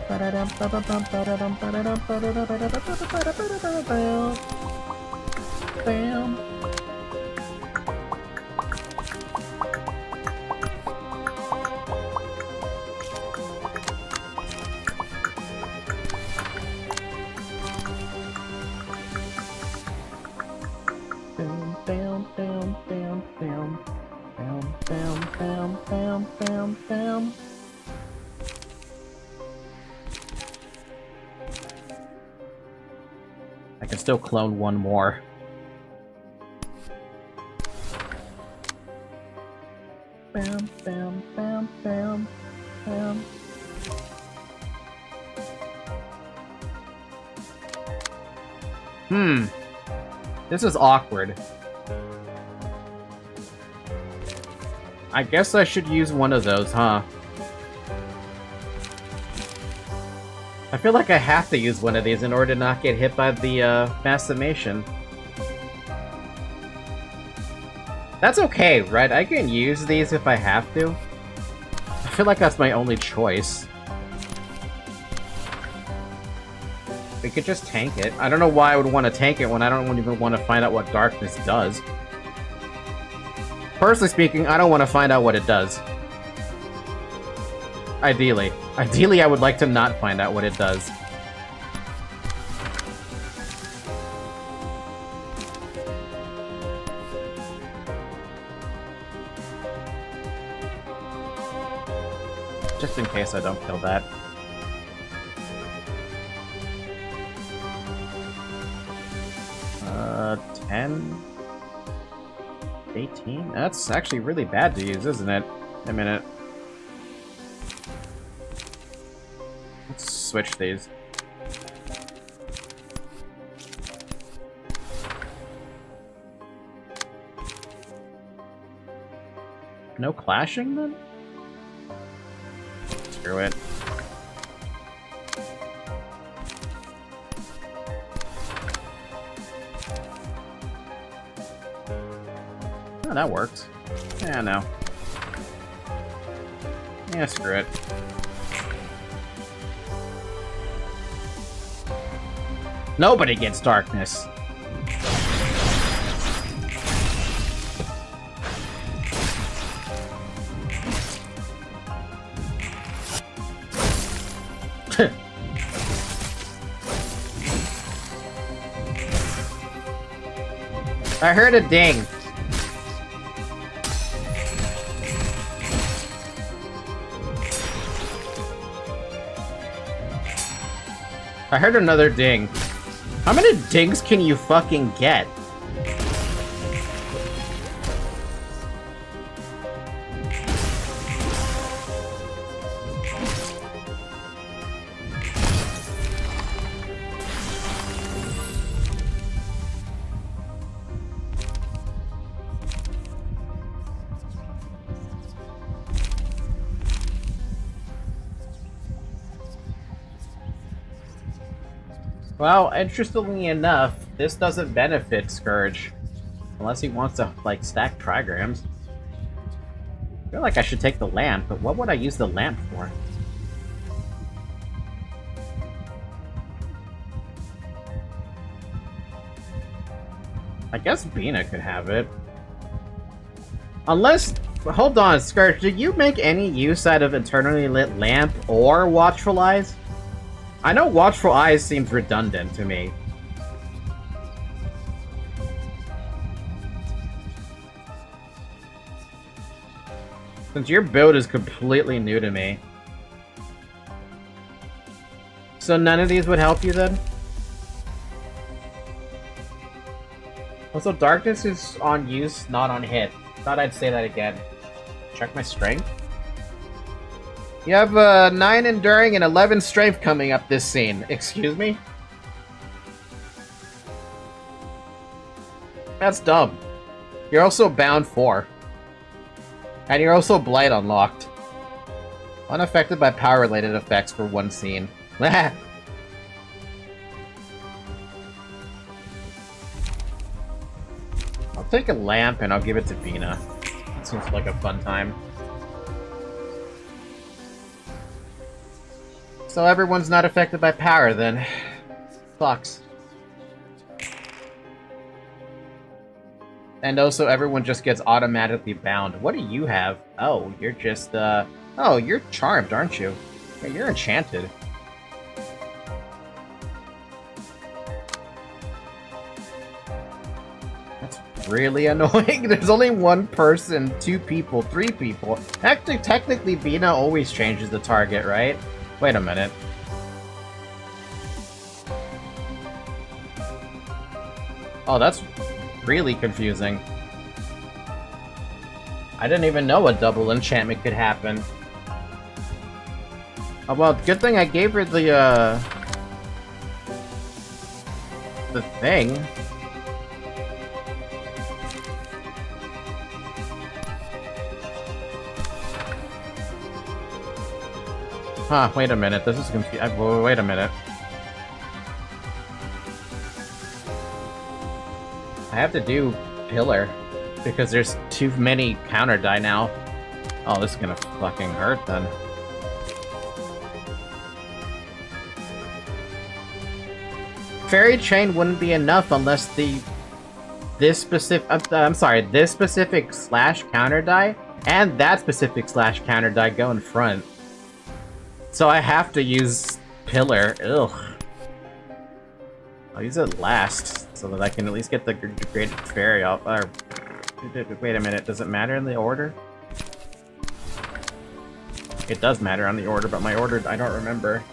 Bam. Bam. I can still clone one more. Bam, bam, bam, bam, bam. This is awkward. I guess I should use one of those, huh? I feel like I have to use one of these in order to not get hit by the mass summation. That's okay, right? I can use these if I have to. I feel like that's my only choice. We could just tank it. I don't know why I would want to tank it when I don't even want to find out what darkness does. Personally speaking, I don't want to find out what it does. Ideally. Ideally, I would like to not find out what it does. Just in case I don't kill that. Uh, 10? 18? That's actually really bad to use, isn't it? A minute. Let's switch these. No clashing, then? Screw it. Oh, that worked. Yeah, no. Yeah, screw it. Nobody gets darkness. I heard a ding. I heard another ding. How many dings can you fucking get? Well, interestingly enough, this doesn't benefit Scourge. Unless he wants to, like, stack trigrams. I feel like I should take the lamp, but what would I use the lamp for? I guess Bina could have it. Unless... Hold on, Scourge, did you make any use out of Eternally Lit Lamp or Watchful Eyes? I know Watchful Eyes seems redundant to me. Since your build is completely new to me. So none of these would help you then? Also, Darkness is on use, not on hit. Thought I'd say that again. Check my strength. You have 9 enduring and 11 strength coming up this scene. Excuse me? That's dumb. You're also bound 4. And you're also Blight unlocked. Unaffected by power-related effects for one scene. I'll take a lamp and I'll give it to Bina. That seems like a fun time. So everyone's not affected by power, then. Sucks. And also everyone just gets automatically bound. What do you have? Oh, you're just, Oh, you're charmed, aren't you? Yeah, you're enchanted. That's really annoying. There's only one person, 2 people, 3 people. Actually, technically, Bina always changes the target, right? Wait a minute. Oh, that's really confusing. I didn't even know a double enchantment could happen. Oh, well, good thing I gave her the thing. Huh, wait a minute, this is confusing. Wait a minute. I have to do Pillar, because there's too many counter die now. Oh, this is gonna fucking hurt then. Fairy Chain wouldn't be enough unless this specific slash counter die and that specific slash counter die go in front. So I have to use Pillar. Ugh. I'll use it last so that I can at least get the degraded fairy off. Or, wait a minute, does it matter in the order? It does matter on the order, but my order I don't remember.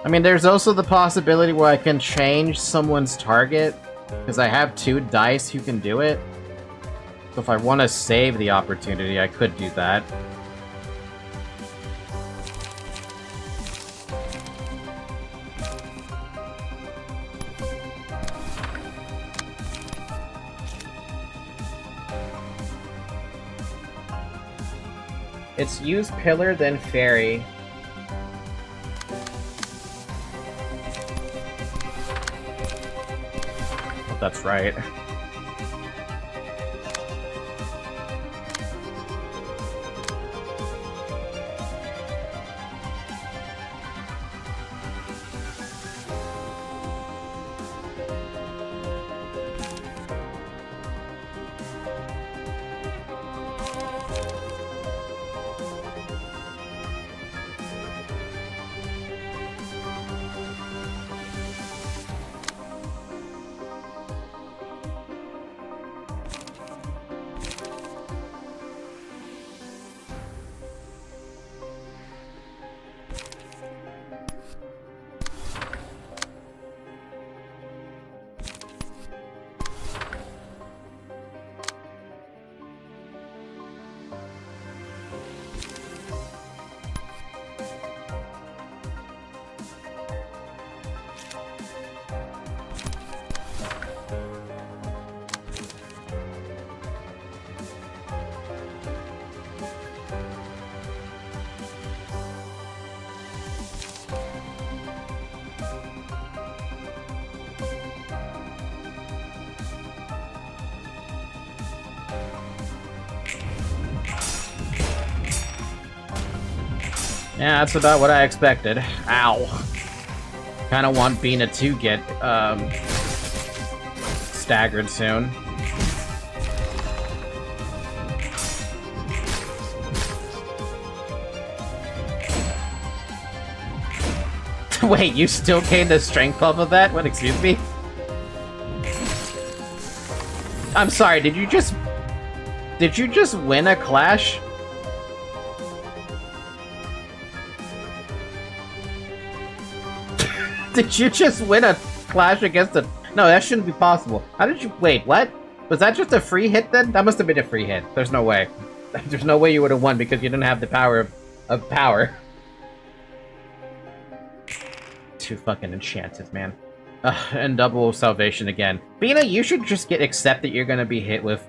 I mean, there's also the possibility where I can change someone's target, because I have 2 dice who can do it. So if I want to save the opportunity, I could do that. It's use Pillar, then Fairy. Oh, that's right. Yeah, that's about what I expected. Ow. Kinda want Bina to get, staggered soon. Wait, you still gained the strength off of that? What, excuse me? I'm sorry, did you just win a clash? Did you just win a clash against a... No, that shouldn't be possible. How did you... Wait, what? Was that just a free hit then? That must have been a free hit. There's no way. There's no way you would have won because you didn't have the power of power. Too fucking enchanted, man. And double salvation again. Bina, you should just accept that you're gonna be hit with,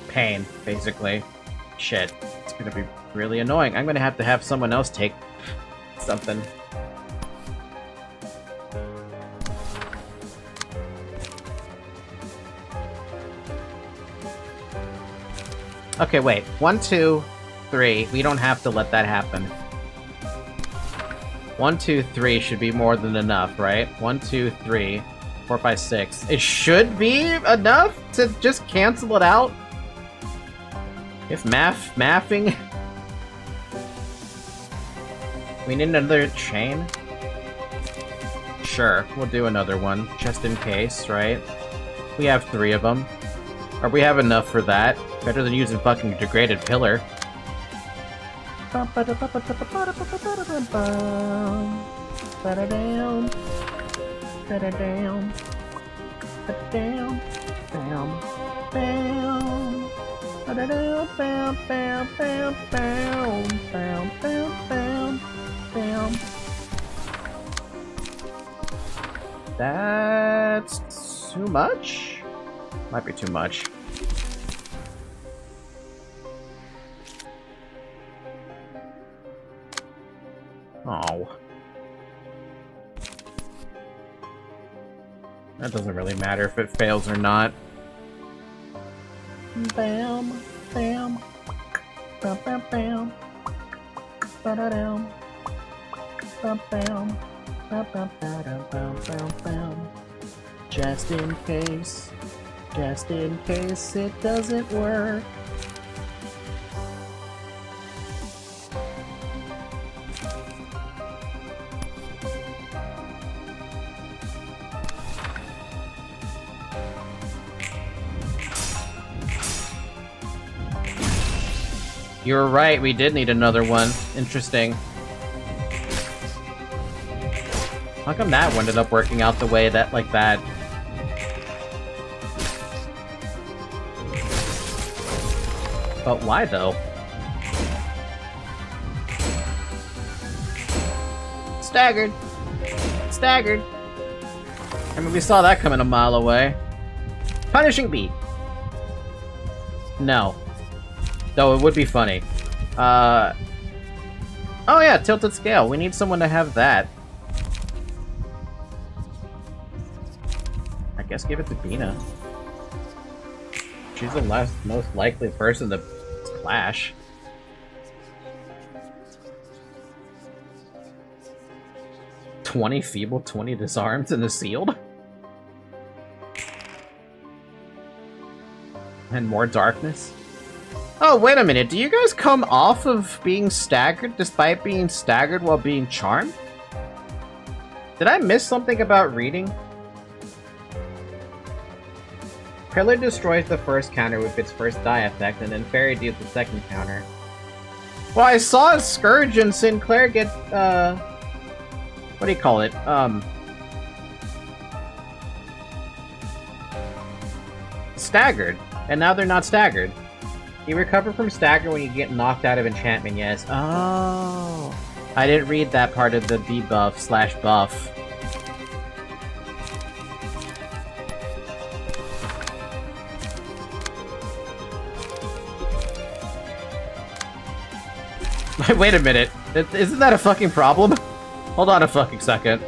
pain, basically. Shit. It's gonna be really annoying. I'm gonna have someone else take something. Okay, wait. 1, 2, 3. We don't have to let that happen. 1, 2, 3 should be more than enough, right? 1, 2, 3, 4, 5, 6. It should be enough to just cancel it out. If mathing. We need another chain? Sure, we'll do another one, just in case, right? We have 3 of them. Or we have enough for that. Better than using fucking degraded pillar. That's too much? Might be too much. Oh. That doesn't really matter if it fails or not. Bam, bam, bam, bam, bam, ba-da-dam, bam, bam, bam, bam, bam, bam, bam. Just in case it doesn't work. You're right, we did need another one. Interesting. How come that one ended up working out the way that, like that? But why, though? Staggered. Staggered. I mean, we saw that coming a mile away. Punishing beat. No. Though it would be funny. Oh yeah, tilted scale. We need someone to have that. I guess give it to Bina. She's the most likely person to clash. "20 feeble, 20 disarmed, and the sealed?" And more darkness? Oh, wait a minute. Do you guys come off of being staggered despite being staggered while being charmed? Did I miss something about reading? Pillar destroys the first counter with its first die effect, and then Fairy deals the second counter. Well, I saw Scourge and Sinclair get, what do you call it? Staggered. And now they're not staggered. You recover from stagger when you get knocked out of enchantment, yes. Oh. I didn't read that part of the debuff/buff. Wait a minute. Isn't that a fucking problem? Hold on a fucking second.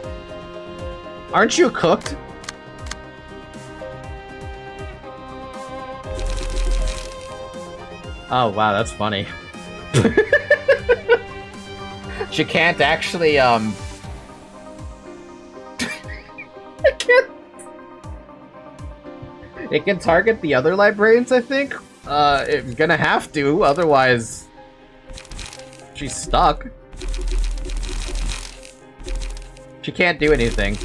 Aren't you cooked? Oh, wow, that's funny. She can't actually, I can't... It can target the other librarians, I think? It's gonna have to, otherwise... She's stuck. She can't do anything.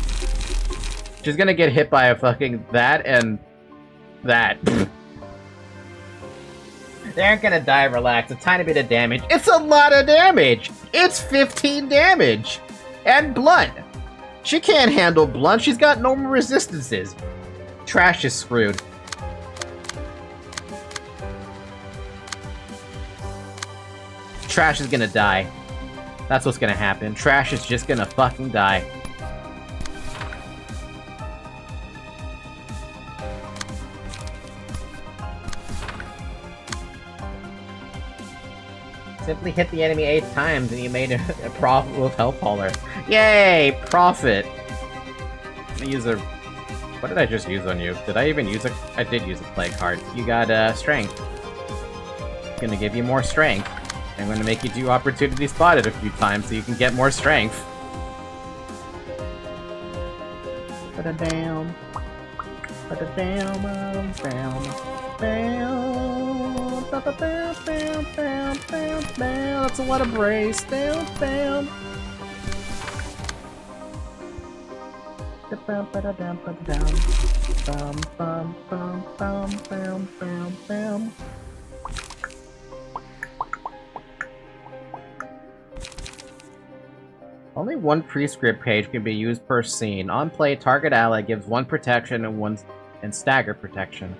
She's gonna get hit by a fucking that and... that. They aren't gonna die, relax. A tiny bit of damage. It's a lot of damage! It's 15 damage! And blunt! She can't handle blunt, she's got normal resistances. Trash is screwed. Trash is gonna die. That's what's gonna happen. Trash is just gonna fucking die. Simply hit the enemy 8 times and you made a profit with Health Hauler. Yay! Profit! Let me use a... What did I just use on you? Did I even use a... I did use a Plague card. You got, Strength. I'm gonna give you more Strength. I'm gonna make you do Opportunity Spotted a few times so you can get more Strength. Ba-da-dam. Ba-da-dam, bam, bam. Bam, bam, bam, bam, bam. That's a lot of brace. Bam, bam. Bam, ba-da-dam, ba-da-dam. Bam, bam, bam, bam, bam, bam, bam. Only one prescript page can be used per scene. On play, target ally gives 1 protection and stagger protection.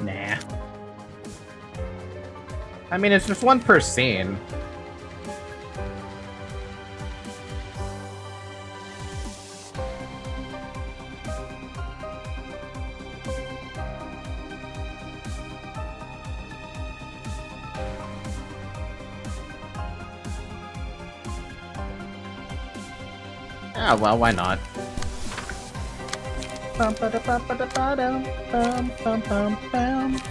Nah. I mean, it's just 1 per scene. Ah, well, why not? Bum, ba-da, bum, ba-da, ba-dum, bum, bum, bum, bum.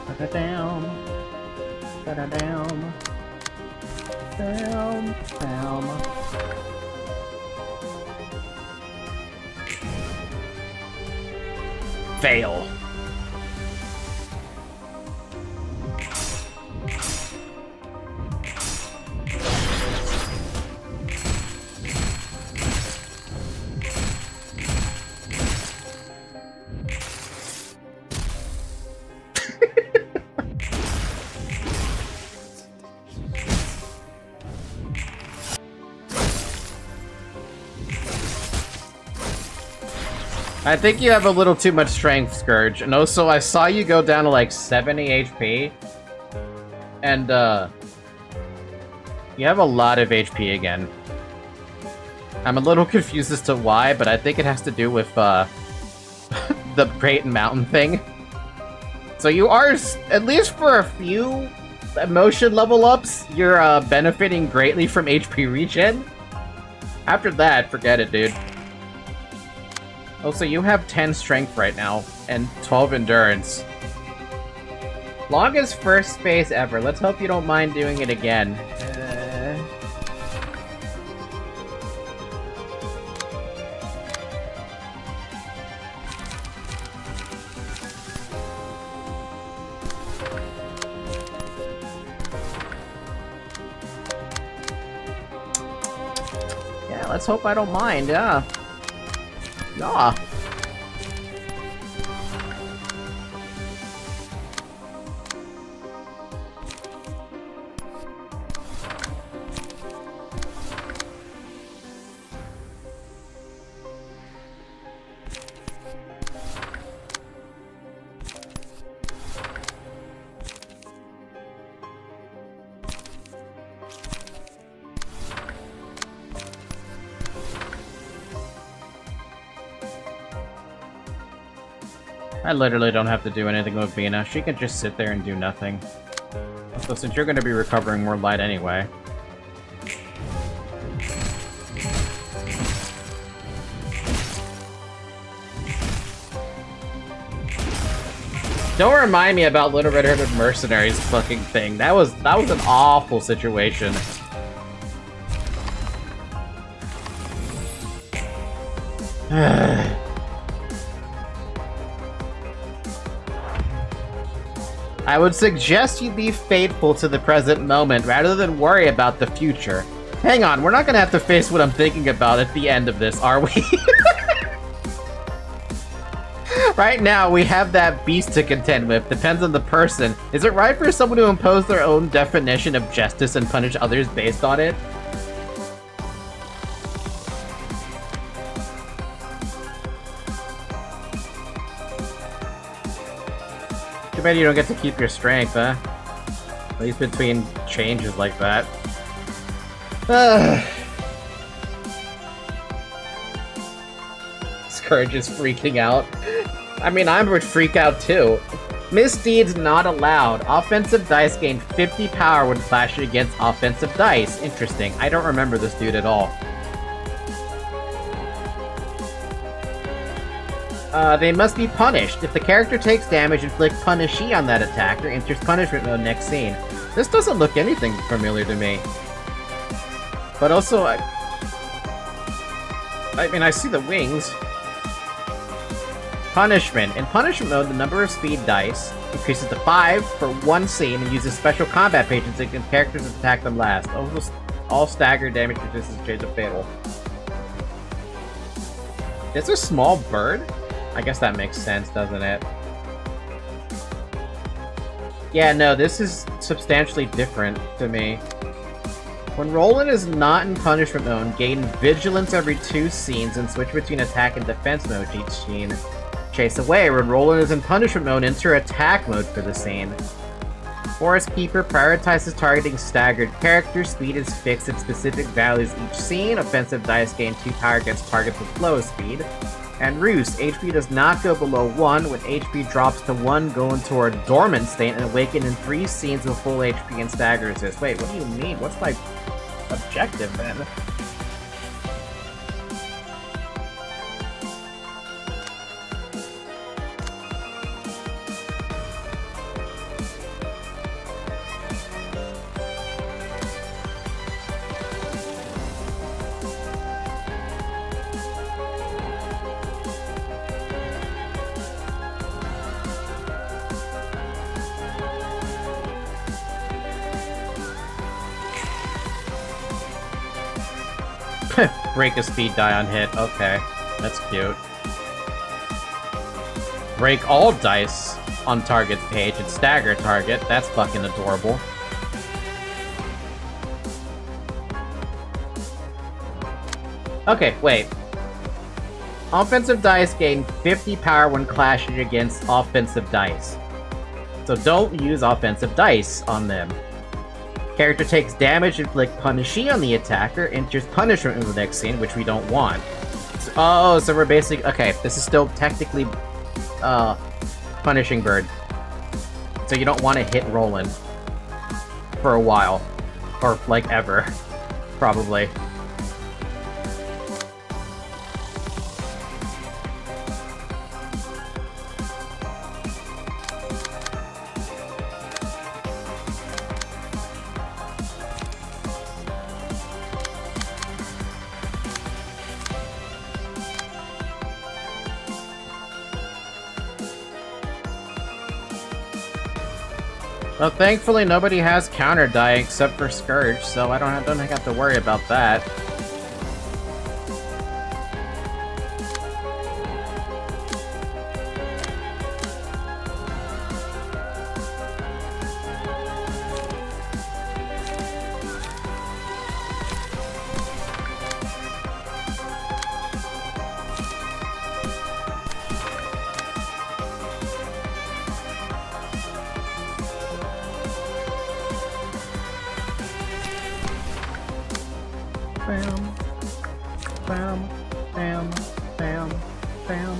Ba-da-down. Ba-da-down. Down, down. Fail. I think you have a little too much strength, Scourge. And also, I saw you go down to like 70 HP. And, you have a lot of HP again. I'm a little confused as to why, but I think it has to do with, the Brayton Mountain thing. So you are, at least for a few emotion level ups, you're, benefiting greatly from HP regen. After that, forget it, dude. Also, you have 10 strength right now, and 12 endurance. Longest first space ever. Let's hope you don't mind doing it again. Yeah, let's hope I don't mind, yeah. Yeah. I literally don't have to do anything with Vina. She can just sit there and do nothing. Also, since you're going to be recovering more light anyway. Don't remind me about Little Red-Headed Mercenaries fucking thing. That was an awful situation. I would suggest you be faithful to the present moment rather than worry about the future. Hang on, we're not gonna have to face what I'm thinking about at the end of this, are we? Right now, we have that beast to contend with. Depends on the person. Is it right for someone to impose their own definition of justice and punish others based on it? Too bad you don't get to keep your strength, huh? At least between changes like that. Scourge is freaking out. I mean, I would freak out too. Misdeeds not allowed. Offensive dice gain 50 power when flashing against offensive dice. Interesting. I don't remember this dude at all. They must be punished. If the character takes damage, inflict punishee on that attack or enters punishment mode next scene. This doesn't look anything familiar to me. But also, I mean, I see the wings. Punishment. In punishment mode, the number of speed dice increases to 5 for one scene and uses special combat patience against characters that attack them last. Almost all stagger damage resistance change to fatal. It's a small bird? I guess that makes sense, doesn't it? Yeah, no, this is substantially different to me. When Roland is not in punishment mode, gain vigilance every 2 scenes and switch between attack and defense mode each scene. Chase away. When Roland is in punishment mode, enter attack mode for the scene. Forest Keeper prioritizes targeting staggered characters. Speed is fixed at specific values each scene. Offensive dice gain 2 power against targets with low speed. And Roost, HP does not go below 1. When HP drops to 1, go into a dormant state and awaken in 3 scenes with full HP and stagger resist. Wait, what do you mean? What's my objective then? Break a speed die on hit. Okay, that's cute. Break all dice on target's page and stagger target. That's fucking adorable. Okay, wait. Offensive dice gain 50 power when clashing against offensive dice. So don't use offensive dice on them. Character takes damage, inflict punishing on the attacker, enters punishment in the next scene, which we don't want. So, so we're basically... Okay, this is still technically punishing bird. So you don't want to hit Roland for a while. Or, like, ever. Probably. Well, thankfully nobody has counter die except for Scourge, so I don't have to worry about that. Bam, bam, bam, bam, bam.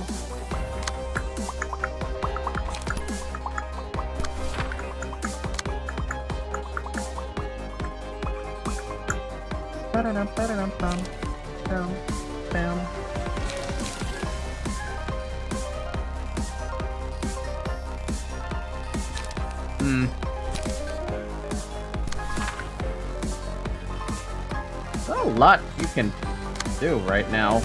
Ba-da-dum, ba-da-dum, bam, bam, bam. Not a lot you can do right now.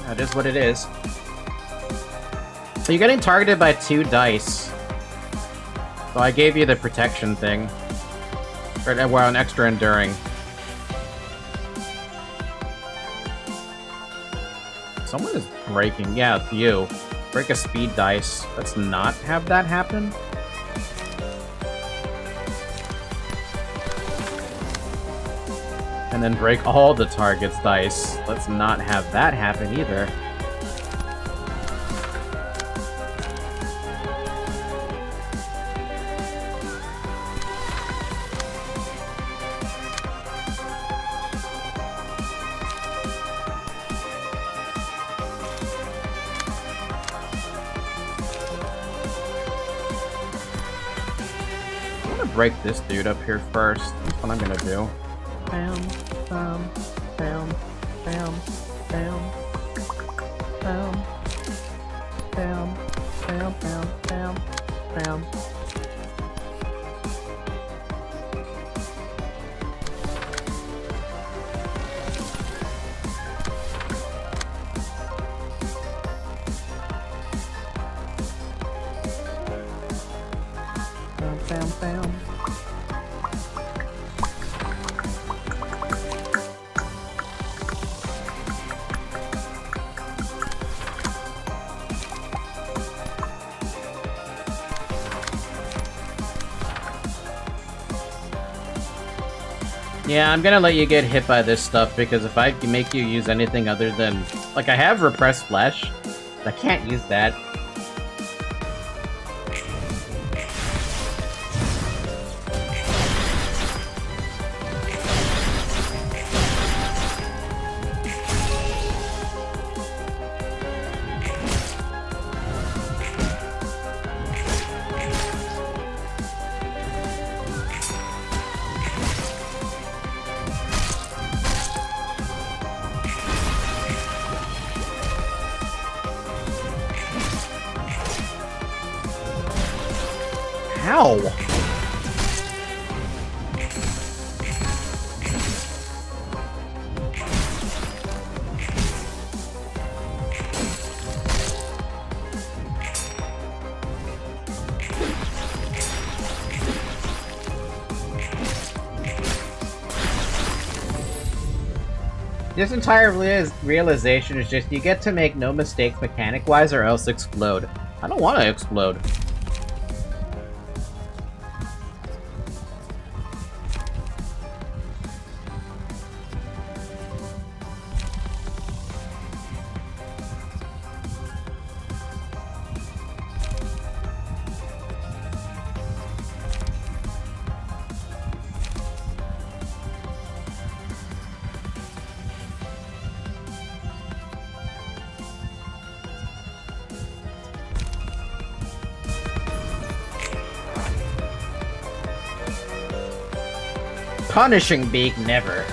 That is what it is. So you're getting targeted by 2 dice. So I gave you the protection thing. Or well, an extra enduring. Someone is breaking. Yeah, it's you. Break a speed dice. Let's not have that happen. And then break all the target's dice. Let's not have that happen either. I'm gonna break this dude up here first. That's what I'm gonna do. Bam, bam, bam, bam, bam, bam, bam, bam, bam, bam, bam. bam, bam. Yeah, I'm gonna let you get hit by this stuff, because if I can make you use anything other than... Like, I have Repressed Flesh. I can't use that. Ow! This entire realization is just you get to make no mistakes mechanic-wise or else explode. I don't want to explode. Punishing Beak, never.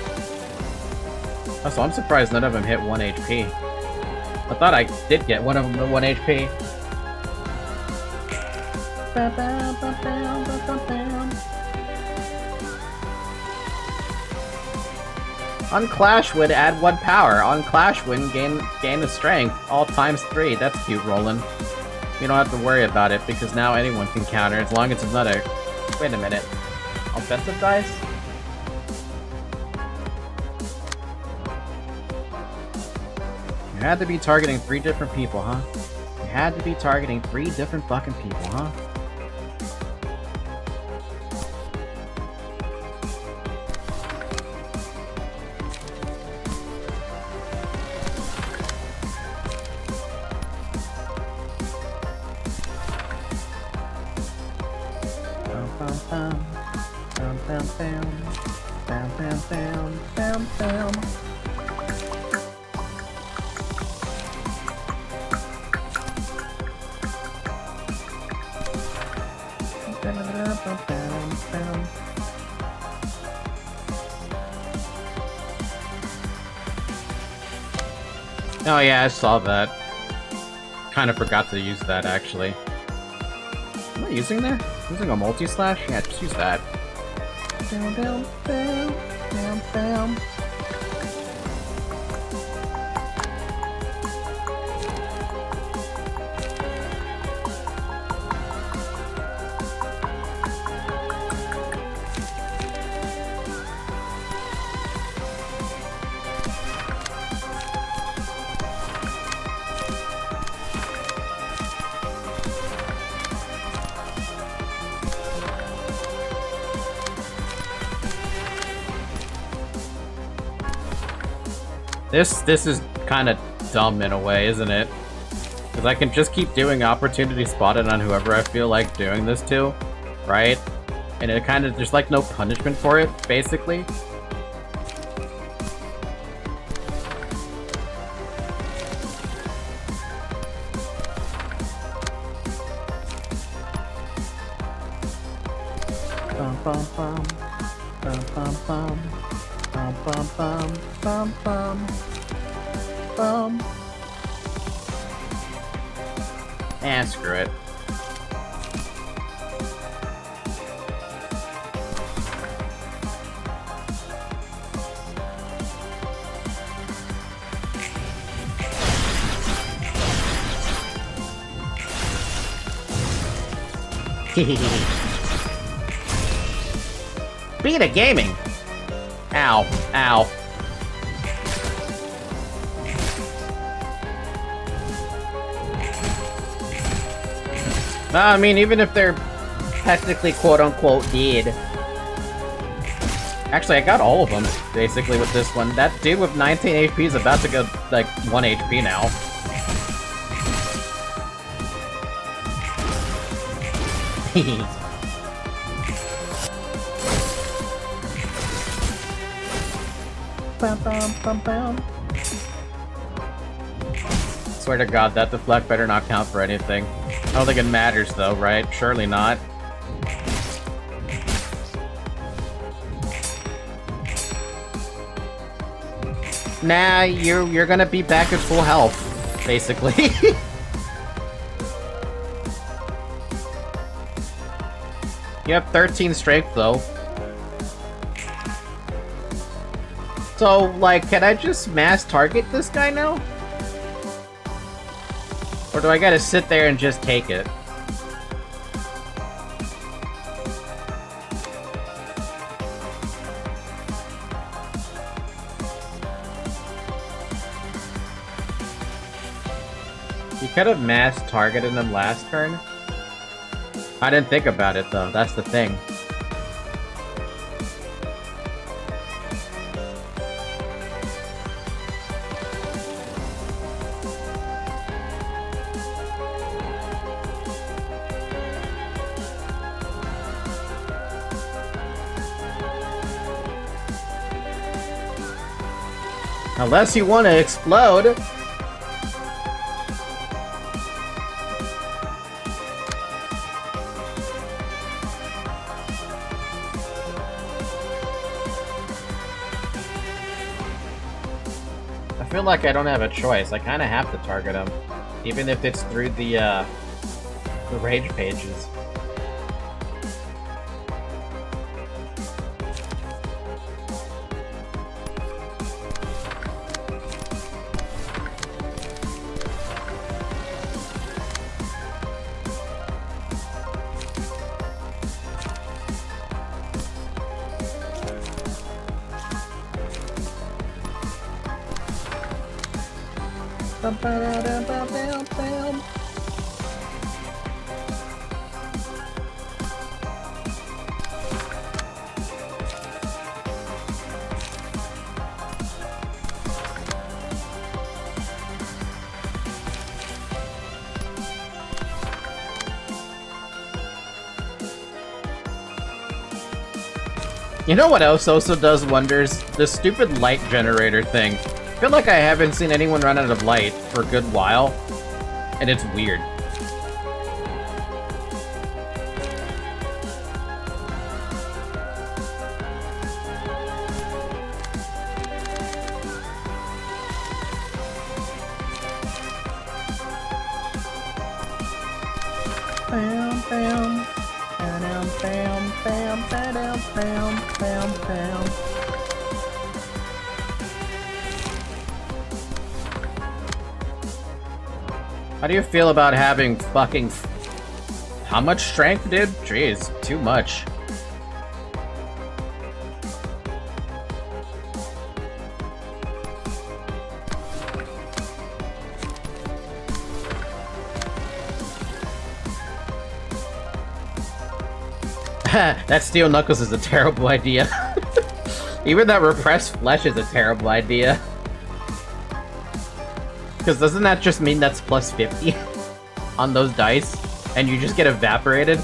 Also, I'm surprised none of them hit 1 HP. I thought I did get one of them to 1 HP. On Clash Wind, add 1 power. On Clash Wind, gain the strength. All times 3. That's cute, Roland. You don't have to worry about it, because now anyone can counter, as long as it's not a... Wait a minute. Offensive dice? You had to be targeting 3 different people, huh? You had to be targeting 3 different fucking people, huh? Oh yeah, I saw that. Kind of forgot to use that, actually. Am I using that? Using a multi-slash? Yeah, just use that. Bam, bam, bam, bam, bam. This is kind of dumb in a way, isn't it? Because I can just keep doing opportunity spotted on whoever I feel like doing this to, right? And it kind of, there's like no punishment for it, basically. Bum bum bum, bum bum bum, bum bum bum, bum bum. Bum. Screw it. Speed of gaming! Ow. Ow. I mean, even if they're technically quote-unquote dead. Actually, I got all of them, basically, with this one. That dude with 19 HP is about to go, like, 1 HP now. Bum, bum, bum, bum. Swear to God, that deflect better not count for anything. I don't think it matters, though, right? Surely not. Nah, you're gonna be back at full health, basically. You have 13 strength, though. So, like, can I just mass target this guy now? Or do I gotta sit there and just take it? You could have mass targeted him last turn. I didn't think about it though, that's the thing. Unless you want to explode. I feel like I don't have a choice. I kind of have to target him, even if it's through the rage pages. You know what else also does wonders? The stupid light generator thing. I feel like I haven't seen anyone run out of light for a good while, and it's weird. Bam, bam. Bam, bam, bam, bam, bam, bam, bam. How do you feel about having fucking... How much strength, dude? Jeez, too much. That Steel Knuckles is a terrible idea. Even that Repressed Flesh is a terrible idea. Because doesn't that just mean that's plus 50 on those dice? And you just get evaporated?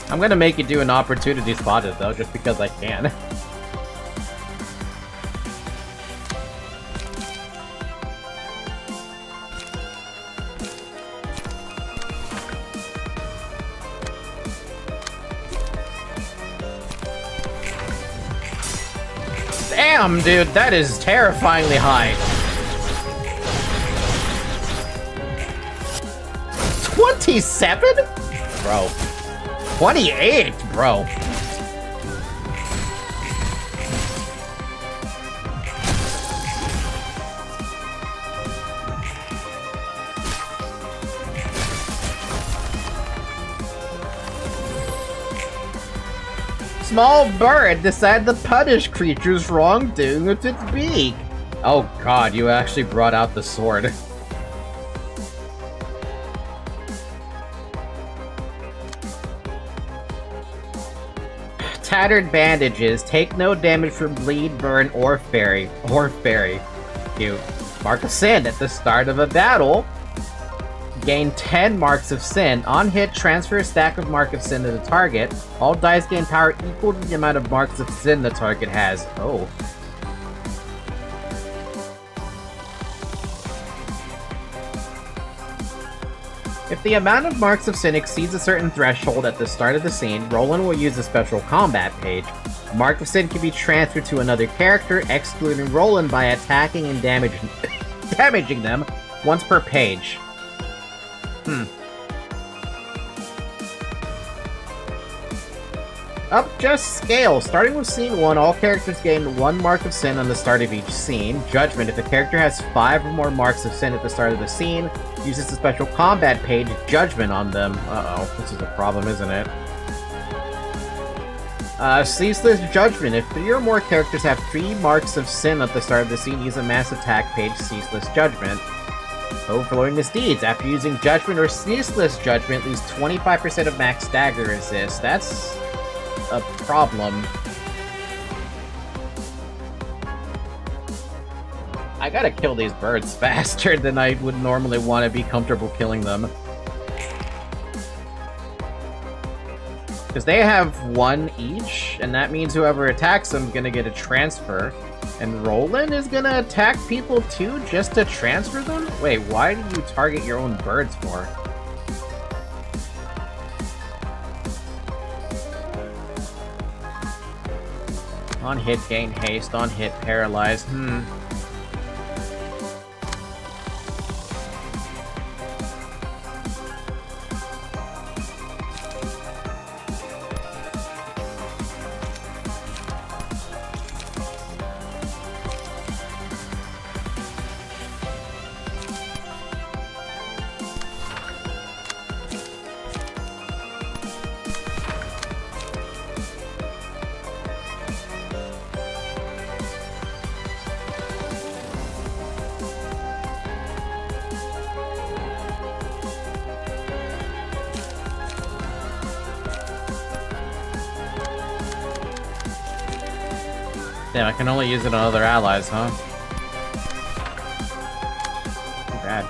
I'm gonna make you do an opportunity spotted though, just because I can. Damn, dude, that is terrifyingly high. 27? Bro. 28, bro. small bird decided to punish creatures wrongdoing with its beak. Oh god, you actually brought out the sword. Tattered bandages. Take no damage from bleed, burn, or fairy. Cute. Mark of Sin. At the start of a battle, gain 10 Marks of Sin. On hit, transfer a stack of Mark of Sin to the target. All dice gain power equal to the amount of Marks of Sin the target has. Oh. If the amount of Marks of Sin exceeds a certain threshold at the start of the scene, Roland will use a special combat page. A Mark of Sin can be transferred to another character, excluding Roland by attacking and damaging them once per page. Up just scale. Starting with scene 1, all characters gain 1 Mark of Sin on the start of each scene. Judgment. If the character has 5 or more Marks of Sin at the start of the scene, uses the special combat page Judgment on them. Uh-oh, this is a problem, isn't it? Ceaseless Judgment. If 3 or more characters have 3 Marks of Sin at the start of the scene, use a mass attack page Ceaseless Judgment. Overlording Misdeeds. After using Judgment or Ceaseless Judgment, lose 25% of max stagger resist. That's a problem. I gotta kill these birds faster than I would normally want to be comfortable killing them. Because they have 1 each, and that means whoever attacks them is gonna get a transfer. And Roland is gonna attack people too, just to transfer them? Wait, why do you target your own birds for? On hit, gain haste. On hit, paralyzed. Damn, I can only use it on other allies, huh? Too bad.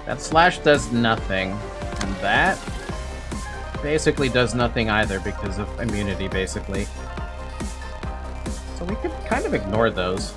That slash does nothing, and that basically does nothing either because of immunity, basically. So we could kind of ignore those.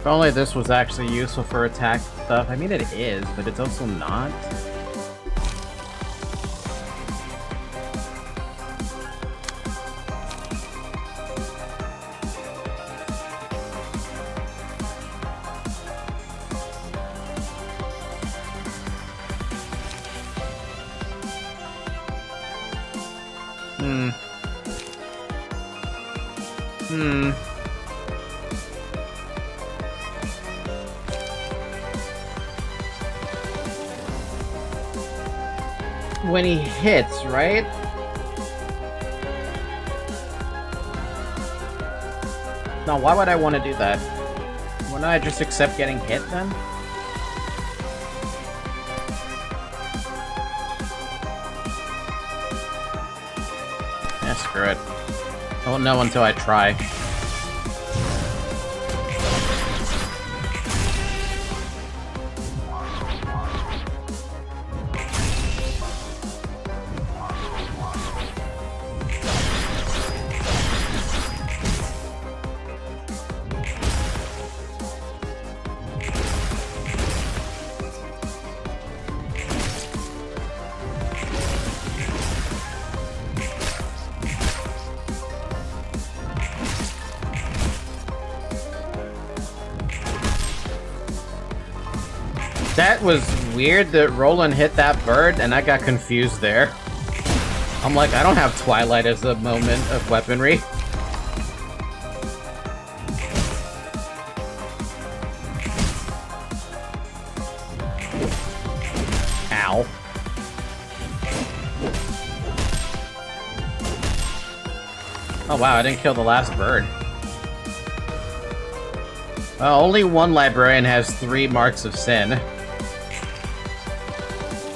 If only this was actually useful for attack stuff. I mean, it is, but it's also not. When he hits, right? No, why would I want to do that? Wouldn't I just accept getting hit then? Yeah, screw it. I won't know until I try. That was weird that Roland hit that bird and I got confused there. I'm like, I don't have Twilight as a moment of weaponry. Ow. Oh wow, I didn't kill the last bird. Only one librarian has 3 marks of sin.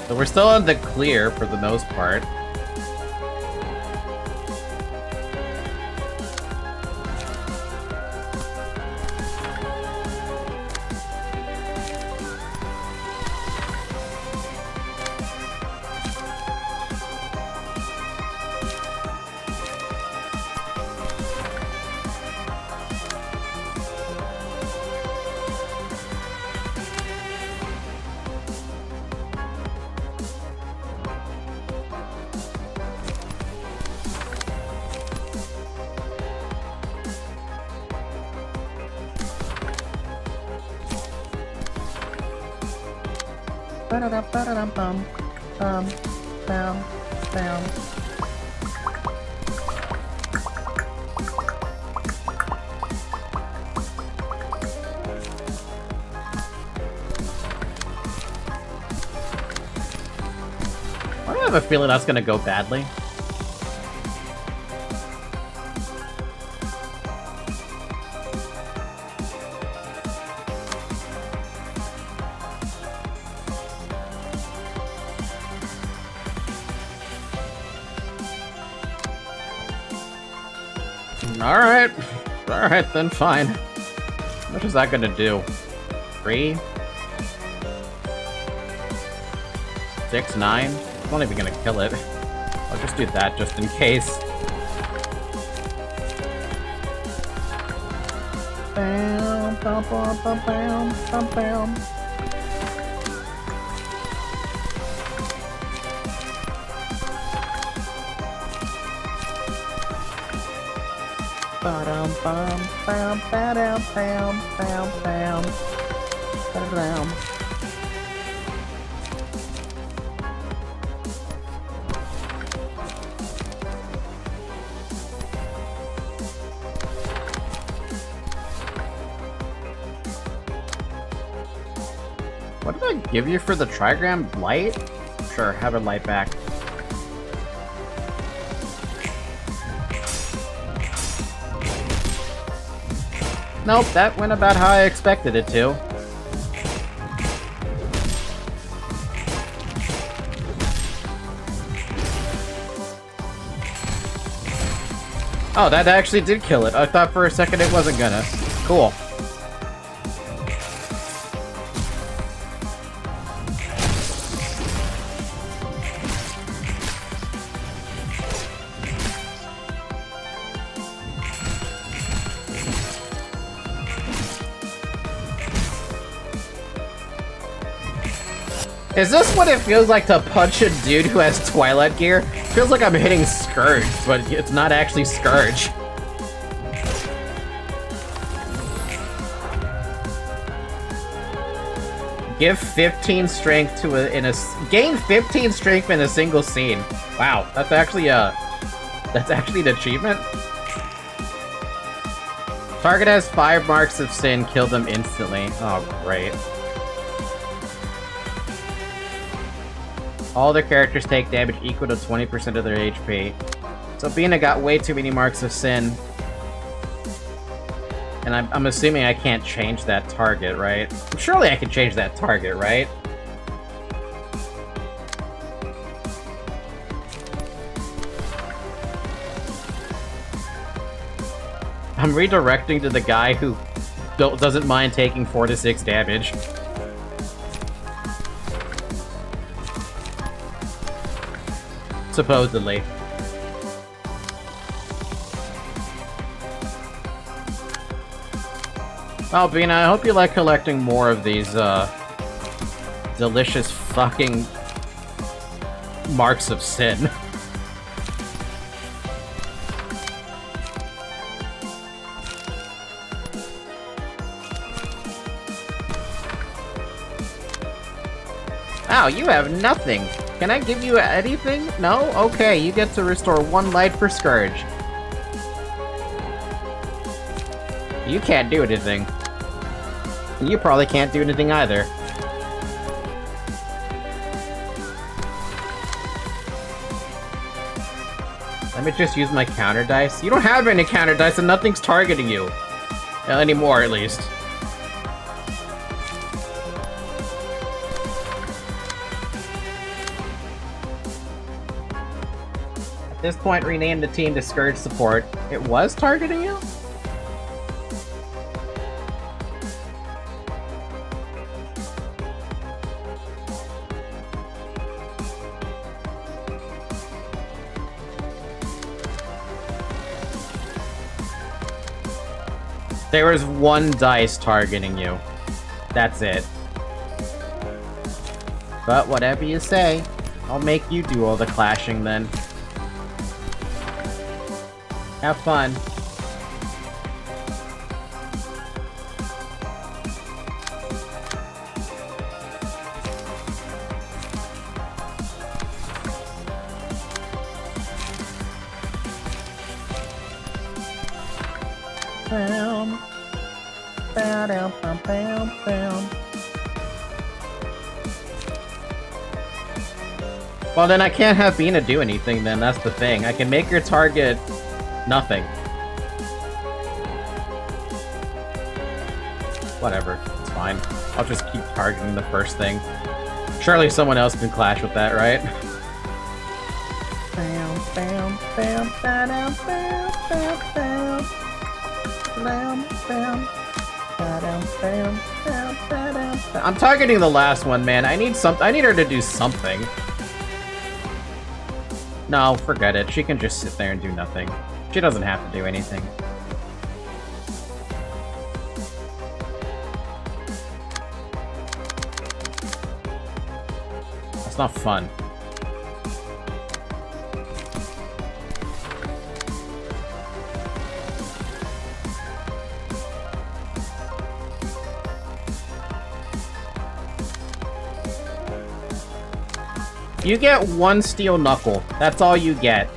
So we're still in the clear for the most part. I have a feeling that's gonna go badly. Alright then, fine. How much is that gonna do? 3? 6, 9? I'm not even gonna kill it. I'll just do that just in case. Bam, bam, bam, bam, bam, bam, bam. Ba-dum, bam, bam, ba-dum, bam, bam, bam, ba-dum. What did I give you for the trigram? Light? Sure, have a light back. Nope, that went about how I expected it to. Oh, that actually did kill it. I thought for a second it wasn't gonna. Cool. Is this what it feels like to punch a dude who has Twilight gear? Feels like I'm hitting Scourge, but it's not actually Scourge. Give 15 strength to gain 15 strength in a single scene. Wow, that's actually an achievement. Target has 5 marks of sin, kill them instantly. Oh, great. All their characters take damage equal to 20% of their HP. So Bina got way too many marks of sin. And I'm assuming I can't change that target, right? Surely I can change that target, right? I'm redirecting to the guy who doesn't mind taking 4 to 6 damage. Supposedly. Oh, Bina, I hope you like collecting more of these, delicious fucking marks of sin. Wow, you have nothing. Can I give you anything? No? Okay, you get to restore 1 light for Scourge. You can't do anything. You probably can't do anything either. Let me just use my counter dice. You don't have any counter dice and nothing's targeting you. Anymore, at least. At this point, rename the team to Scourge Support. It was targeting you? There was 1 dice targeting you. That's it. But whatever you say, I'll make you do all the clashing then. Have fun. Well, then I can't have Bina do anything then, that's the thing. I can make your target nothing. Whatever, it's fine. I'll just keep targeting the first thing. Surely someone else can clash with that, right? I'm targeting the last one, man. I need her to do something. No, forget it. She can just sit there and do nothing. She doesn't have to do anything. That's not fun. You get 1 steel knuckle. That's all you get.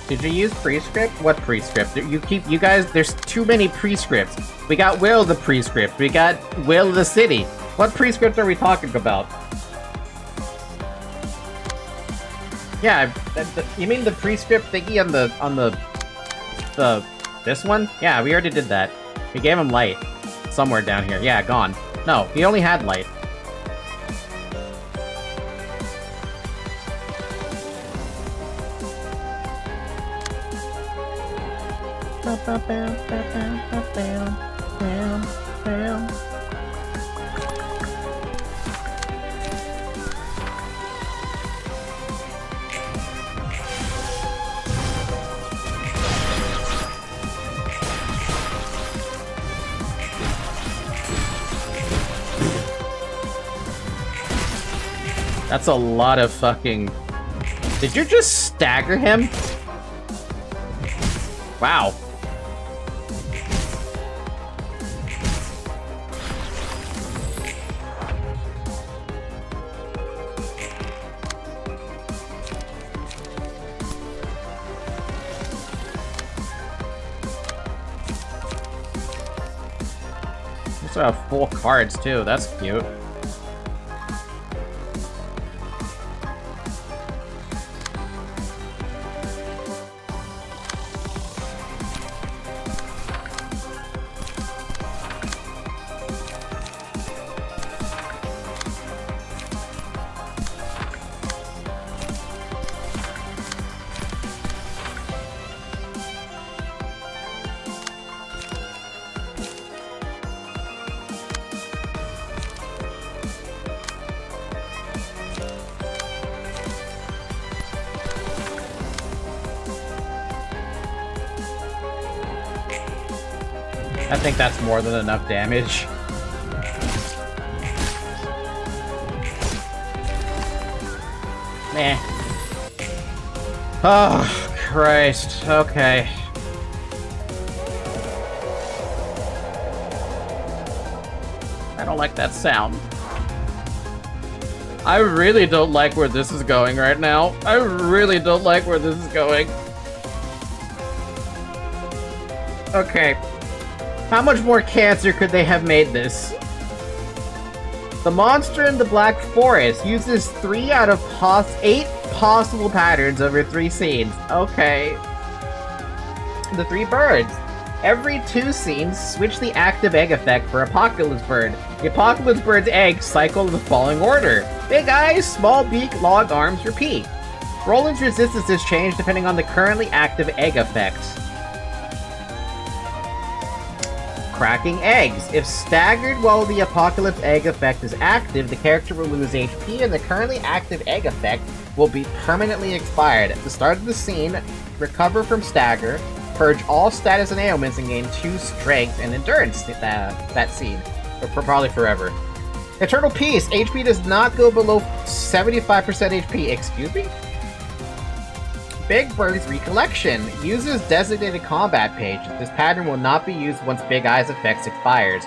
Did you use prescript? What prescript? You guys, there's too many prescripts. We got Will the prescript. We got Will the city. What prescript are we talking about? Yeah, you mean the prescript thingy on this one? Yeah, we already did that. We gave him light. Somewhere down here. Yeah, gone. No, he only had light. That's a lot of fucking... Did you just stagger him? Wow. Also have full cards too, that's cute. I think that's more than enough damage. Meh. Oh, Christ. Okay. I don't like that sound. I really don't like where this is going right now. I really don't like where this is going. Okay. How much more cancer could they have made this? The monster in the Black Forest uses 3 out of 8 possible patterns over 3 scenes. Okay. The 3 birds. Every 2 scenes, switch the active egg effect for Apocalypse Bird. The Apocalypse Bird's eggs cycle in the following order. Big eyes, small beak, long arms, repeat. Roland's resistance is changed depending on the currently active egg effects. Cracking eggs. If staggered while the Apocalypse egg effect is active, the character will lose HP and the currently active egg effect will be permanently expired. At the start of the scene, recover from stagger, purge all status and ailments, and gain 2 strength and endurance that scene. For probably forever. Eternal Peace. HP does not go below 75% HP. Excuse me? Big Bird's Recollection. Uses designated combat pages. This pattern will not be used once Big Eye's effects expires.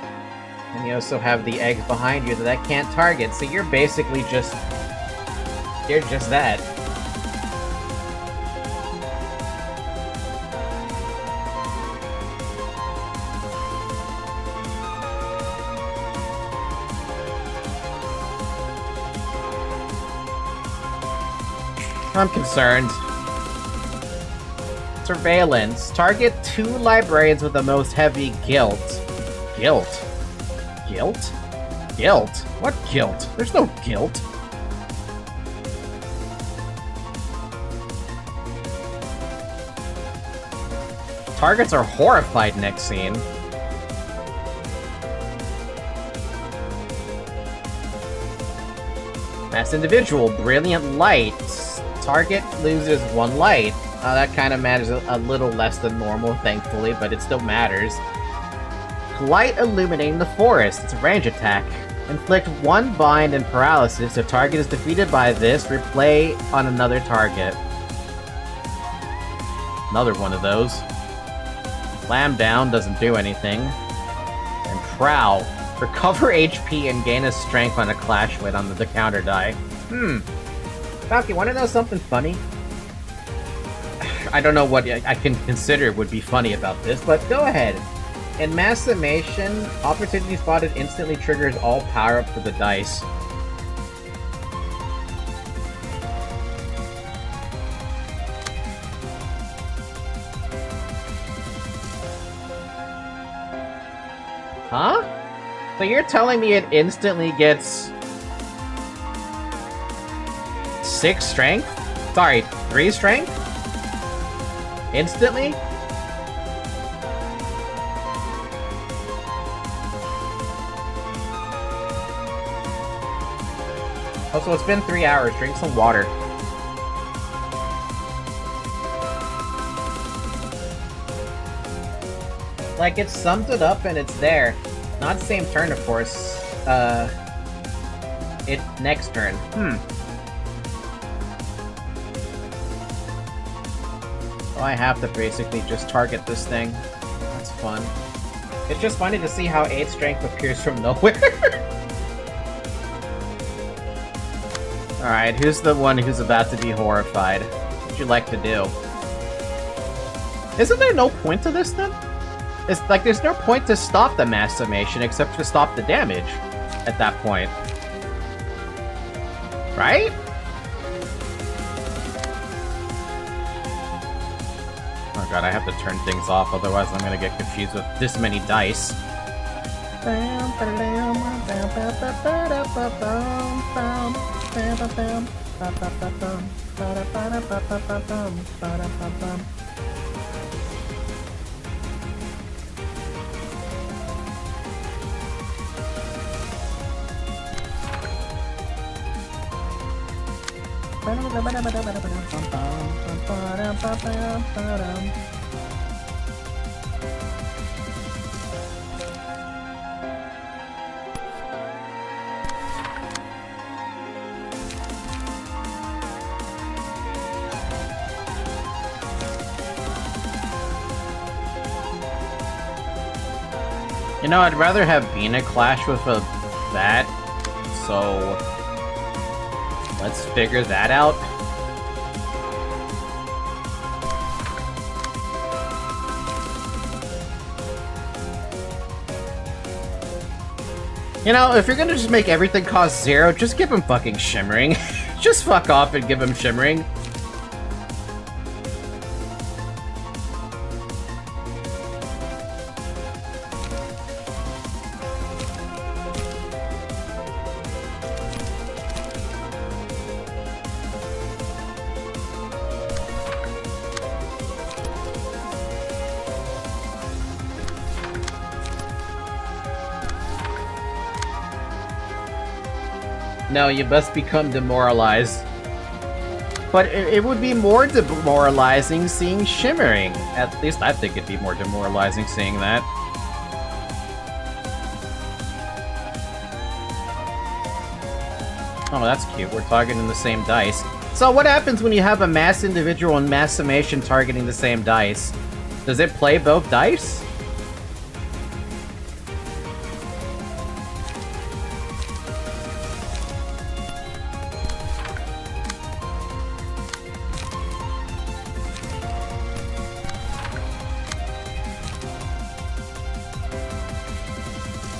And you also have the eggs behind you that can't target, so you're basically just... You're just that. I'm concerned. Surveillance. Target 2 librarians with the most heavy guilt. Guilt? Guilt? Guilt? What guilt? There's no guilt. Targets are horrified next scene. Mass individual. Brilliant light. Target loses 1 light. That kind of matters a little less than normal, thankfully, but it still matters. Light illuminating the forest. It's a range attack. Inflict 1 bind and paralysis. If target is defeated by this, replay on another target. Another one of those. Slam down doesn't do anything. And prowl. Recover HP and gain a strength on a clash wit on the counter die. Falky, wanna know something funny? I don't know what I can consider would be funny about this, but go ahead. In Mass Summation, Opportunity Spotted instantly triggers all power-ups for the dice. Huh? So you're telling me it instantly gets 6 strength? Sorry, 3 strength? Instantly? Also, it's been 3 hours. Drink some water. Like, it sums it up and it's there. Not same turn, of course. It next turn. So I have to basically just target this thing. That's fun. It's just funny to see how 8 strength appears from nowhere. Alright, who's the one who's about to be horrified? What would you like to do? Isn't there no point to this then? It's like there's no point to stop the mass summation except to stop the damage at that point. Right? Oh god, I have to turn things off, otherwise I'm gonna get confused with this many dice. You know, I'd rather have Vina clash with that, so let's figure that out. You know, if you're gonna just make everything cost 0, just give him fucking Shimmering. Just fuck off and give him Shimmering. No, you must become demoralized. But it would be more demoralizing seeing Shimmering. At least I think it'd be more demoralizing seeing that. Oh, that's cute. We're targeting the same dice. So what happens when you have a mass individual and mass summation targeting the same dice? Does it play both dice?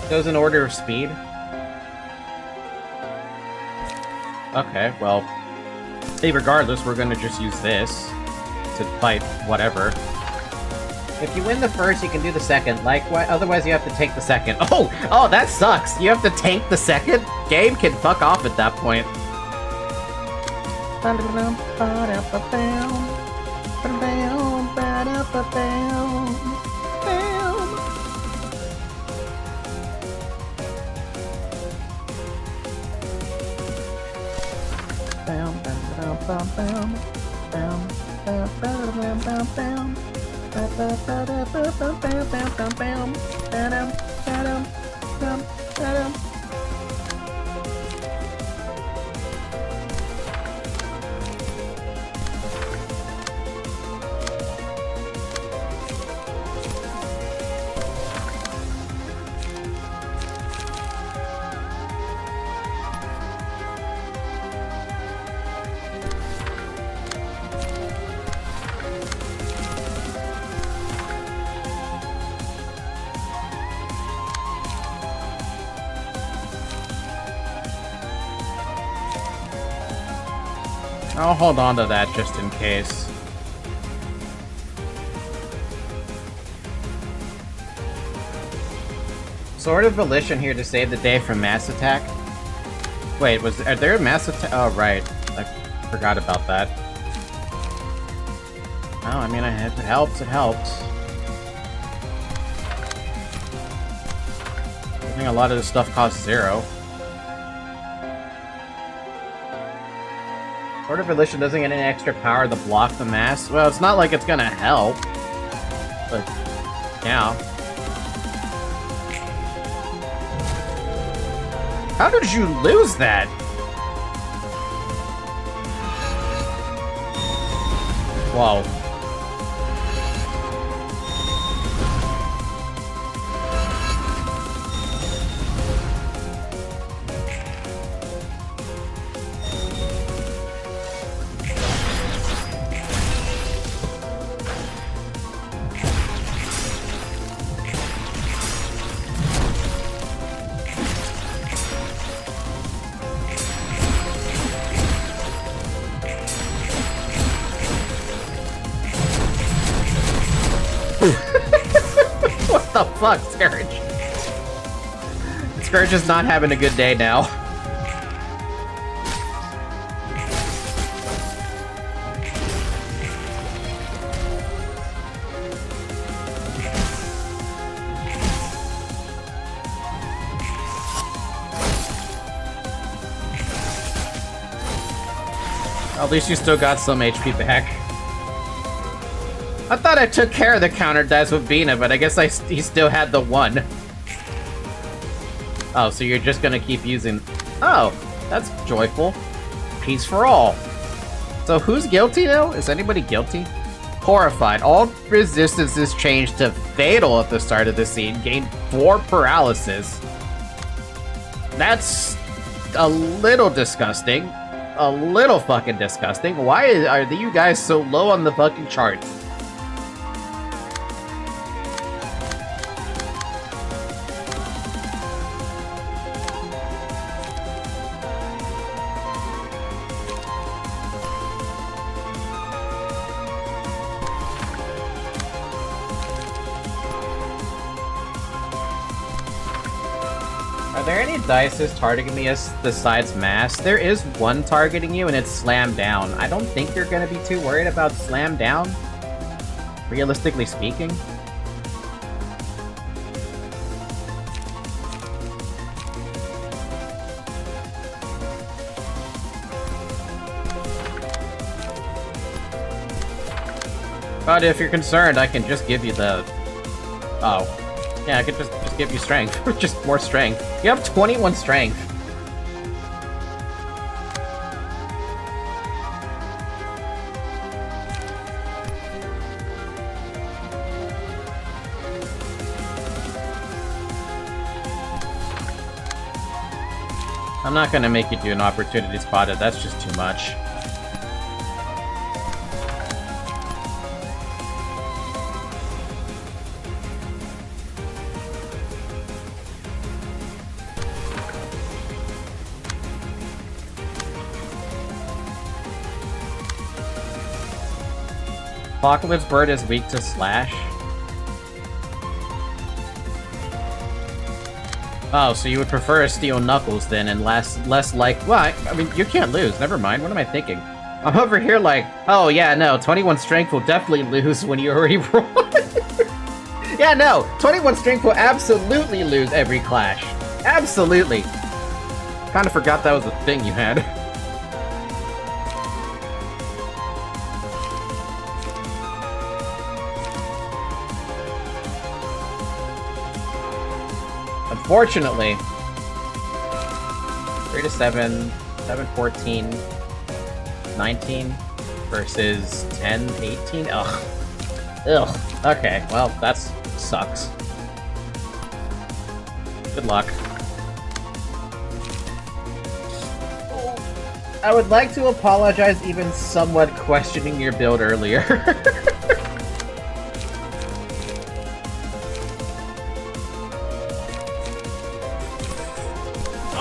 Goes in order of speed. Okay, well, hey, regardless, we're gonna just use this to fight whatever. If you win the first, you can do the second. Otherwise, you have to take the second. Oh, that sucks. You have to tank the second. Game can fuck off at that point. I'll hold on to that just in case. Sword of Volition here to save the day from mass attack. Wait, are there a mass attack? Oh, right. I forgot about that. Oh, I mean, if it helps, it helps. I think a lot of this stuff costs 0. Sword of Volition doesn't get any extra power to block the mass. Well, it's not like it's gonna help. But, yeah. How did you lose that? Whoa. the fuck, Scourge? Scourge is not having a good day now. At least you still got some HP back. I thought I took care of the counter dice with Bina, but I guess he still had the one. Oh, so you're just gonna keep using... Oh, that's joyful. Peace for all. So who's guilty now? Is anybody guilty? Horrified. All resistances changed to fatal at the start of the scene. Gained 4 paralysis. That's a little disgusting. A little fucking disgusting. Why are you guys so low on the fucking charts? Are there any dices targeting me besides mass? There is one targeting you, and it's slam down. I don't think you're gonna be too worried about slam down, realistically speaking. But if you're concerned, I can just give you the... Oh. Yeah, I could just give you strength. Just more strength. You have 21 strength. I'm not gonna make you do an opportunity spotted. That's just too much. Apocalypse Bird is weak to slash. Oh, so you would prefer a Steel Knuckles then, and less like... Well, I mean, you can't lose. Never mind. What am I thinking? I'm over here like, oh yeah, no, 21 strength will definitely lose when you already roll. Yeah, no, 21 strength will absolutely lose every clash. Absolutely. Kind of forgot that was a thing you had. Unfortunately, 3 to 7, 7, 14, 19 versus 10, 18. Ugh. Ugh. Okay, well, that sucks. Good luck. I would like to apologize even somewhat questioning your build earlier.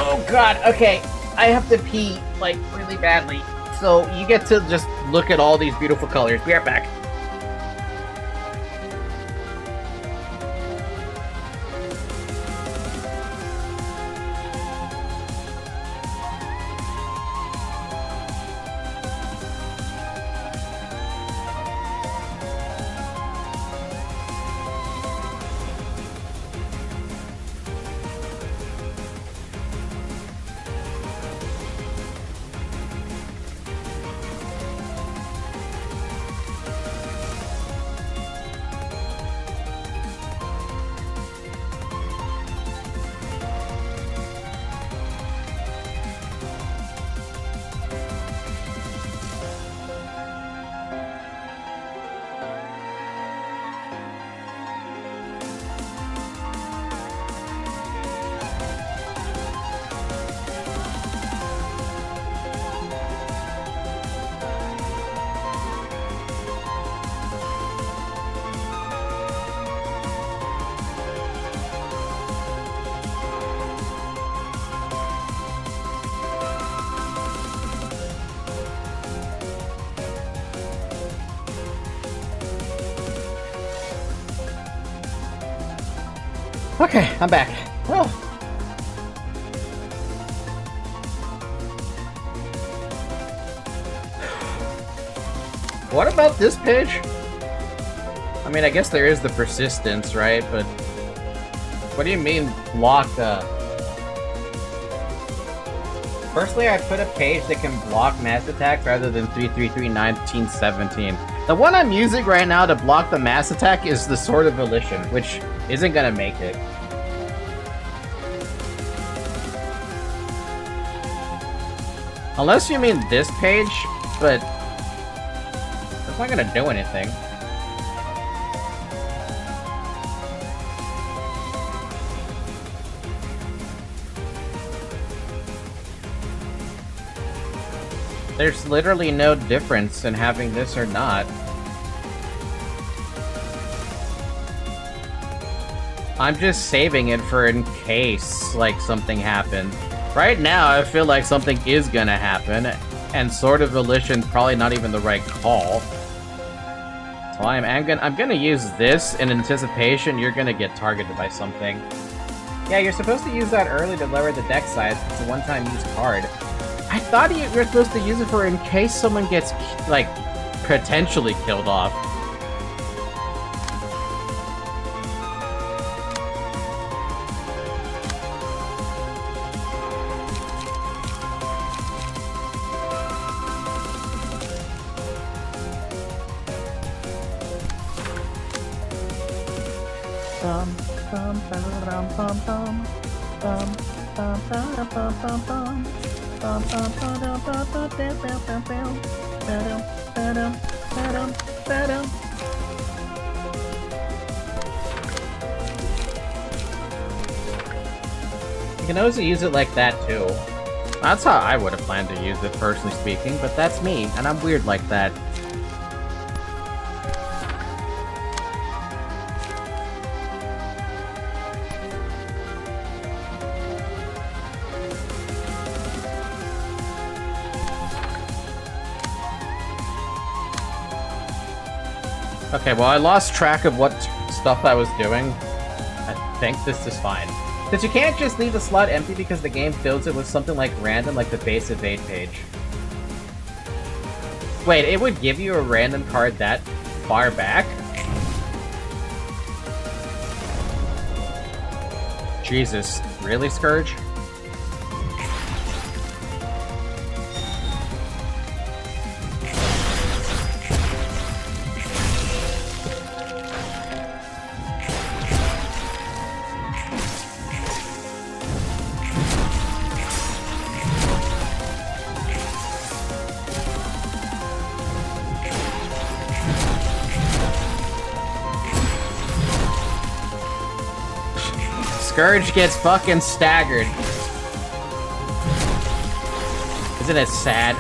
Oh god, okay. I have to pee, like, really badly. So you get to just look at all these beautiful colors. Be right back. Okay, I'm back. Oh. What about this page? I mean, I guess there is the persistence, right? But what do you mean block the... Firstly, I put a page that can block mass attacks rather than 333-1917. The one I'm using right now to block the mass attack is the Sword of Volition, which isn't gonna make it. Unless you mean this page, but that's not gonna do anything. There's literally no difference in having this or not. I'm just saving it for in case, like, something happens. Right now, I feel like something is gonna happen, and Sword of Volition's probably not even the right call. So I'm gonna use this in anticipation you're gonna get targeted by something. Yeah, you're supposed to use that early to lower the deck size. It's a one-time use card. I thought you were supposed to use it for in case someone gets, like, potentially killed off. You can also use it like that too. That's how I would have planned to use it, personally speaking, but that's me, and I'm weird like that. Okay, well, I lost track of what stuff I was doing. I think this is fine. Because you can't just leave the slot empty because the game fills it with something like random, like the base evade page. Wait, it would give you a random card that far back? Jesus. Really, Scourge? Scourge gets fucking staggered. Isn't it sad?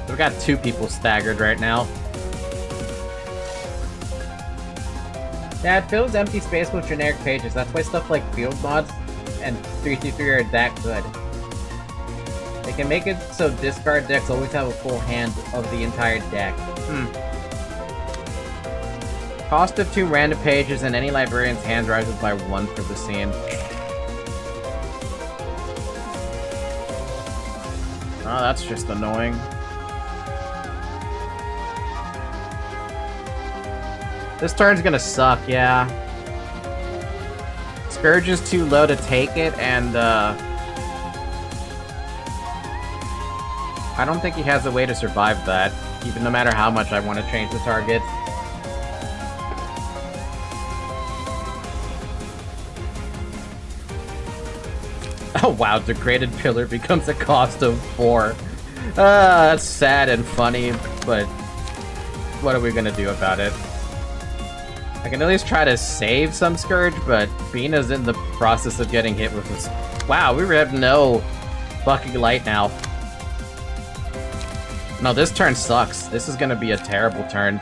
We've got 2 people staggered right now. Yeah, it fills empty space with generic pages. That's why stuff like field mods and 333 are that good. They can make it so discard decks always have a full hand of the entire deck. Cost of 2 random pages and any librarian's hand rises by 1 for the scene. Oh, that's just annoying. This turn's gonna suck, yeah. Scourge is too low to take it, and I don't think he has a way to survive that, even no matter how much I want to change the target. Oh wow, degraded pillar becomes a cost of 4. That's sad and funny, but what are we gonna do about it? I can at least try to save some Scourge, but Bina's in the process of getting hit with this. Wow, we have no fucking light now. No, this turn sucks. This is gonna be a terrible turn.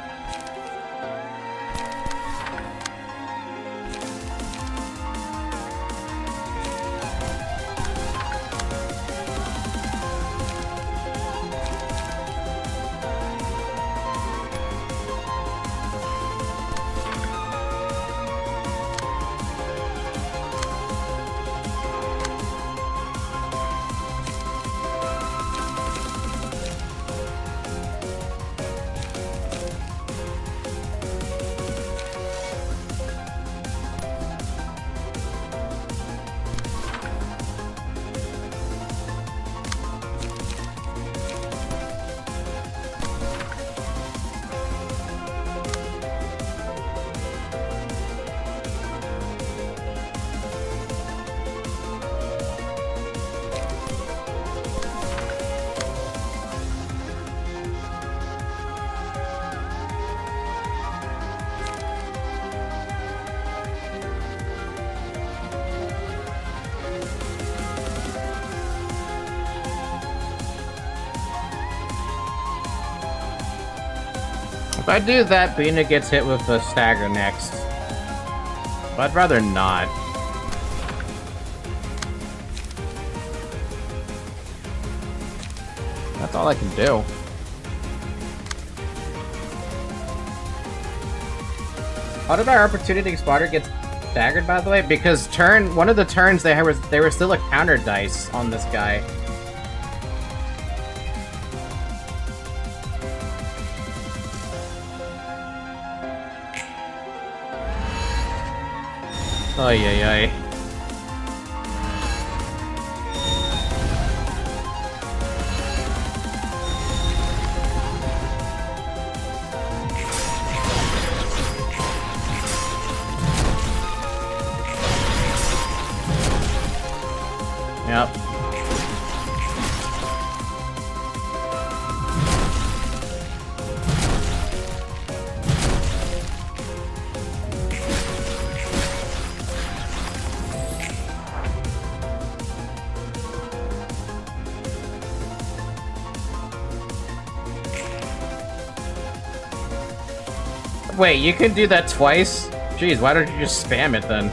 If I do that, Bina gets hit with a stagger next. But I'd rather not. That's all I can do. How did our opportunity spotter get staggered, by the way? Because one of the turns they were still a counter dice on this guy. Ay ay ay. Yep. Wait, you can do that twice? Jeez, why don't you just spam it then?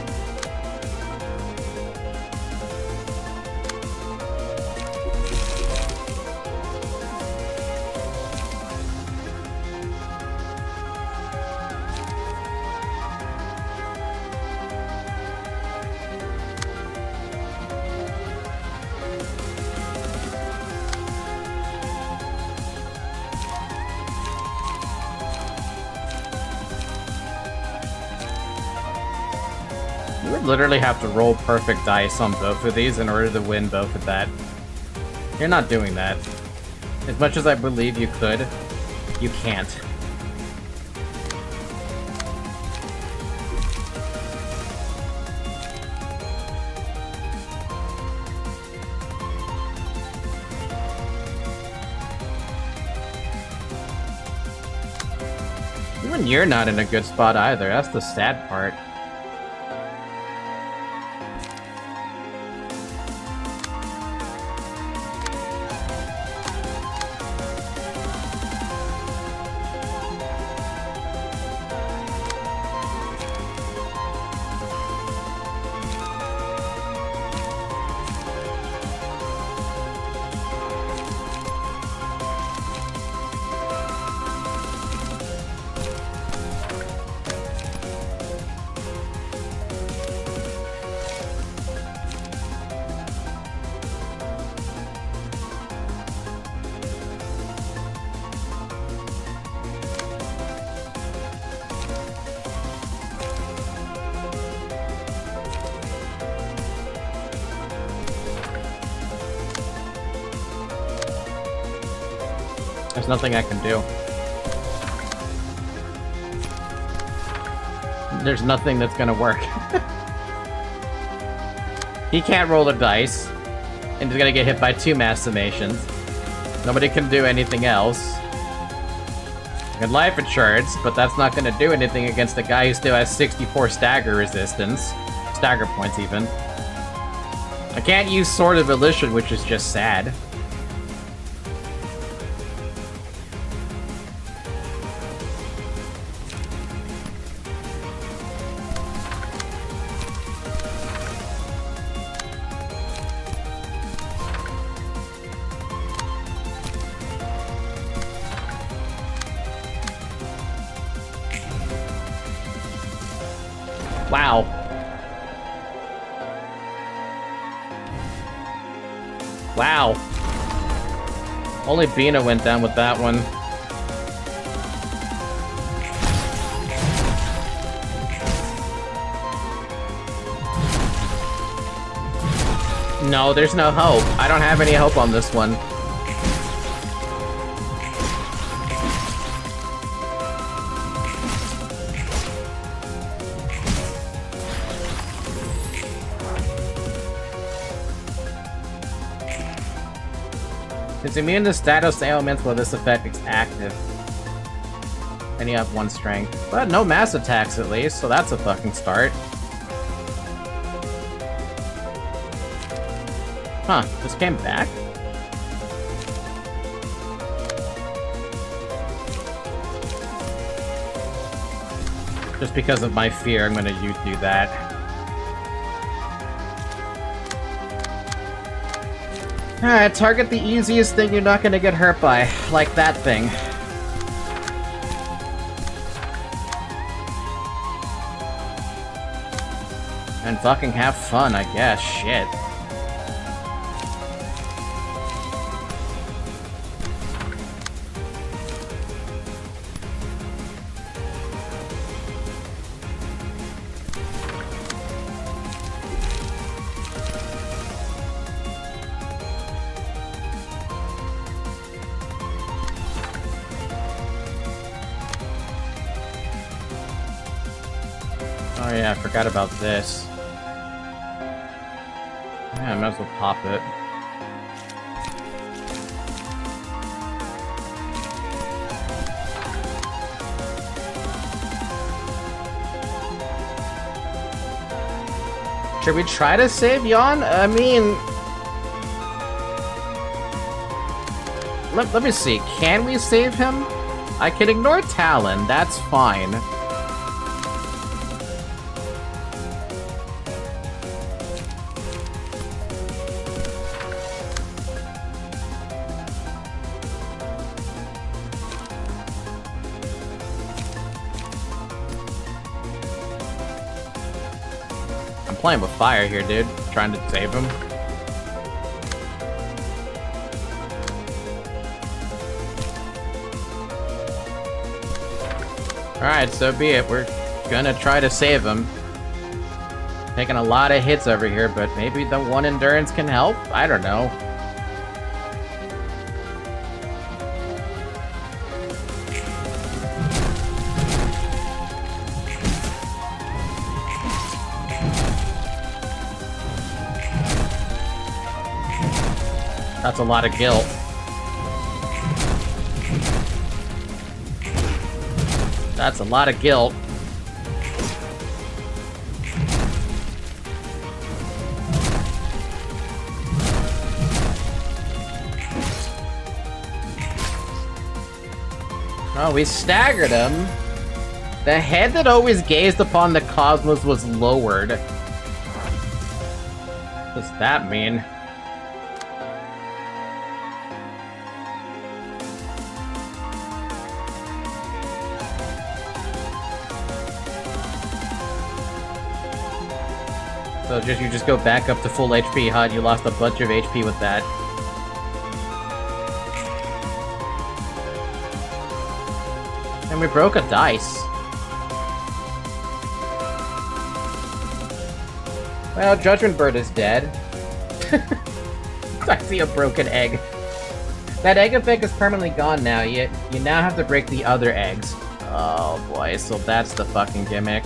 You would literally have to roll perfect dice on both of these in order to win both of that. You're not doing that. As much as I believe you could, you can't. Even you're not in a good spot either. That's the sad part. There's nothing I can do. There's nothing that's gonna work. He can't roll the dice, and he's gonna get hit by 2 mass summations. Nobody can do anything else. And life insurance, but that's not gonna do anything against the guy who still has 64 stagger resistance. Stagger points, even. I can't use Sword of Volition, which is just sad. Wow. Wow. Only Bina went down with that one. No, there's no hope. I don't have any hope on this one. It's immune to status ailments while this effect is active. And you have 1 strength. But no mass attacks at least, so that's a fucking start. Huh, this came back? Just because of my fear, I'm gonna do that. Alright, target the easiest thing you're not gonna get hurt by, like that thing. And fucking have fun, I guess. Shit. Oh yeah, I forgot about this. Yeah, I might as well pop it. Should we try to save Yon? I mean... Let me see. Can we save him? I can ignore Talon. That's fine. Playing with fire here, dude. Trying to save him. Alright, so be it. We're gonna try to save him. Taking a lot of hits over here, but maybe the one endurance can help? I don't know. That's a lot of guilt. That's a lot of guilt. Oh, we staggered him. The head that always gazed upon the cosmos was lowered. What does that mean? So you just go back up to full HP, huh? You lost a bunch of HP with that. And we broke a dice. Well, Judgment Bird is dead. I see a broken egg. That egg effect is permanently gone now, you now have to break the other eggs. Oh boy, so that's the fucking gimmick.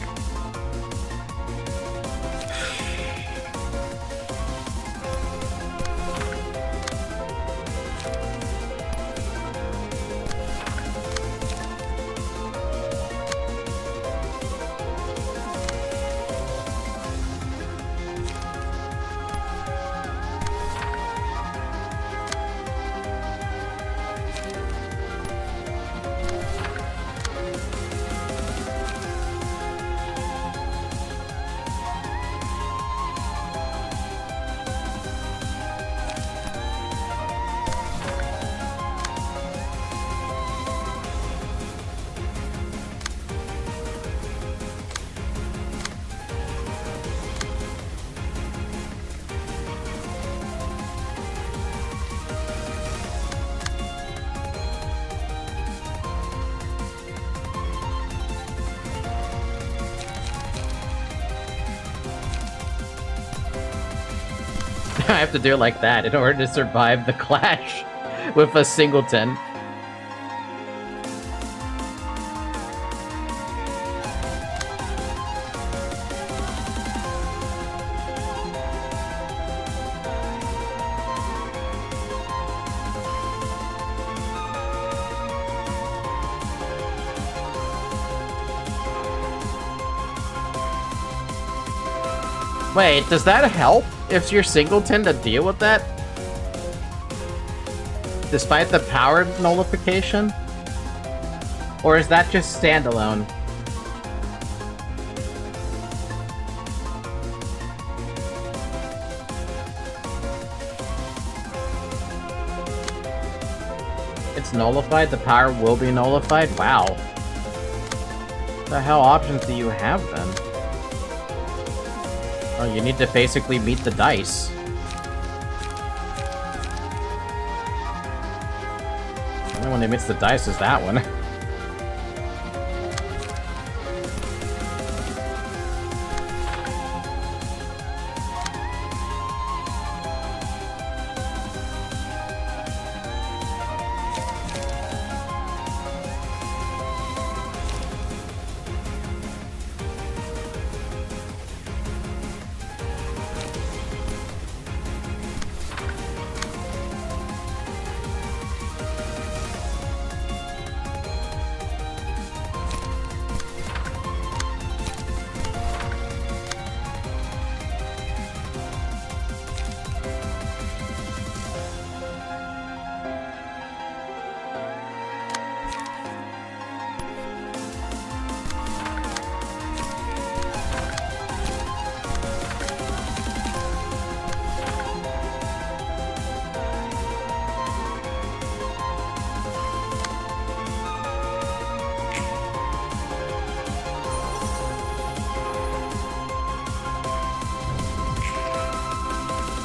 I have to do it like that in order to survive the clash with a singleton. Wait, does that help if you're singleton to deal with that? Despite the power nullification? Or is that just standalone? It's nullified? The power will be nullified? Wow. What the hell options do you have then? Oh, you need to basically meet the dice. The only one that meets the dice is that one.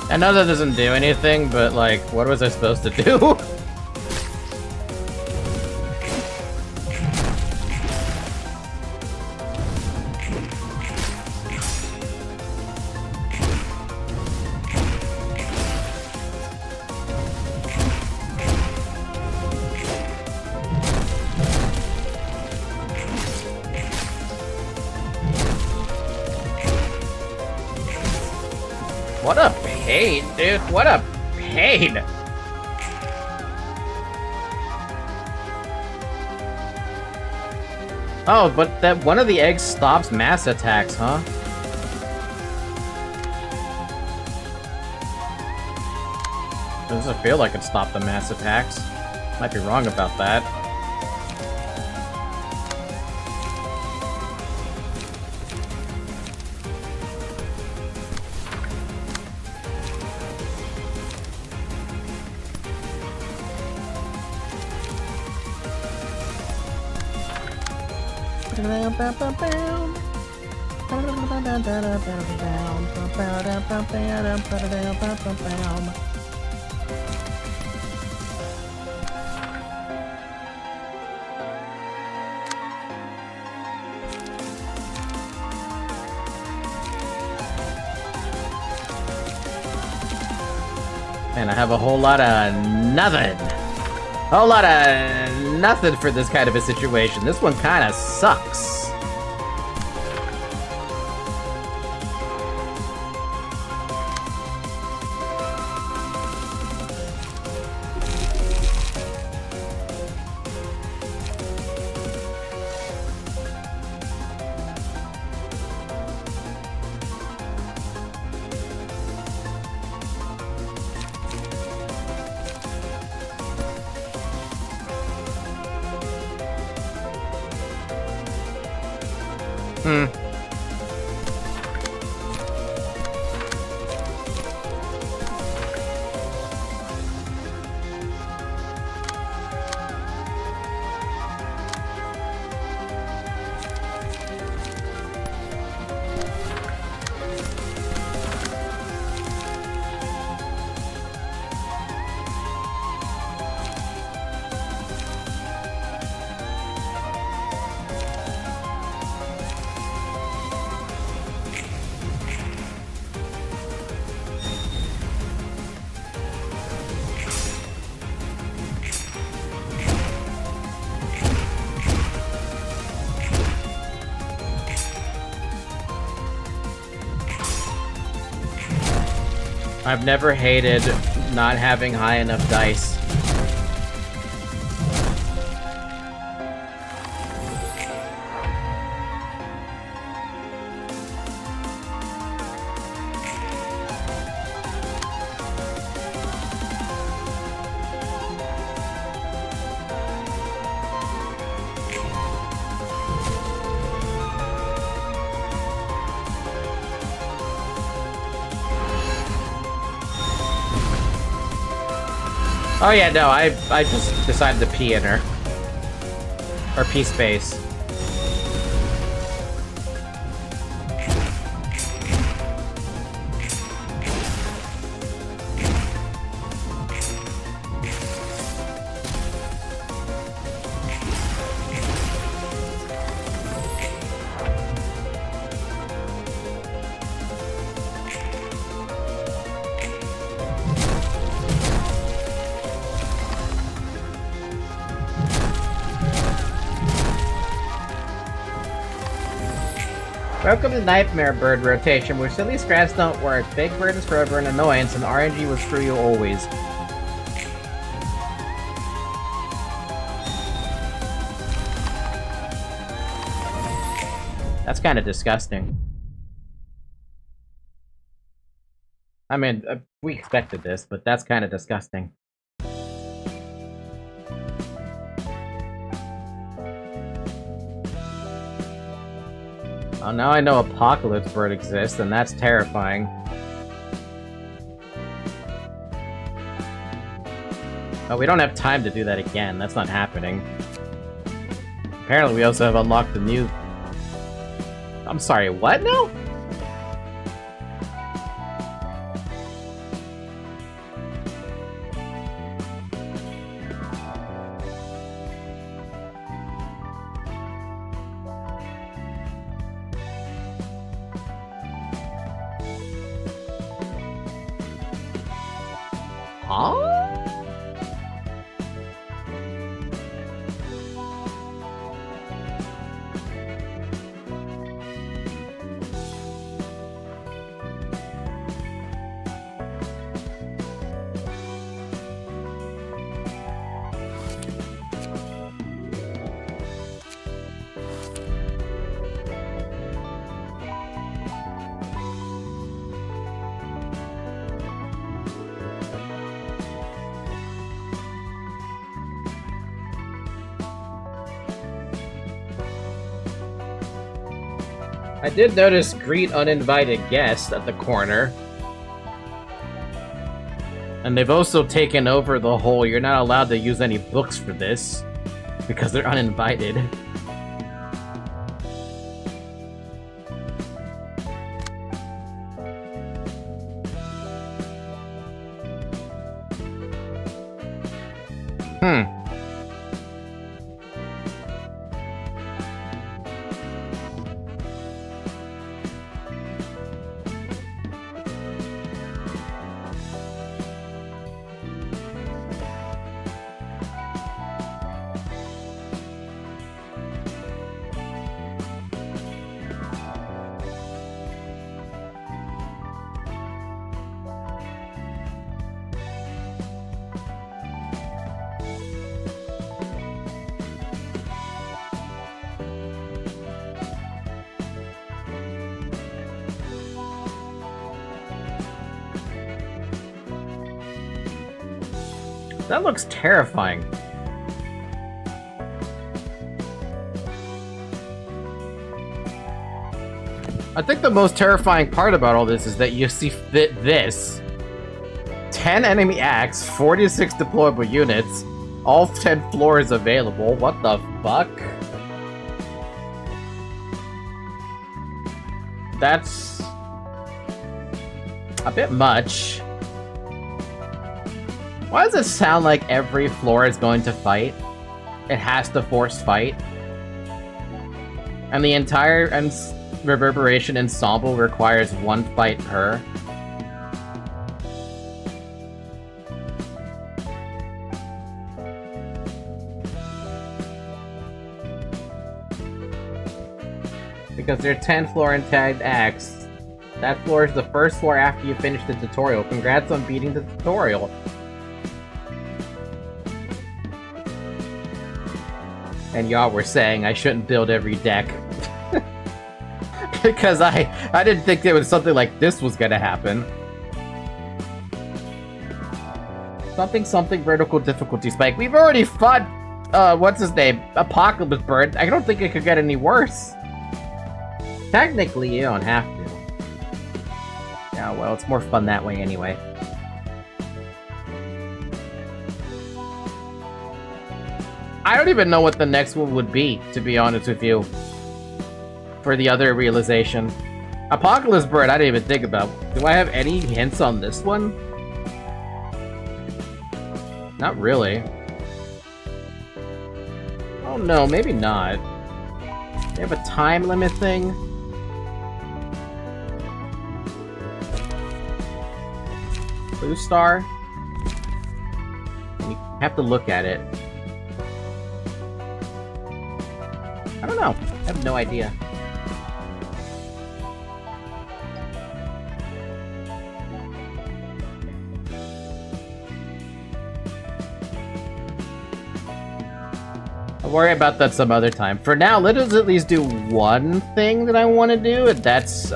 I know that doesn't do anything, but like, what was I supposed to do? What a pain, dude. What a pain. Oh, but that one of the eggs stops mass attacks, huh? Doesn't feel like it stopped the mass attacks. Might be wrong about that. Man, I have a whole lot of nothing. Whole lot of nothing for this kind of a situation. This one kind of sucks. I've never hated not having high enough dice. Oh yeah, no, I just decided to pee in her. Or pee space. Welcome to Nightmare Bird rotation, where silly scraps don't work, big burdens forever an annoyance, and RNG will screw you always. That's kind of disgusting. I mean, we expected this, but that's kind of disgusting. Oh, now I know Apocalypse Bird exists, and that's terrifying. Oh, we don't have time to do that again. That's not happening. Apparently, we also have unlocked the new... I'm sorry, what now? I did notice greet uninvited guests at the corner. And they've also taken over the whole you're not allowed to use any books for this because they're uninvited. That looks terrifying. I think the most terrifying part about all this is that you see this. 10 enemy acts, 46 deployable units, all 10 floors available. What the fuck? That's a bit much. Why does it sound like every floor is going to fight? It has to force fight. And the entire Reverberation ensemble requires one fight per. Because they're 10 floor and tagged acts. That floor is the first floor after you finish the tutorial. Congrats on beating the tutorial. And y'all were saying I shouldn't build every deck. Because I didn't think there was something like this was gonna happen. Something vertical difficulty spike. We've already fought, what's his name? Apocalypse Bird. I don't think it could get any worse. Technically, you don't have to. Yeah, well, it's more fun that way anyway. I don't even know what the next one would be, to be honest with you. For the other realization. Apocalypse Bird, I didn't even think about. Do I have any hints on this one? Not really. Oh no, maybe not. They have a time limit thing. Blue Star. You have to look at it. I don't know. I have no idea. I'll worry about that some other time. For now, let us at least do one thing that I want to do, and that's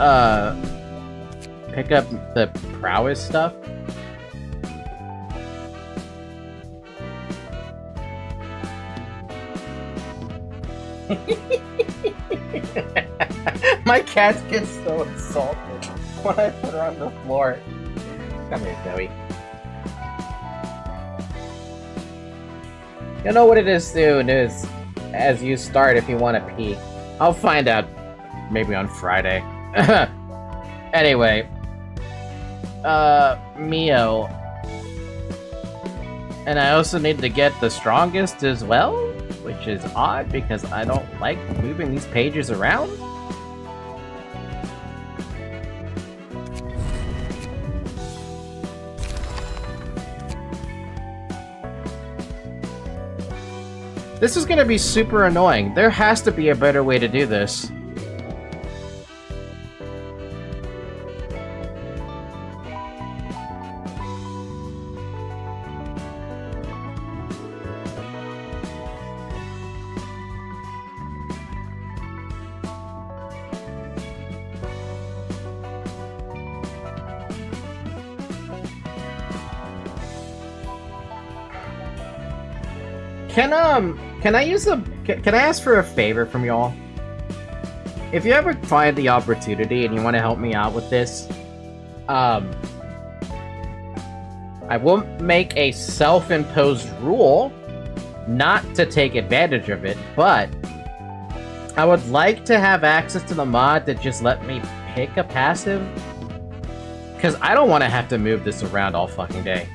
pick up the prowess stuff. My cat gets so insulted when I put her on the floor. Come here, Zoe. You'll know what it is soon, is as you start if you want to pee. I'll find out maybe on Friday. Anyway. Mio. And I also need to get the strongest as well, which is odd because I don't like moving these pages around. This is gonna be super annoying. There has to be a better way to do this. Can I ask for a favor from y'all? If you ever find the opportunity and you want to help me out with this, I won't make a self-imposed rule not to take advantage of it, but I would like to have access to the mod that just let me pick a passive, because I don't want to have to move this around all fucking day.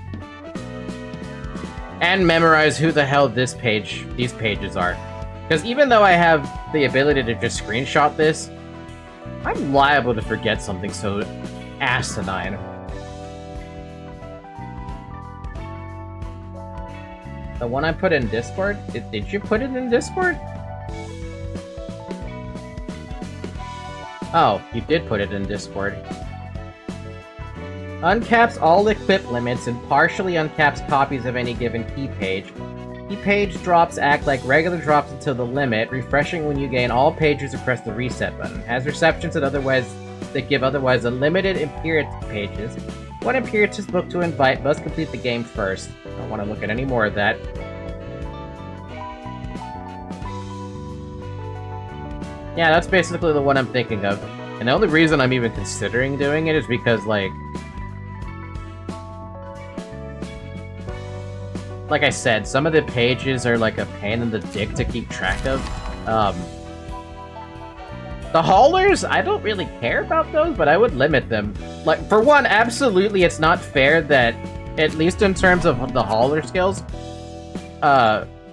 And memorize who the hell these pages are. Because even though I have the ability to just screenshot this, I'm liable to forget something so asinine. The one I put in Discord? Did you put it in Discord? Oh, you did put it in Discord. Uncaps all equip limits and partially uncaps copies of any given key page. Key page drops act like regular drops until the limit, refreshing when you gain all pages or press the reset button. Has receptions that give otherwise unlimited Impuritas pages. One Impuritas book to invite must complete the game first. I don't want to look at any more of that. Yeah, that's basically the one I'm thinking of. And the only reason I'm even considering doing it is because, like I said, some of the pages are like a pain in the dick to keep track of. The haulers, I don't really care about those, but I would limit them. Like, for one, absolutely it's not fair that, at least in terms of the hauler skills,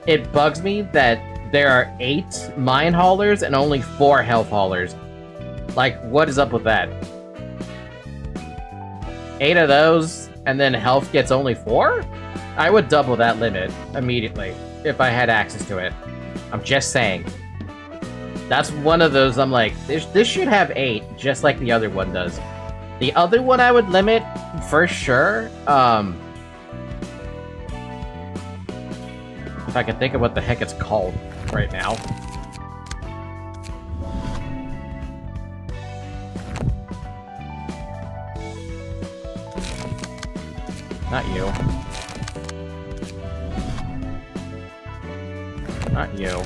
it bugs me that there are 8 mine haulers and only 4 health haulers. Like, what is up with that? 8 of those, and then health gets only 4? I would double that limit immediately if I had access to it. I'm just saying. That's one of those I'm like, this should have 8, just like the other one does. The other one I would limit, for sure, if I can think of what the heck it's called right now. Not you. Not you.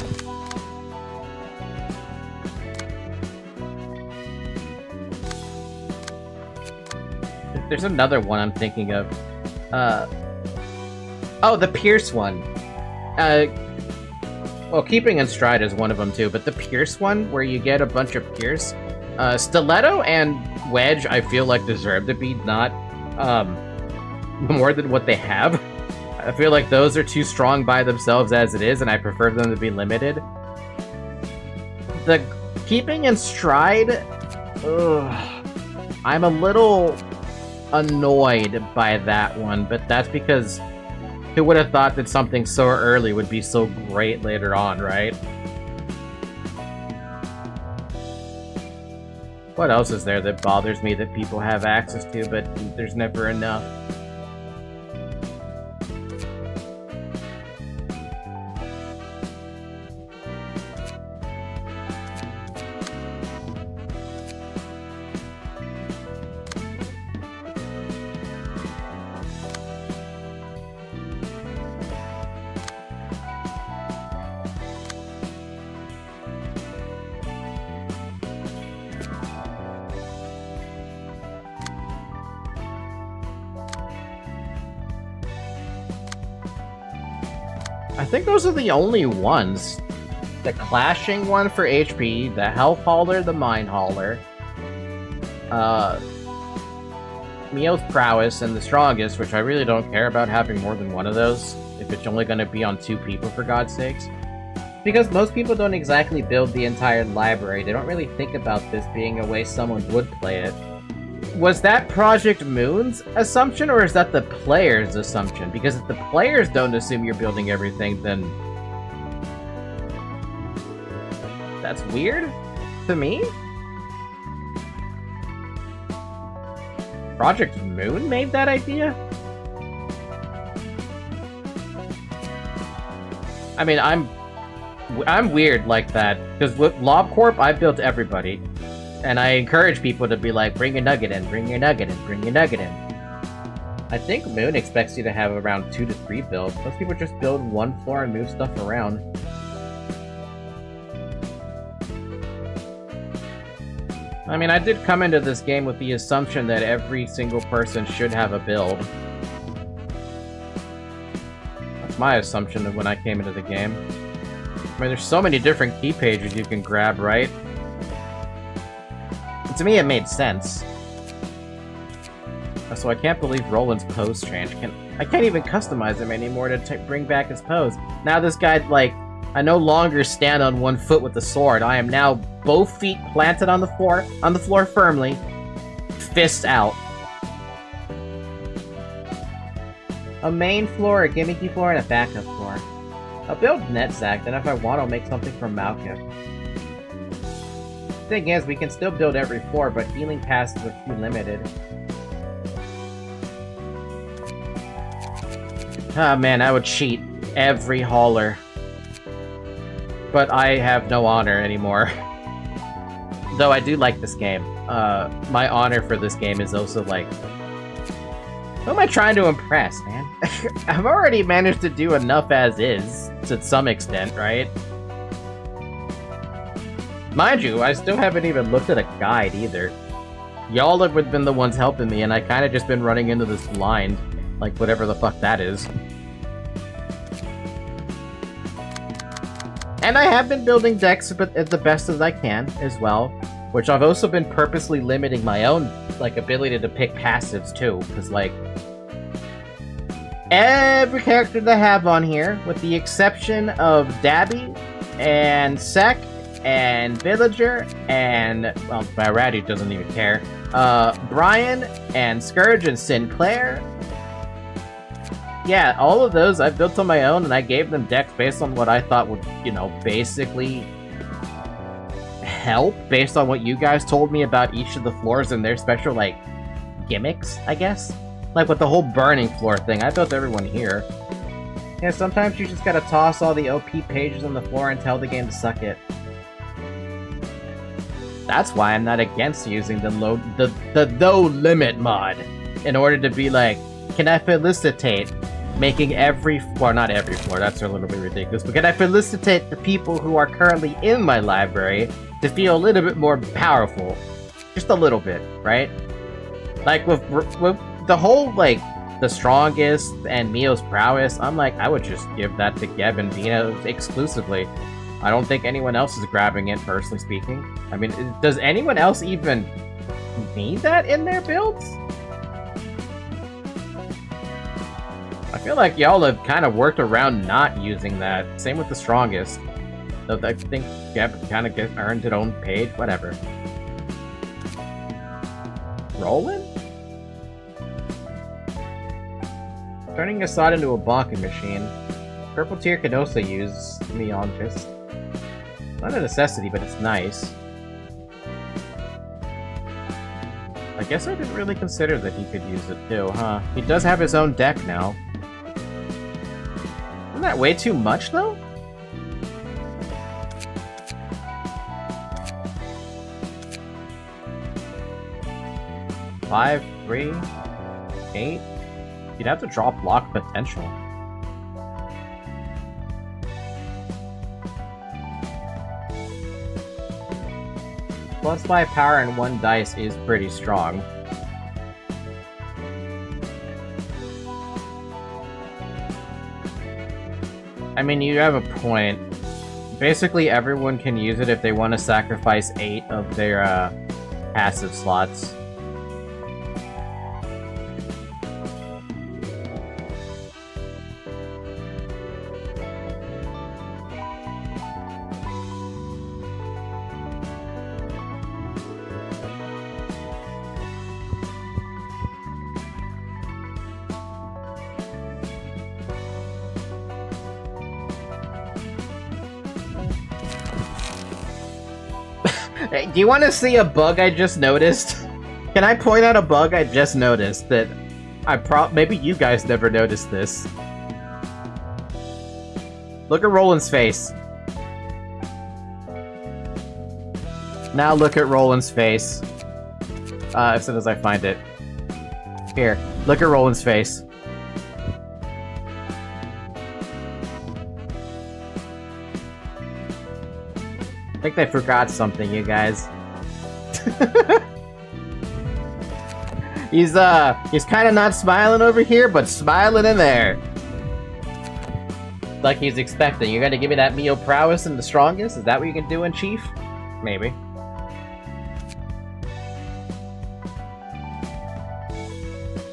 There's another one I'm thinking of. Oh, the Pierce one. Well, Keeping in Stride is one of them too, but the Pierce one, where you get a bunch of Pierce, Stiletto and Wedge, I feel like deserve to be not more than what they have. I feel like those are too strong by themselves as it is, and I prefer them to be limited. The Keeping in Stride, I'm a little annoyed by that one, but that's because who would have thought that something so early would be so great later on, right? What else is there that bothers me that people have access to, but there's never enough? I think those are the only ones. The Clashing one for HP, the Health Hauler, the Mind Hauler, Mio's Prowess, and the Strongest, which I really don't care about having more than one of those, if it's only going to be on 2 people, for God's sakes. Because most people don't exactly build the entire library. They don't really think about this being a way someone would play it. Was that Project Moon's assumption, or is that the player's assumption? Because if the players don't assume you're building everything, then that's weird to me. Project Moon made that idea? I mean, I'm weird like that, because with LobCorp, I built everybody. And I encourage people to be like, bring your nugget in, bring your nugget in, bring your nugget in. I think Moon expects you to have around 2 to 3 builds. Most people just build 1 floor and move stuff around. I mean, I did come into this game with the assumption that every single person should have a build. That's my assumption of when I came into the game. I mean, there's so many different key pages you can grab, right? To me, it made sense. So I can't believe Roland's pose change. I can't even customize him anymore to bring back his pose. Now this guy, like, I no longer stand on 1 foot with the sword. I am now both feet planted on the floor firmly, fists out. A main floor, a gimmicky floor, and a backup floor. I'll build Netzach, then if I want, I'll make something from Malkuth. Thing is, we can still build every floor, but healing passes are too limited. Ah man, I would cheat every hauler. But I have no honor anymore. Though I do like this game. My honor for this game is also like... Who am I trying to impress, man? I've already managed to do enough as is, to some extent, right? Mind you, I still haven't even looked at a guide either. Y'all have been the ones helping me, and I kind of just been running into this blind. Like, whatever the fuck that is. And I have been building decks as the best as I can, as well. Which I've also been purposely limiting my own, like, ability to pick passives, too. Because, like... every character that I have on here, with the exception of Dabby, and Sek, and Villager, and, well, Barati doesn't even care. Brian, and Scourge, and Sinclair. Yeah, all of those I built on my own, and I gave them decks based on what I thought would, you know, basically help, based on what you guys told me about each of the floors and their special, like, gimmicks, I guess? Like, with the whole burning floor thing, I built everyone here. Yeah, sometimes you just gotta toss all the OP pages on the floor and tell the game to suck it. That's why I'm not against using the no limit mod in order to be like, can I felicitate making every, well, not every floor, that's a little bit ridiculous, but can I felicitate the people who are currently in my library to feel a little bit more powerful? Just a little bit, right? Like with the whole, like, the strongest and Mio's prowess, I'm like, I would just give that to Geb and Vina exclusively. I don't think anyone else is grabbing it, personally speaking. I mean, does anyone else even need that in their builds? I feel like y'all have kind of worked around not using that. Same with the strongest. So I think Geb kind of earned its own page, whatever. Roland? Turning Assad into a bonking machine. Purple tier could also use Neon Fist. Not a necessity, but it's nice. I guess I didn't really consider that he could use it too, huh? He does have his own deck now. Isn't that way too much, though? Five, 3, 8. You'd have to draw block potential. +5 power and 1 dice is pretty strong. I mean, you have a point. Basically, everyone can use it if they want to sacrifice 8 of their passive slots. Hey, do you want to see a bug I just noticed? Can I point out a bug I just noticed that maybe you guys never noticed this. Look at Roland's face. Now look at Roland's face. As soon as I find it. Here, look at Roland's face. I think they forgot something, you guys. He's kind of not smiling over here, but smiling in there. Like he's expecting. You're gonna give me that Mio prowess and the strongest? Is that what you can do in Chief? Maybe.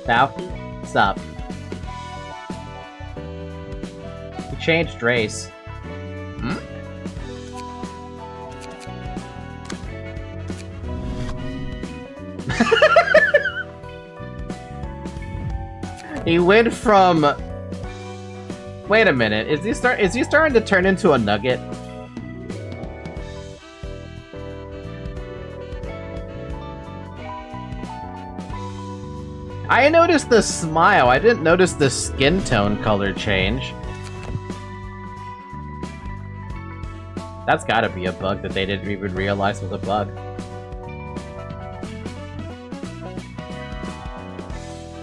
Falky? What's up? He changed race. Hmm? He went from... Wait a minute, is he starting to turn into a nugget? I noticed the smile, I didn't notice the skin tone color change. That's gotta be a bug that they didn't even realize was a bug.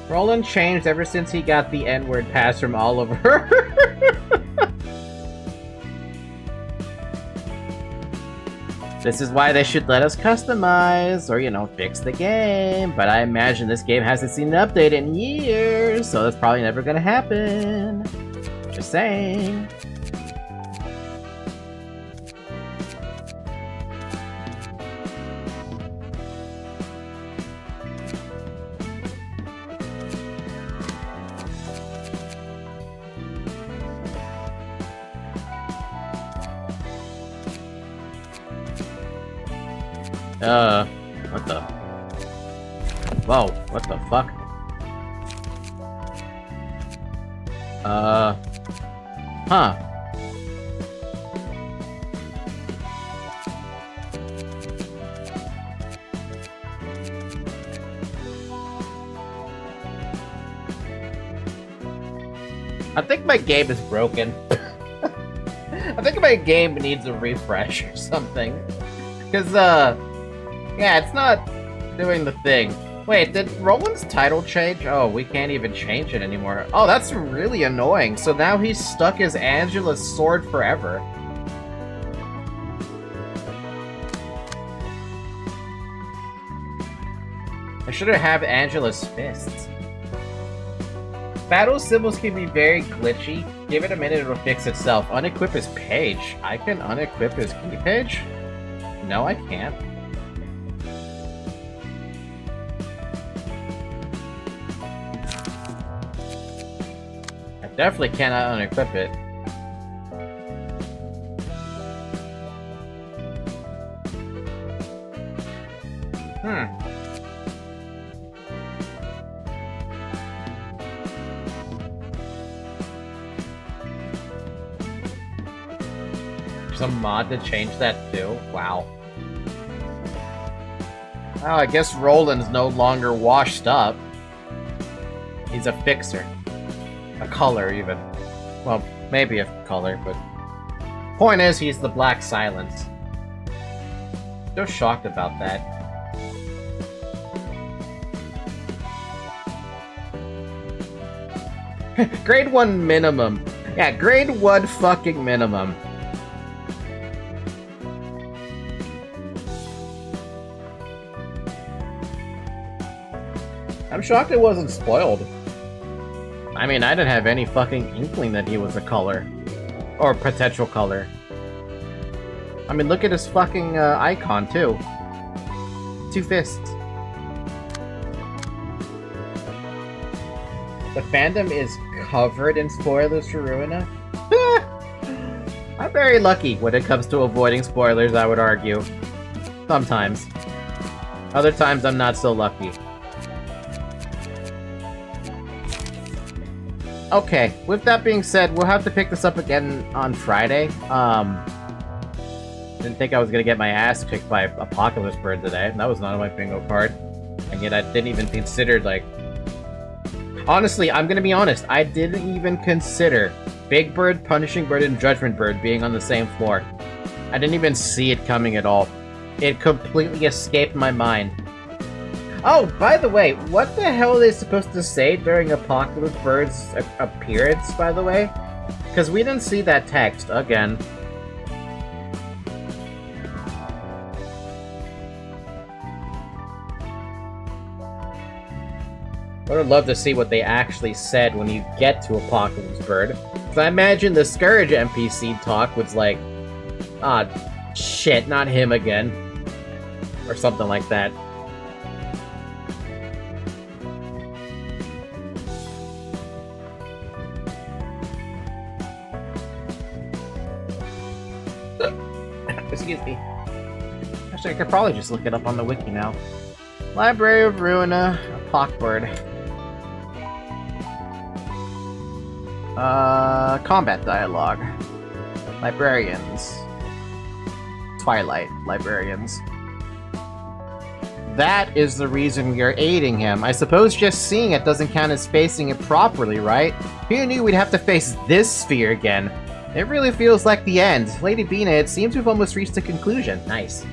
Roland changed ever since he got the N-word pass from Oliver. This is why they should let us customize, or, you know, fix the game. But I imagine this game hasn't seen an update in years, so that's probably never gonna happen. Just saying. What the? Whoa, what the fuck? Huh. I think my game is broken. I think my game needs a refresh or something. Cause, yeah, it's not doing the thing. Wait, did Roland's title change? Oh, we can't even change it anymore. Oh, that's really annoying. So now he's stuck as Angela's sword forever. I should have Angela's fists. Battle symbols can be very glitchy. Give it a minute, it'll fix itself. Unequip his page. I can unequip his key page? No, I can't. I definitely cannot unequip it. Some mod to change that too? Wow. Oh, I guess Roland's no longer washed up. He's a fixer. A color, even. Well, maybe a color, but... Point is, he's the Black Silence. So shocked about that. Grade 1 minimum. Yeah, grade 1 fucking minimum. I'm shocked it wasn't spoiled. I mean, I didn't have any fucking inkling that he was a color. Or potential color. I mean, look at his fucking icon, too. 2 fists. The fandom is covered in spoilers for Ruina? I'm very lucky when it comes to avoiding spoilers, I would argue. Sometimes. Other times, I'm not so lucky. Okay, with that being said, we'll have to pick this up again on Friday. Didn't think I was gonna get my ass kicked by Apocalypse Bird today. That was not on my bingo card. And yet I didn't even consider, like... Honestly, I'm gonna be honest, I didn't even consider Big Bird, Punishing Bird, and Judgment Bird being on the same floor. I didn't even see it coming at all. It completely escaped my mind. Oh, by the way, what the hell are they supposed to say during Apocalypse Bird's appearance, by the way? Because we didn't see that text, again. I would love to see what they actually said when you get to Apocalypse Bird. Because I imagine the Scourge NPC talk was like, ah, shit, not him again. Or something like that. Excuse me. Actually, I could probably just look it up on the wiki now. Library of Ruina, Apoc-Bird. Combat dialogue. Librarians. Twilight librarians. That is the reason you're aiding him. I suppose just seeing it doesn't count as facing it properly, right? Who knew we'd have to face this sphere again? It really feels like the end. Lady Bina, it seems we've almost reached a conclusion. Nice.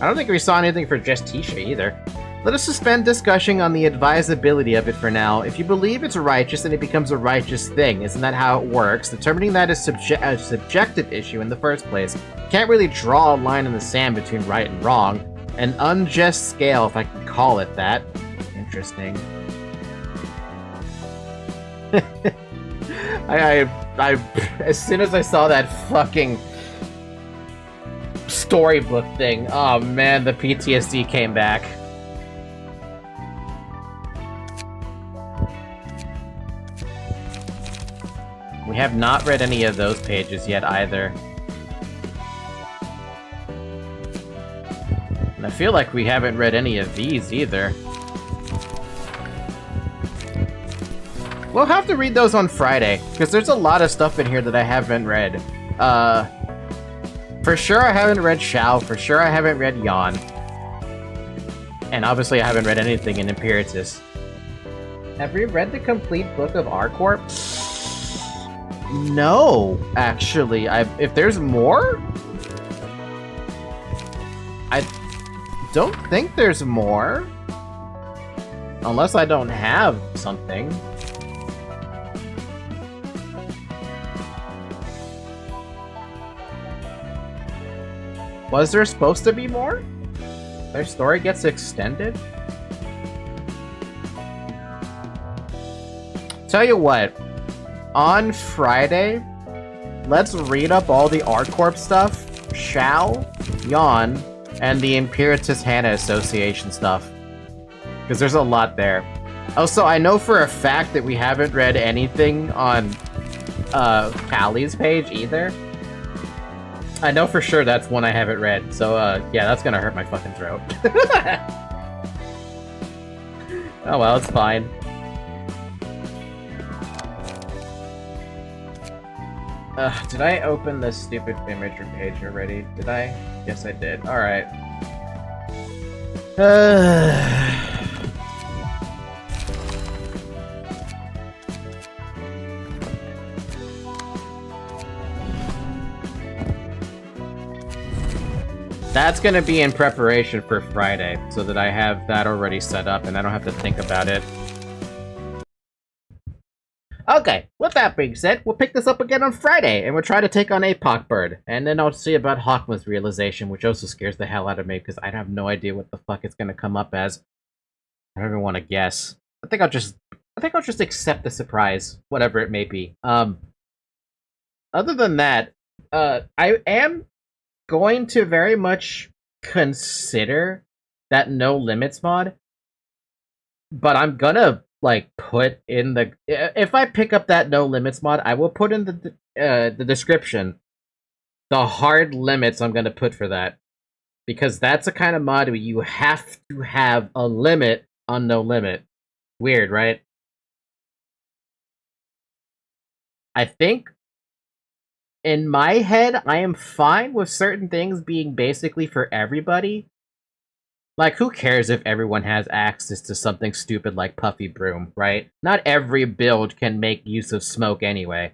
I don't think we saw anything for just Tisha either. Let us suspend discussion on the advisability of it for now. If you believe it's righteous, then it becomes a righteous thing. Isn't that how it works? Determining that is a subjective issue in the first place. Can't really draw a line in the sand between right and wrong. An unjust scale, if I can call it that. Interesting. I as soon as I saw that fucking storybook thing, oh man, the PTSD came back. We have not read any of those pages yet either. And I feel like we haven't read any of these either. We'll have to read those on Friday, because there's a lot of stuff in here that I haven't read. For sure I haven't read Shao, for sure I haven't read Yan. And obviously I haven't read anything in Impuritas. Have we read the complete book of R-Corp? No, actually. If there's more? I don't think there's more. Unless I don't have something. Was there supposed to be more? Their story gets extended? Tell you what, on Friday, let's read up all the ArtCorp stuff, Shao, Yawn, and the Impuritas Hana Association stuff. Because there's a lot there. Also, I know for a fact that we haven't read anything on Callie's page either. I know for sure that's one I haven't read, so yeah, that's gonna hurt my fucking throat. Oh well, it's fine. Did I open this stupid imagery page already? Did I? Yes, I did. Alright. That's gonna be in preparation for Friday, so that I have that already set up and I don't have to think about it. Okay, with that being said, we'll pick this up again on Friday, and we'll try to take on Apegrixs, and then I'll see about Hawkman's realization, which also scares the hell out of me, because I have no idea what the fuck it's gonna come up as. I don't even want to guess. I think I'll just accept the surprise, whatever it may be. Other than that, I am going to very much consider that No Limits mod, but I'm gonna like put in the if I pick up that No Limits mod, I will put in the description the hard limits I'm gonna put for that, because that's a kind of mod where you have to have a limit on No Limit. Weird, right? I think in my head, I am fine with certain things being basically for everybody. Like, who cares if everyone has access to something stupid like Puffy Broom, right? Not every build can make use of smoke anyway.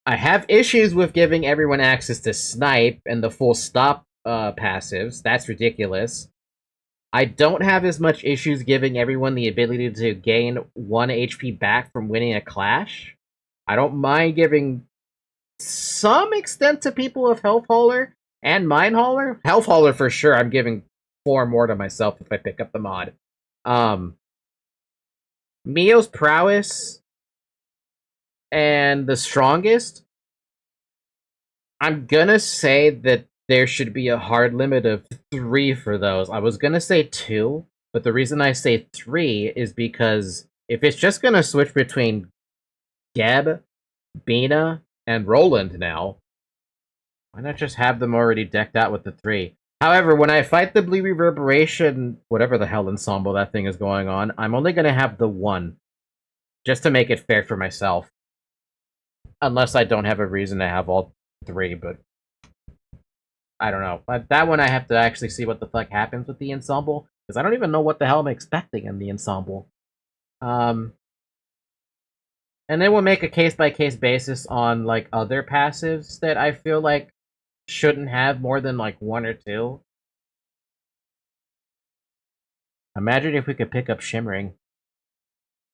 I have issues with giving everyone access to Snipe and the full stop passives. That's ridiculous. I don't have as much issues giving everyone the ability to gain 1 HP back from winning a clash. I don't mind giving some extent to people with Health Hauler and Mine Hauler. Health Hauler for sure, I'm giving 4 more to myself if I pick up the mod. Mio's Prowess and the Strongest, I'm gonna say that there should be a hard limit of 3 for those. I was gonna say 2, but the reason I say 3 is because if it's just gonna switch between Geb, Bina, and Roland now, why not just have them already decked out with the 3? However, when I fight the Blue Reverberation, whatever the hell ensemble that thing is going on, I'm only gonna have the 1, just to make it fair for myself. Unless I don't have a reason to have all 3, but I don't know. But that one I have to actually see what the fuck happens with the ensemble, because I don't even know what the hell I'm expecting in the ensemble. And then we'll make a case-by-case basis on, like, other passives that I feel like shouldn't have more than, like, 1 or 2. Imagine if we could pick up Shimmering.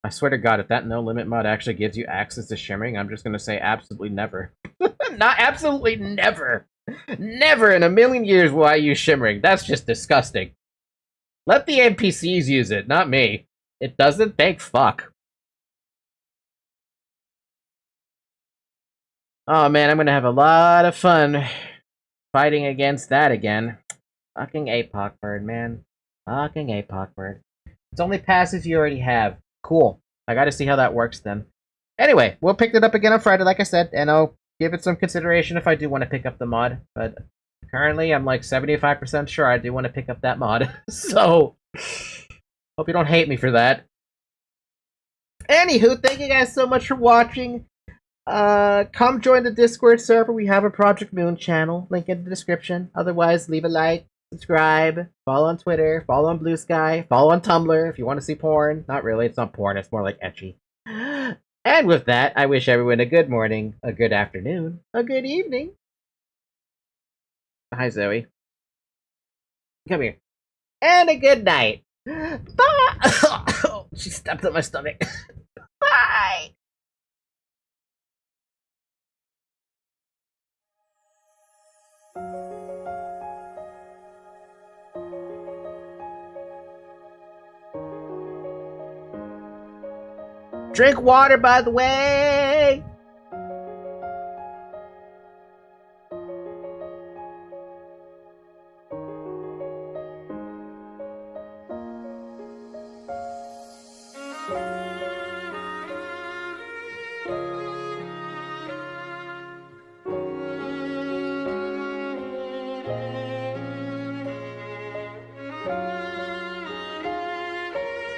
I swear to God, if that No Limit mod actually gives you access to Shimmering, I'm just gonna say absolutely never. Not absolutely never! Never in a million years will I use Shimmering. That's just disgusting. Let the NPCs use it, not me. It doesn't, thank fuck. Oh man, I'm gonna have a lot of fun fighting against that again. Fucking Apegrixs, man. Fucking Apegrixs. It's only passives you already have. Cool. I gotta see how that works then. Anyway, we'll pick it up again on Friday, like I said, and I'll give it some consideration if I do want to pick up the mod. But currently, I'm like 75% sure I do want to pick up that mod. So, hope you don't hate me for that. Anywho, thank you guys so much for watching. Come join the Discord server. We have a Project Moon channel. Link in the description. Otherwise, leave a like, subscribe, follow on Twitter, follow on Blue Sky, follow on Tumblr if you want to see porn. Not really, it's not porn, it's more like ecchi. And with that, I wish everyone a good morning, a good afternoon, a good evening. Hi, Zoe. Come here. And a good night. Bye! She stepped on my stomach. Bye! Drink water, by the way.